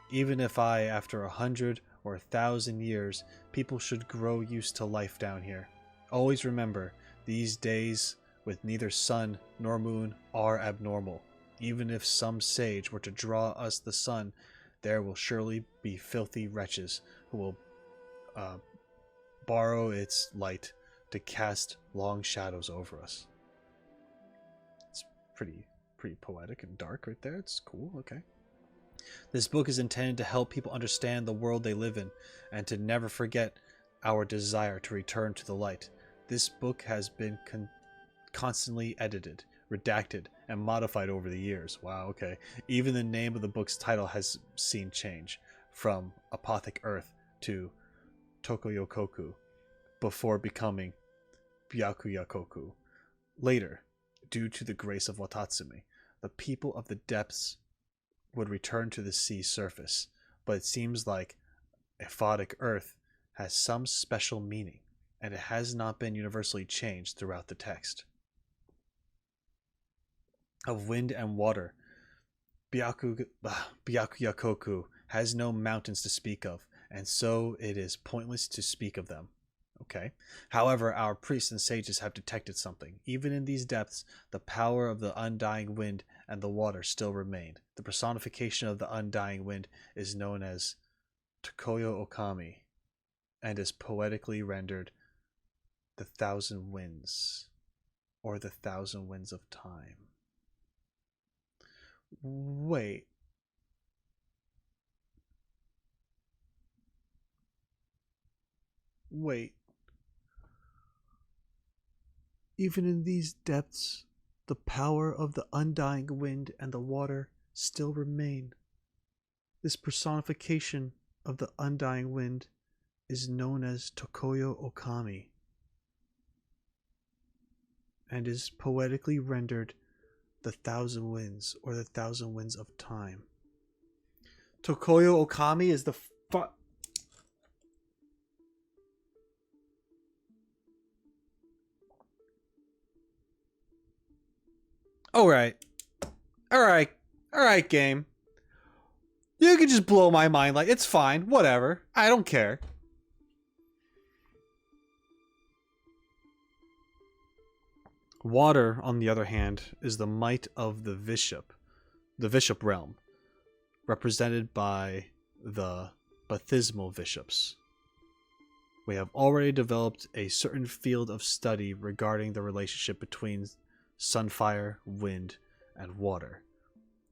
Even if after 100 or 1,000 years, people should grow used to life down here. Always remember, these days with neither sun nor moon are abnormal. Even if some sage were to draw us the sun, there will surely be filthy wretches who will borrow its light to cast long shadows over us. It's pretty poetic and dark right there. It's cool. Okay. This book is intended to help people understand the world they live in and to never forget our desire to return to the light. This book has been constantly edited, redacted, and modified over the years. Wow, okay. Even the name of the book's title has seen change, from Apothic Earth to Tokoyokoku, before becoming Byakuyakoku. Later, due to the grace of Watatsumi, the people of the depths would return to the sea surface, but it seems like Aphotic Earth has some special meaning, and it has not been universally changed throughout the text. Of wind and water, Byakuyakoku has no mountains to speak of, and so it is pointless to speak of them. Okay. However, our priests and sages have detected something. Even in these depths, the power of the undying wind and the water still remain. The personification of the undying wind is known as Tokoyo Okami, and is poetically rendered the thousand winds, or the thousand winds of time. Wait. Even in these depths, the power of the undying wind and the water still remain. This personification of the undying wind is known as Tokoyo Okami, and is poetically rendered the thousand winds, or the thousand winds of time. Tokoyo Okami is the Alright, game. You can just blow my mind, like, it's fine, whatever. I don't care. Water, on the other hand, is the might of the Bishop realm, represented by the baptismal bishops. We have already developed a certain field of study regarding the relationship between sunfire, wind, and water.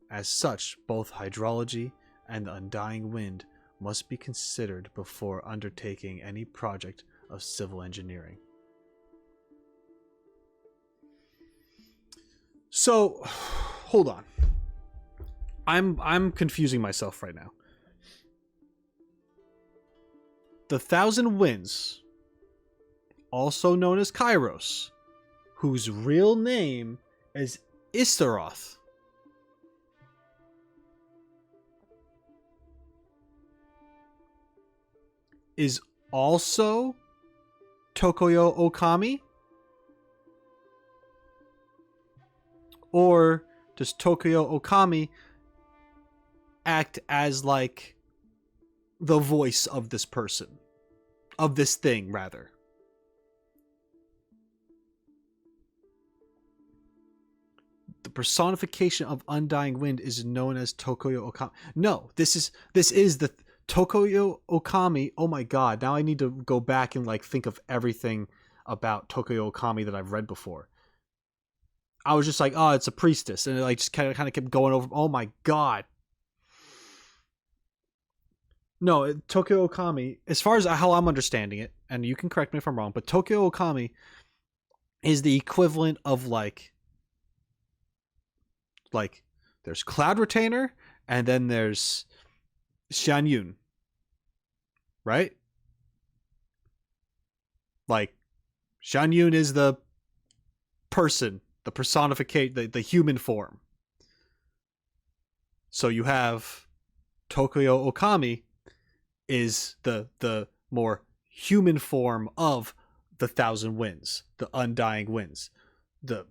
As such, both hydrology and the undying wind must be considered before undertaking any project of civil engineering. So, hold on. I'm confusing myself right now. The Thousand Winds, also known as Kairos, whose real name is Istaroth, is also Tokoyo Okami? Or does Tokoyo Okami act as like the voice of this person? Of this thing, rather. The personification of undying wind is known as Tokoyo Okami. No, this is the Tokoyo Okami. Oh my god, now I need to go back and like think of everything about Tokoyo Okami that I've read before. I was just like, oh, it's a priestess, and it like just kind of kept going over. Oh my god. No, Tokyo Okami, as far as how I'm understanding it, and you can correct me if I'm wrong, but Tokyo Okami is the equivalent of like there's Cloud Retainer and then there's Xianyun, right? Like Xianyun is the person, the personification, the human form. So you have Tokyo Okami is the more human form of the Thousand Winds, the Undying Winds, the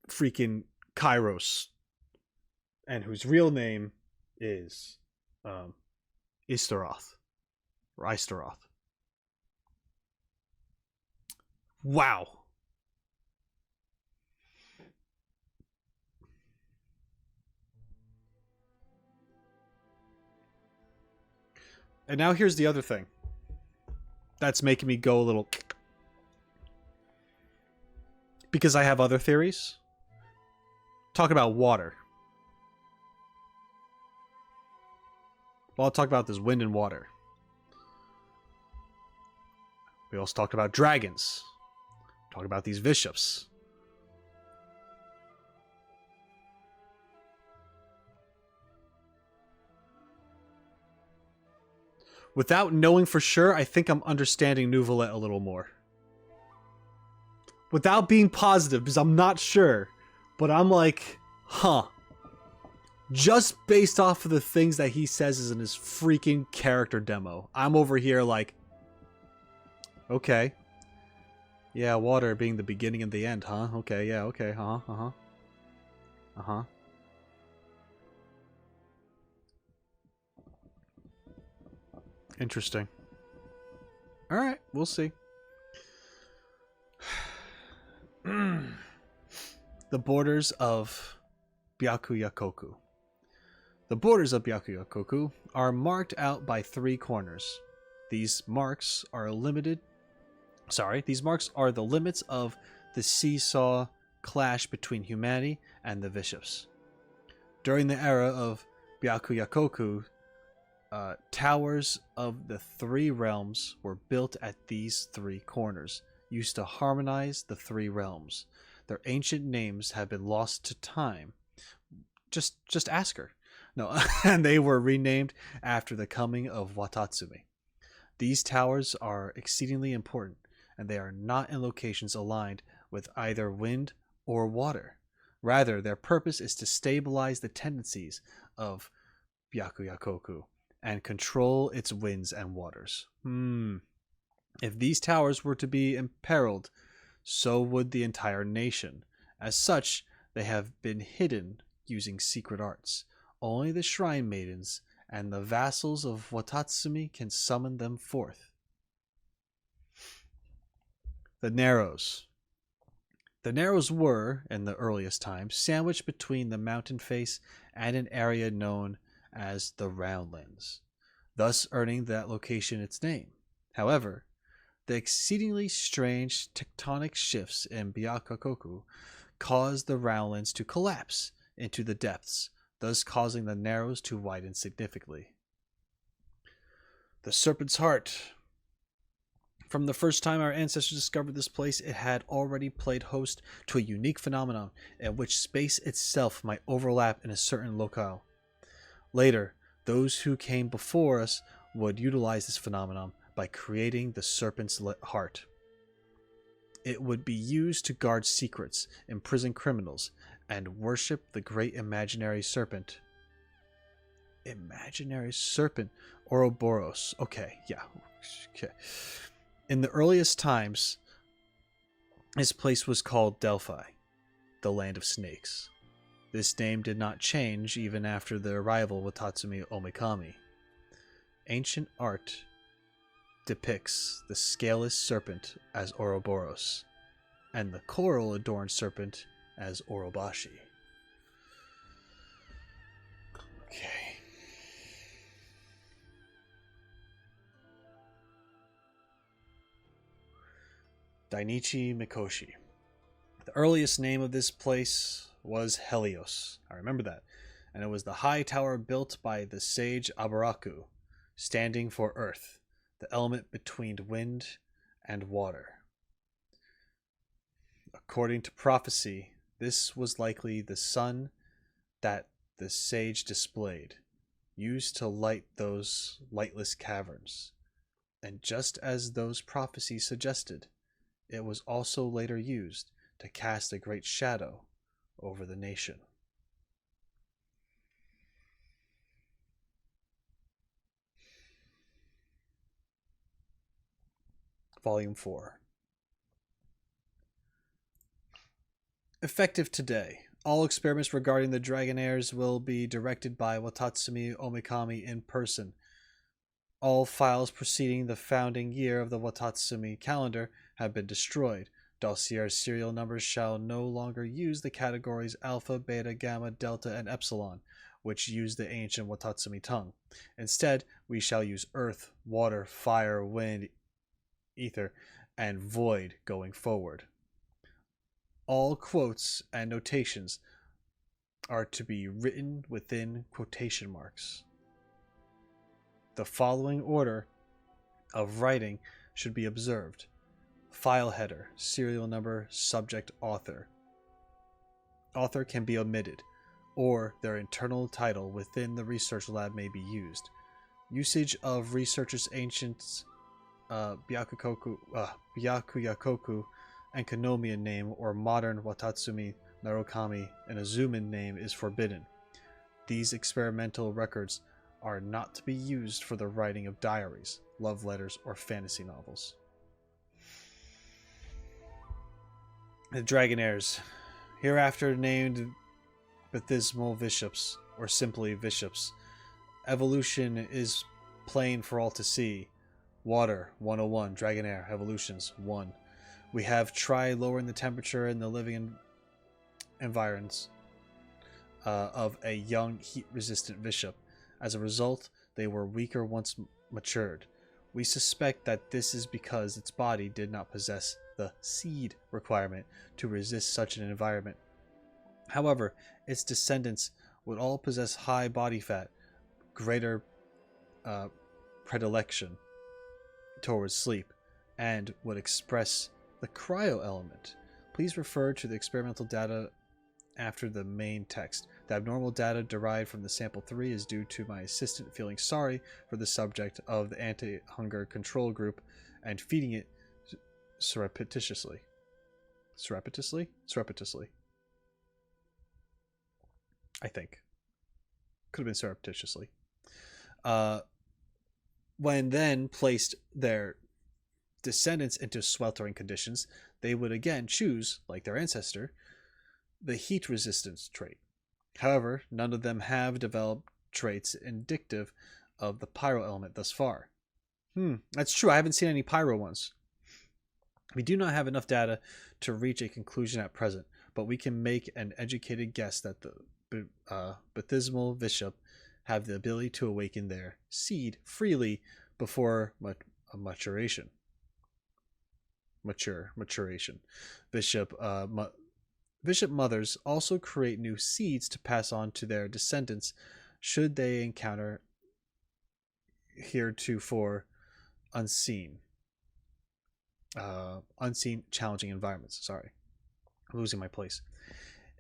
freaking Kairos, and whose real name is Istaroth or Istaroth. Wow. And now here's the other thing that's making me go a little, because I have other theories. Talk about water. Well, I'll talk about this wind and water. We also talked about dragons. Talk about these bishops. Without knowing for sure, I think I'm understanding Nouvelet a little more. Without being positive, because I'm not sure. But I'm like, huh. Just based off of the things that he says in his freaking character demo. I'm over here like, okay. Yeah, water being the beginning and the end, huh? Okay, yeah, okay, uh-huh. Interesting. Alright, we'll see. The borders of Byakuyakoku. The borders of Byakuyakoku are marked out by 3 corners. These marks are the limits of the seesaw clash between humanity and the bishops. During the era of Byakuyakoku, towers of the 3 realms were built at these 3 corners, used to harmonize the 3 realms. Their ancient names have been lost to time. Just ask her. No, and they were renamed after the coming of Watatsumi. These towers are exceedingly important, and they are not in locations aligned with either wind or water. Rather, their purpose is to stabilize the tendencies of Byakuyakoku and control its winds and waters. If these towers were to be imperiled, so would the entire nation. As such, they have been hidden using secret arts. Only the shrine maidens and the vassals of Watatsumi can summon them forth. The Narrows. The Narrows were, in the earliest times, sandwiched between the mountain face and an area known as the Roundlands, thus earning that location its name. However, the exceedingly strange tectonic shifts in Byakuyakoku caused the Roundlands to collapse into the depths, thus causing the Narrows to widen significantly. The Serpent's Heart. From the first time our ancestors discovered this place, it had already played host to a unique phenomenon in which space itself might overlap in a certain locale. Later, those who came before us would utilize this phenomenon by creating the Serpent's Heart. It would be used to guard secrets, imprison criminals, and worship the great imaginary serpent. Imaginary serpent, Ouroboros. Okay, yeah. Okay. In the earliest times, this place was called Delphi, the land of snakes. This name did not change even after the arrival of Tatsumi Omikami. Ancient art depicts the scaleless serpent as Ouroboros, and the coral-adorned serpent as Orobashi. Okay. Dainichi Mikoshi. The earliest name of this place was Helios. I remember that. And it was the high tower built by the sage Abaraku, standing for earth, the element between wind and water. According to prophecy, this was likely the sun that the sage displayed, used to light those lightless caverns. And just as those prophecies suggested, it was also later used to cast a great shadow over the nation. Volume 4. Effective today. All experiments regarding the Dragonaires will be directed by Watatsumi Omikami in person. All files preceding the founding year of the Watatsumi calendar have been destroyed. Dossier serial numbers shall no longer use the categories Alpha, Beta, Gamma, Delta, and Epsilon, which use the ancient Watatsumi tongue. Instead, we shall use Earth, Water, Fire, Wind, Ether, and Void going forward. All quotes and notations are to be written within quotation marks. The following order of writing should be observed: file header, serial number, subject, author. Author can be omitted, or their internal title within the research lab may be used. Usage of researchers' ancient Byakuyakoku Enkanomiya name or modern Watatsumi Narukami and Azumin name is forbidden. These experimental records are not to be used for the writing of diaries, love letters, or fantasy novels. The Dragonaires, hereafter named Baptismal Bishops, or simply Bishops. Evolution is plain for all to see. Water, 101, Dragonair, Evolutions, 1. We have tried lowering the temperature in the living environs of a young heat-resistant bishop. As a result, they were weaker once matured. We suspect that this is because its body did not possess the seed requirement to resist such an environment. However, its descendants would all possess high body fat, greater predilection towards sleep, and would express the cryo element. Please refer to the experimental data after the main text. The abnormal data derived from the sample 3 is due to my assistant feeling sorry for the subject of the anti-hunger control group and feeding it surreptitiously. Surreptitiously? I think. Could have been surreptitiously. When then placed their descendants into sweltering conditions, they would again choose, like their ancestor, the heat resistance trait. However, none of them have developed traits indicative of the pyro element thus far. That's true. I haven't seen any pyro ones. We do not have enough data to reach a conclusion at present, but we can make an educated guess that the Baptismal Bishop have the ability to awaken their seed freely before maturation. Bishop mothers also create new seeds to pass on to their descendants should they encounter heretofore unseen challenging environments. Sorry, I'm losing my place.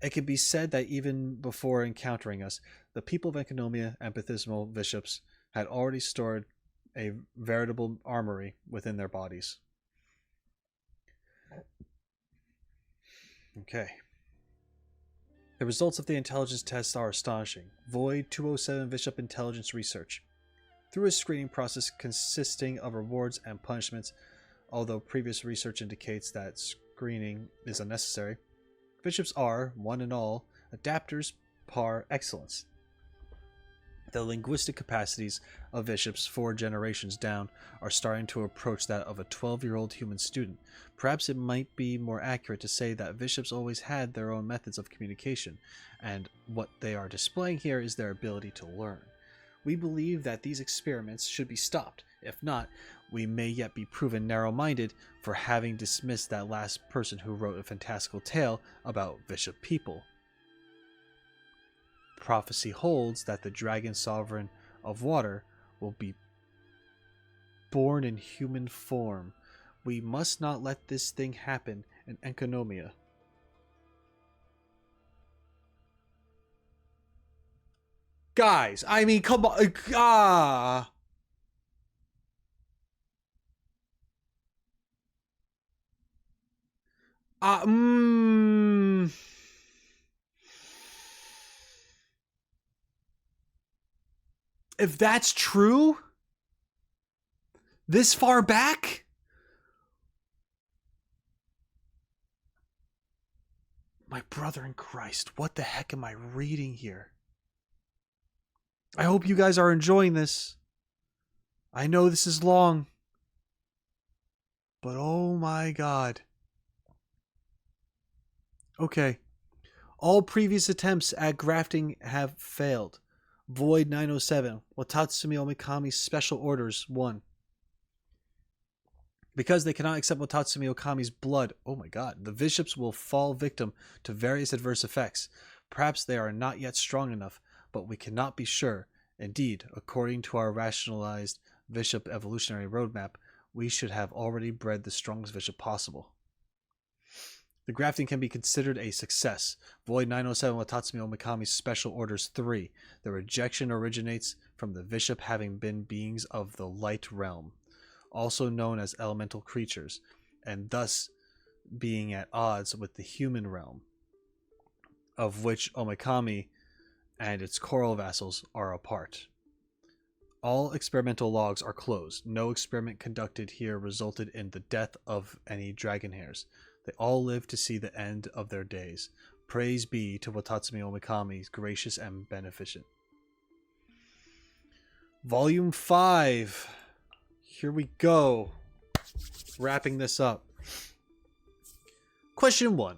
It can be said that even before encountering us, the people of Enkanomiya and Baptismal Bishops had already stored a veritable armory within their bodies. Okay. The results of the intelligence tests are astonishing. Void 207 Bishop Intelligence Research. Through a screening process consisting of rewards and punishments, although previous research indicates that screening is unnecessary, bishops are, one and all, adapters par excellence. The linguistic capacities of bishops 4 generations down are starting to approach that of a 12-year-old human student. Perhaps it might be more accurate to say that bishops always had their own methods of communication, and what they are displaying here is their ability to learn. We believe that these experiments should be stopped. If not, we may yet be proven narrow-minded for having dismissed that last person who wrote a fantastical tale about bishop people. Prophecy holds that the dragon sovereign of water will be born in human form. We must not let this thing happen in Enkanomiya. Guys, I mean, come on. Uh, mm, if that's true, this far back? My brother in Christ, what the heck am I reading here? I hope you guys are enjoying this. I know this is long, but oh my god. Okay. All previous attempts at grafting have failed. Void 907. Watatsumi Omikami's Special Orders 1. Because they cannot accept Watatsumi Okami's blood, oh my god, the bishops will fall victim to various adverse effects. Perhaps they are not yet strong enough, but we cannot be sure. Indeed, according to our rationalized bishop evolutionary roadmap, we should have already bred the strongest bishop possible. The grafting can be considered a success. Void 907 Watatsumi Omikami's Special Orders 3. The rejection originates from the bishop having been beings of the light realm, also known as elemental creatures, and thus being at odds with the human realm, of which Omikami and its choral vassals are a part. All experimental logs are closed. No experiment conducted here resulted in the death of any dragon hairs. They all live to see the end of their days. Praise be to Watatsumi Omikami, gracious and beneficent. Volume 5. Here we go. Wrapping this up. Question 1.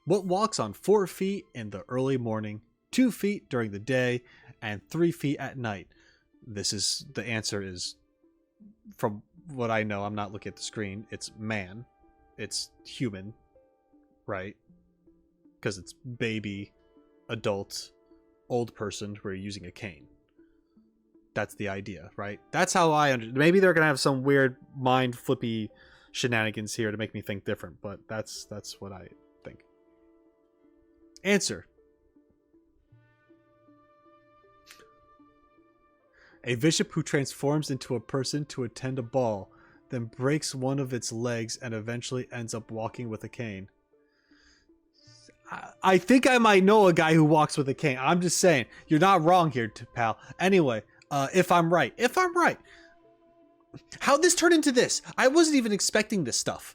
What walks on 4 feet in the early morning, 2 feet during the day, and 3 feet at night? The answer is, from what I know, I'm not looking at the screen, it's man. It's human, right? Because it's baby, adult, old person who are using a cane. That's the idea, right? That's how I understand. Maybe they're gonna have some weird mind flippy shenanigans here to make me think different, but that's what I think. Answer. A bishop who transforms into a person to attend a ball, then breaks one of its legs and eventually ends up walking with a cane. I think I might know a guy who walks with a cane. I'm just saying. You're not wrong here, pal. Anyway, if I'm right. How'd this turn into this? I wasn't even expecting this stuff.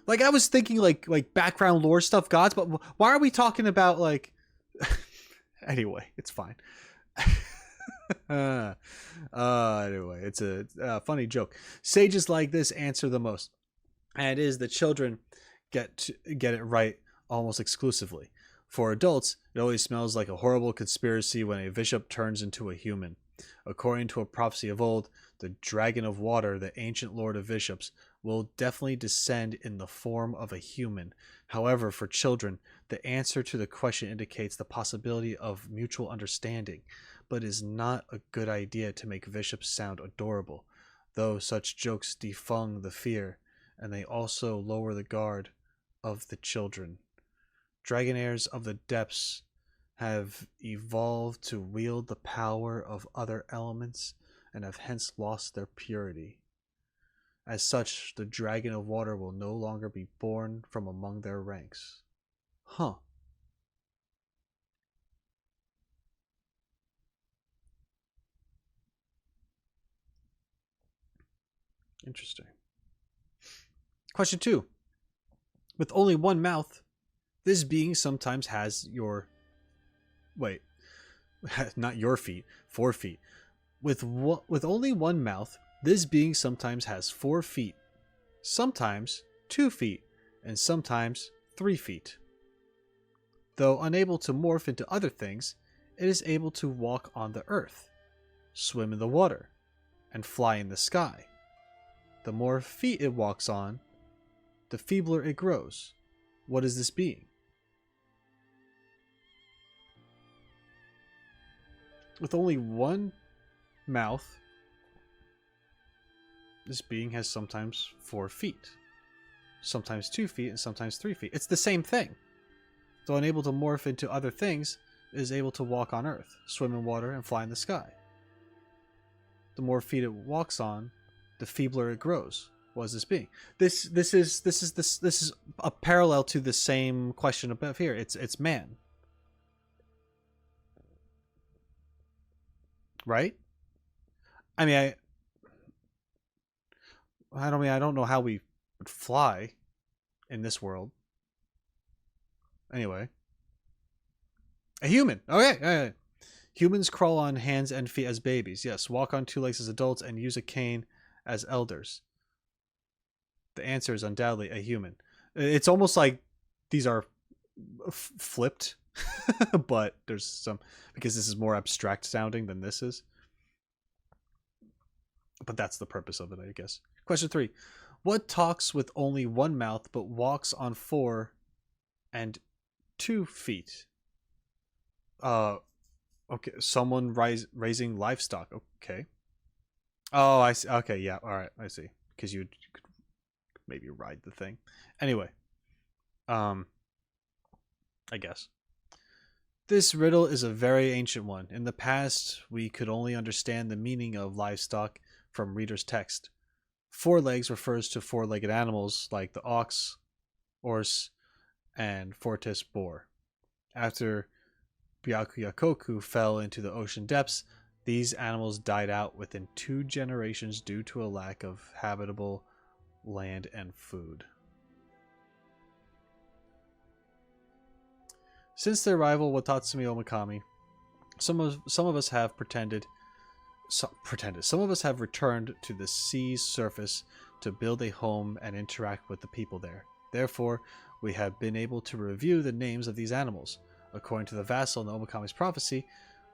Like, I was thinking like background lore stuff, gods, but why are we talking about like... Anyway, it's fine. Anyway, it's a funny joke. Sages like this answer the most. And it is the children get it right almost exclusively. For adults, it always smells like a horrible conspiracy when a bishop turns into a human. According to a prophecy of old, the dragon of water, the ancient lord of bishops, will definitely descend in the form of a human. However, for children, the answer to the question indicates the possibility of mutual understanding, but is not a good idea to make bishops sound adorable, though such jokes defung the fear, and they also lower the guard of the children. Dragonaires of the depths have evolved to wield the power of other elements and have hence lost their purity. As such, the dragon of water will no longer be born from among their ranks. Huh. Interesting. Question 2. With only one mouth, this being sometimes has your... Wait. Not your feet. 4 feet. With only one mouth, this being sometimes has 4 feet, sometimes 2 feet, and sometimes 3 feet. Though unable to morph into other things, it is able to walk on the earth, swim in the water, and fly in the sky. The more feet it walks on, the feebler it grows. What is this being? With only one mouth, this being has sometimes 4 feet, sometimes 2 feet, and sometimes 3 feet. It's the same thing. Though unable to morph into other things, it is able to walk on Earth, swim in water, and fly in the sky. The more feet it walks on, the feebler it grows. What is this being? This is a parallel to the same question above here. It's man, right? I mean, I don't know how we would fly in this world. Anyway, a human. Okay. Humans crawl on hands and feet as babies. Yes, walk on 2 legs as adults and use a cane as elders. The answer is undoubtedly a human. It's almost like these are flipped, but there's some, because this is more abstract sounding than this is. But that's the purpose of it, I guess. Question 3. What talks with only 1 mouth but walks on 4 and 2 feet? Okay, someone raising livestock. Okay. Oh, I see. Okay, yeah, all right, I see. Because you could maybe ride the thing. Anyway, I guess. This riddle is a very ancient one. In the past, we could only understand the meaning of livestock from reader's text. 4 legs refers to 4-legged animals like the ox, horse, and fortis boar. After Byakuyakoku fell into the ocean depths, these animals died out within 2 generations due to a lack of habitable land and food. Since the arrival of Watatsumi Omikami, some of us have some of us have returned to the sea's surface to build a home and interact with the people there. Therefore, we have been able to review the names of these animals. According to the vassal in the Omikami's prophecy,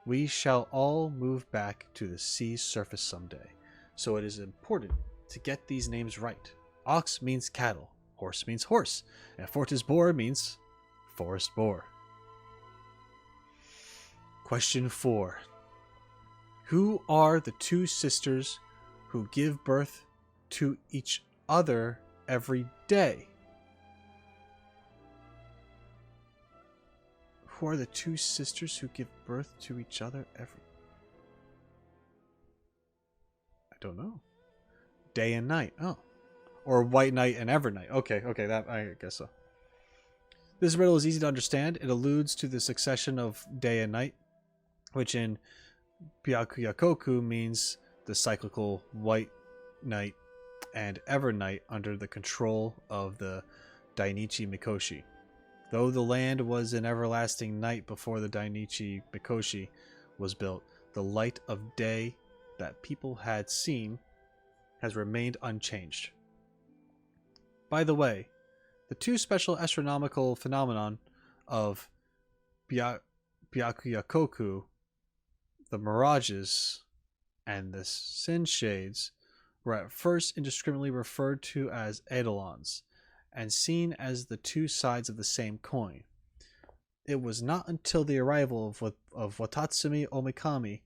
we shall all move back to the sea's surface someday. So it is important to get these names right. Ox means cattle, horse means horse, and fortis boar means forest boar. Question 4. Who are the 2 sisters who give birth to each other every day? Who are the 2 sisters who give birth to each other every... I don't know. Day and night. Oh. Or white night and evernight. Okay, that I guess so. This riddle is easy to understand. It alludes to the succession of day and night, which in Byakuyakoku means the cyclical white night and evernight under the control of the Dainichi Mikoshi. Though the land was an everlasting night before the Dainichi Mikoshi was built, the light of day that people had seen has remained unchanged. By the way, the 2 special astronomical phenomenon of Byakuyakoku, the mirages and the sin shades, were at first indiscriminately referred to as eidolons and seen as the 2 sides of the same coin. It was not until the arrival of Watatsumi Omikami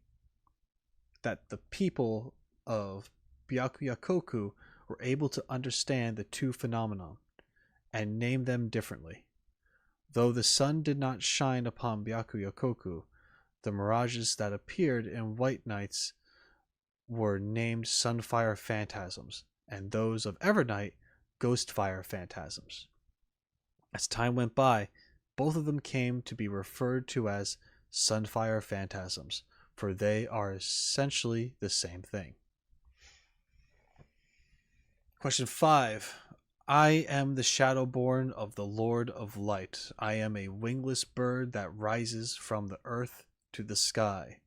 that the people of Byakuyakoku were able to understand the 2 phenomena and name them differently. Though the sun did not shine upon Byakuyakoku, the mirages that appeared in white nights were named sunfire phantasms, and those of evernight ghostfire phantasms. As time went by, both of them came to be referred to as sunfire phantasms, for they are essentially the same thing. Question 5. I am the Shadowborn of the Lord of Light. I am a wingless bird that rises from the earth to the sky.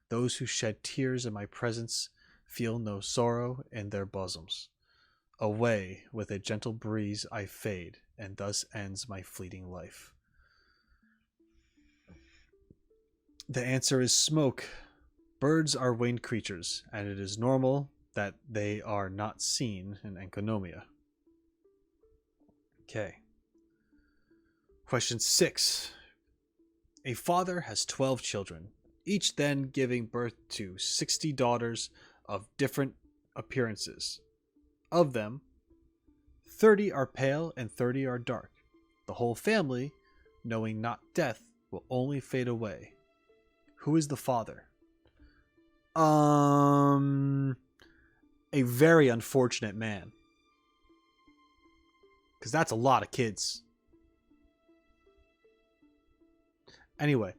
Those who shed tears in my presence feel no sorrow in their bosoms. Away with a gentle breeze I fade, and thus ends my fleeting life. The answer is smoke. Birds are winged creatures, and it is normal that they are not seen in Enkanomiya. Okay. Question 6. A father has 12 children. each then giving birth to 60 daughters of different appearances. Of them, 30 are pale and 30 are dark. The whole family, knowing not death, will only fade away. Who is the father? A very unfortunate man. Because that's a lot of kids. Anyway,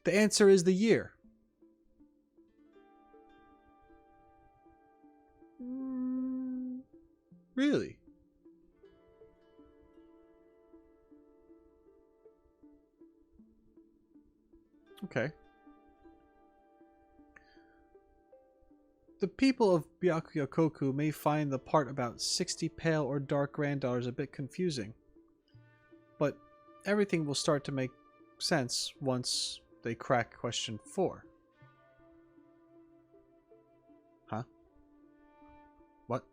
the answer is the year. Really? Okay. The people of Byakuyakoku may find the part about 60 pale or dark granddaughters a bit confusing, but everything will start to make sense once they crack question 4. Huh? What?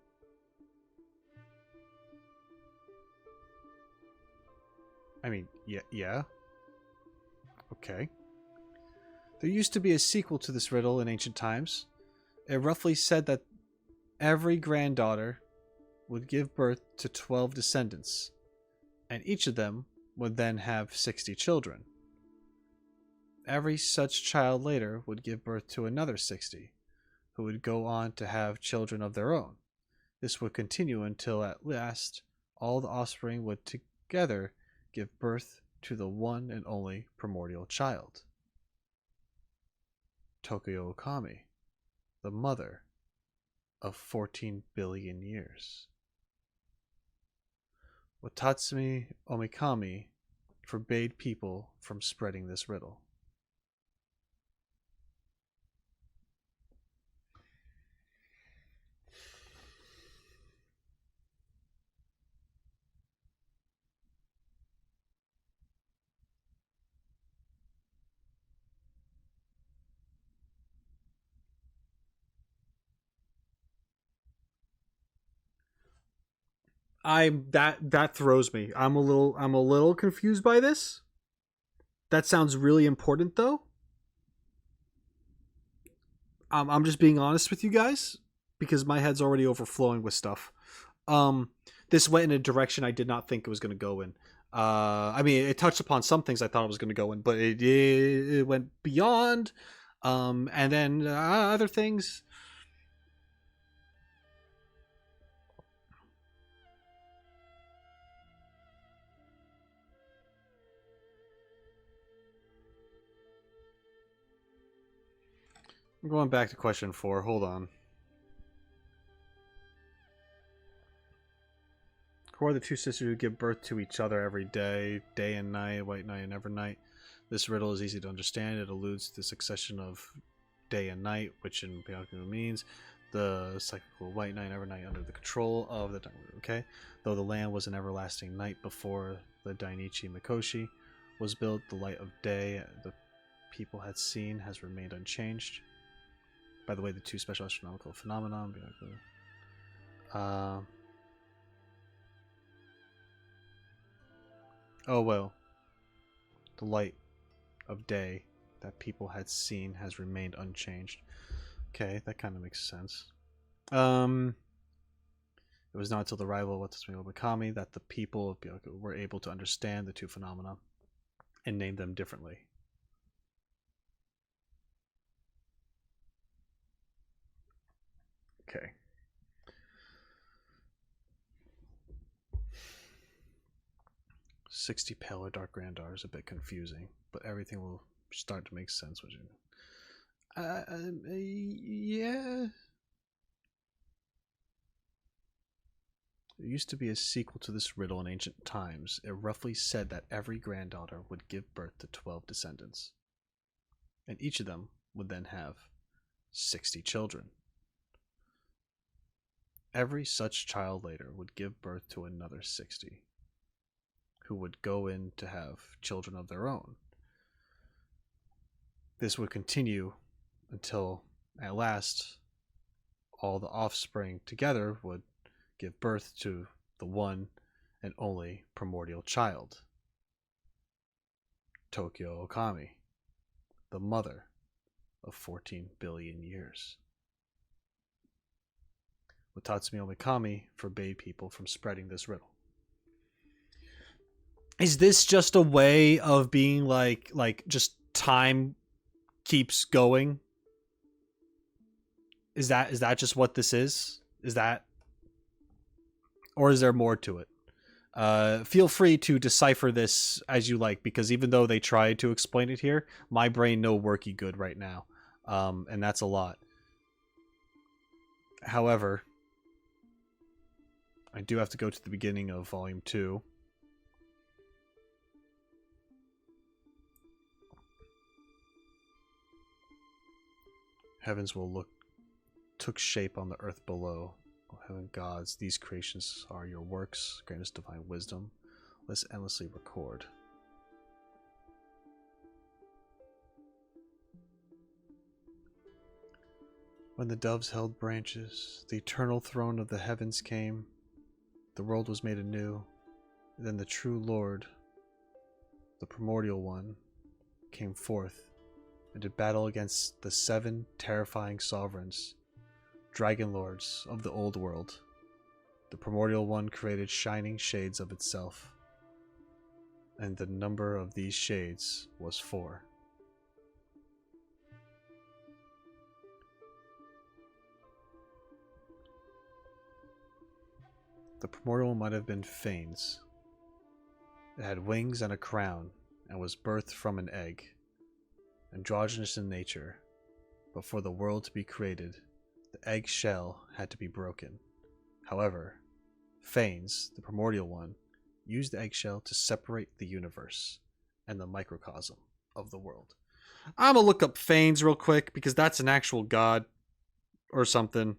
I mean, yeah. Okay. There used to be a sequel to this riddle in ancient times. It roughly said that every granddaughter would give birth to 12 descendants, and each of them would then have 60 children. Every such child later would give birth to another 60, who would go on to have children of their own. This would continue until at last all the offspring would together give birth to the one and only primordial child. Tokyo Okami, the mother of 14 billion years. Watatsumi Omikami forbade people from spreading this riddle. That throws me. I'm a little confused by this. That sounds really important though. I'm just being honest with you guys because my head's already overflowing with stuff. This went in a direction I did not think it was going to go in. I mean, it touched upon some things I thought it was going to go in, but it went beyond. And then other things. I'm going back to question 4. Hold on. Who are the two sisters who give birth to each other every day, day and night, white night and ever night? This riddle is easy to understand. It alludes to the succession of day and night, which in Byakuya means the cyclical white night, ever night under the control of the okay. Though the land was an everlasting night before the Dainichi Mikoshi was built, the light of day the people had seen has remained unchanged. By the way, the two special astronomical phenomena. Oh well. The light of day that people had seen has remained unchanged. Okay, that kind of makes sense. It was not until the arrival of Watatsumi Omikami that the people of Byakuya were able to understand the two phenomena and name them differently. Okay. "60 pale or dark granddaughters" a bit confusing, but everything will start to make sense with you. Yeah. There used to be a sequel to this riddle in ancient times. It roughly said that every granddaughter would give birth to 12 descendants, and each of them would then have 60 children. Every such child later would give birth to another 60, who would go in to have children of their own. This would continue until, at last, all the offspring together would give birth to the one and only primordial child, Tokyo Okami. the mother of 14 billion years. Watatsumi Omikami forbade people from spreading this riddle. Is this just a way of being like just time keeps going? Is that just what this is? Is that, or is there more to it? Feel free to decipher this as you like, because even though they tried to explain it here, my brain no worky good right now. And that's a lot. However, I do have to go to the beginning of Volume 2. Heavens took shape on the earth below. O heaven gods, these creations are your works. Grant us divine wisdom. Let's endlessly record. When the doves held branches, the eternal throne of the heavens came. The world was made anew. Then the true Lord, the primordial one, came forth and did battle against the 7 terrifying sovereigns, dragon lords of the old world. The primordial one created shining shades of itself, and the number of these shades was 4. The primordial might have been Fanes. It had wings and a crown, and was birthed from an egg, androgynous in nature, but for the world to be created, the egg shell had to be broken. However, Fanes, the primordial one, used the eggshell to separate the universe and the microcosm of the world. I'm gonna look up Fanes real quick, because that's an actual god or something.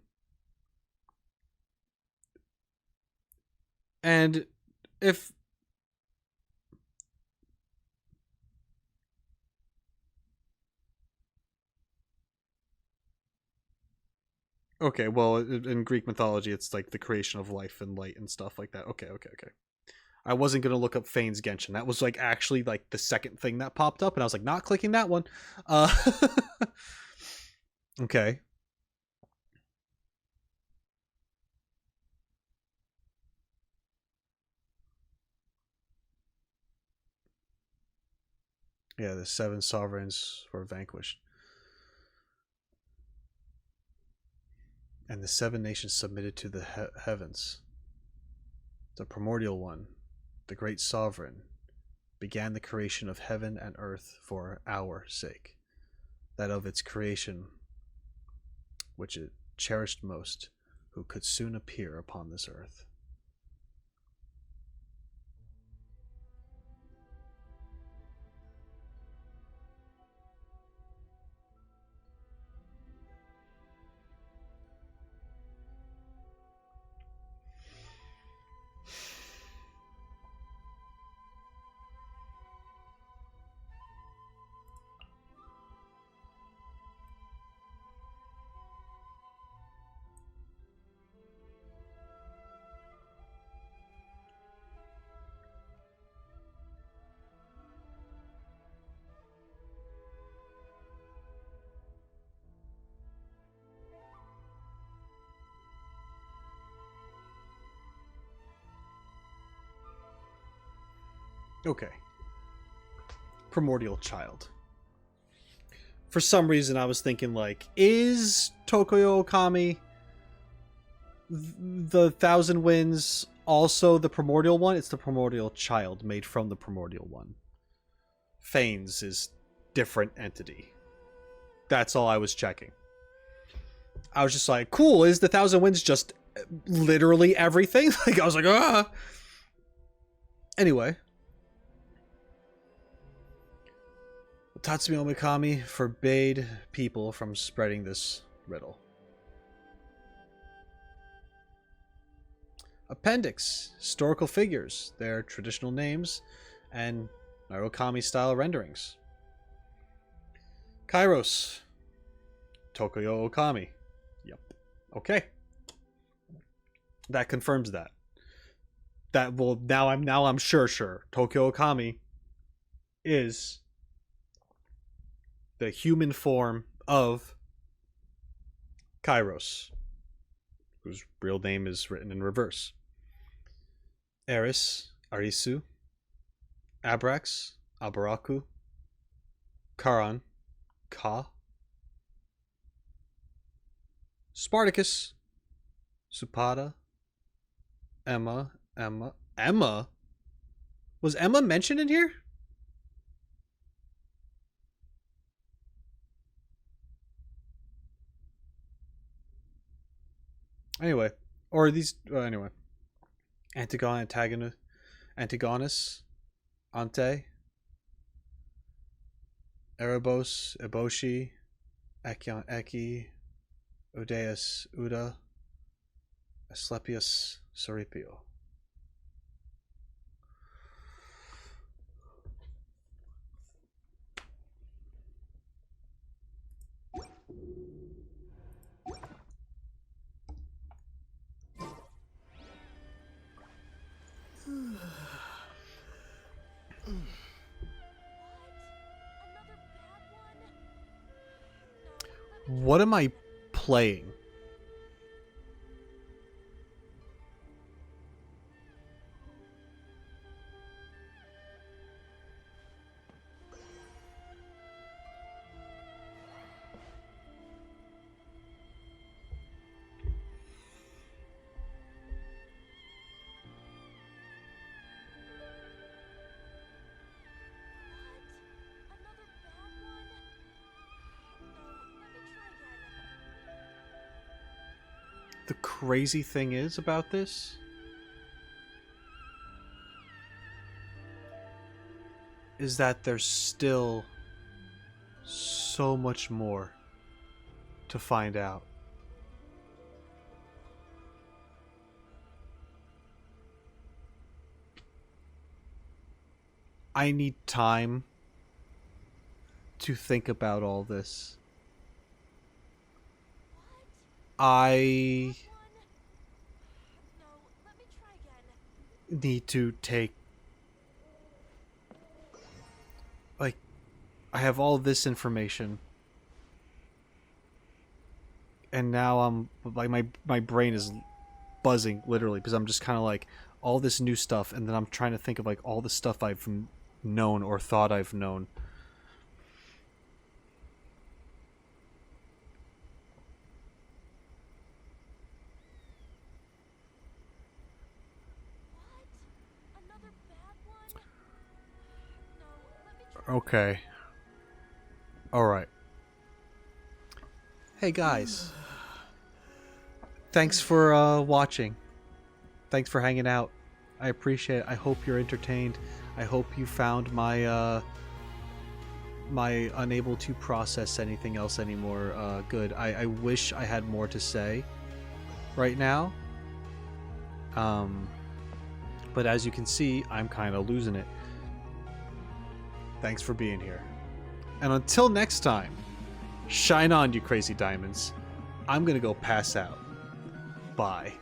And if okay, well, in Greek mythology, it's like the creation of life and light and stuff like that. Okay. I wasn't gonna look up Fane's Genshin. That was like actually like the second thing that popped up, and I was like, not clicking that one. Okay. Yeah, the 7 sovereigns were vanquished. And the 7 nations submitted to the heavens. The primordial one, the great sovereign, began the creation of heaven and earth for our sake, that of its creation which it cherished most, who could soon appear upon this earth. Okay. Primordial child. For some reason, I was thinking, like, is Tokoyo Okami the Thousand Winds also the primordial one? It's the primordial child made from the primordial one. Fanes is different entity. That's all I was checking. I was just like, cool, is the Thousand Winds just literally everything? Like, I was like, ah. Anyway. Tatsumi Omikami forbade people from spreading this riddle. Appendix. Historical figures, their traditional names, and Narukami-style renderings. Kairos. Tokoyo Okami. Yep. Okay. That confirms that. That will now I'm sure. Tokyo Okami is the human form of Kairos, whose real name is written in reverse. Eris, Arisu, Abrax, Abaraku, Karan, Ka, Spartacus, Supada, Emma. Was Emma mentioned in here? Anyway, or these. Anyway, Antigon, Antigonus, Ante, Erebos, Eboshi, Ekion, Eki, Odeus, Uda, Asclepius, Soripio. What am I playing? The crazy thing is about this is that there's still so much more to find out. I need time to think about all this. I need to take, like, I have all this information and now I'm like, my brain is buzzing literally because I'm just kind of like all this new stuff, and then I'm trying to think of like all the stuff I've known or thought I've known. Okay. Alright. Hey guys. Thanks for watching. Thanks for hanging out. I appreciate it. I hope you're entertained. I hope you found my my unable to process anything else anymore good. I wish I had more to say right now. But as you can see, I'm kind of losing it. Thanks for being here. And until next time, shine on, you crazy diamonds. I'm gonna go pass out. Bye.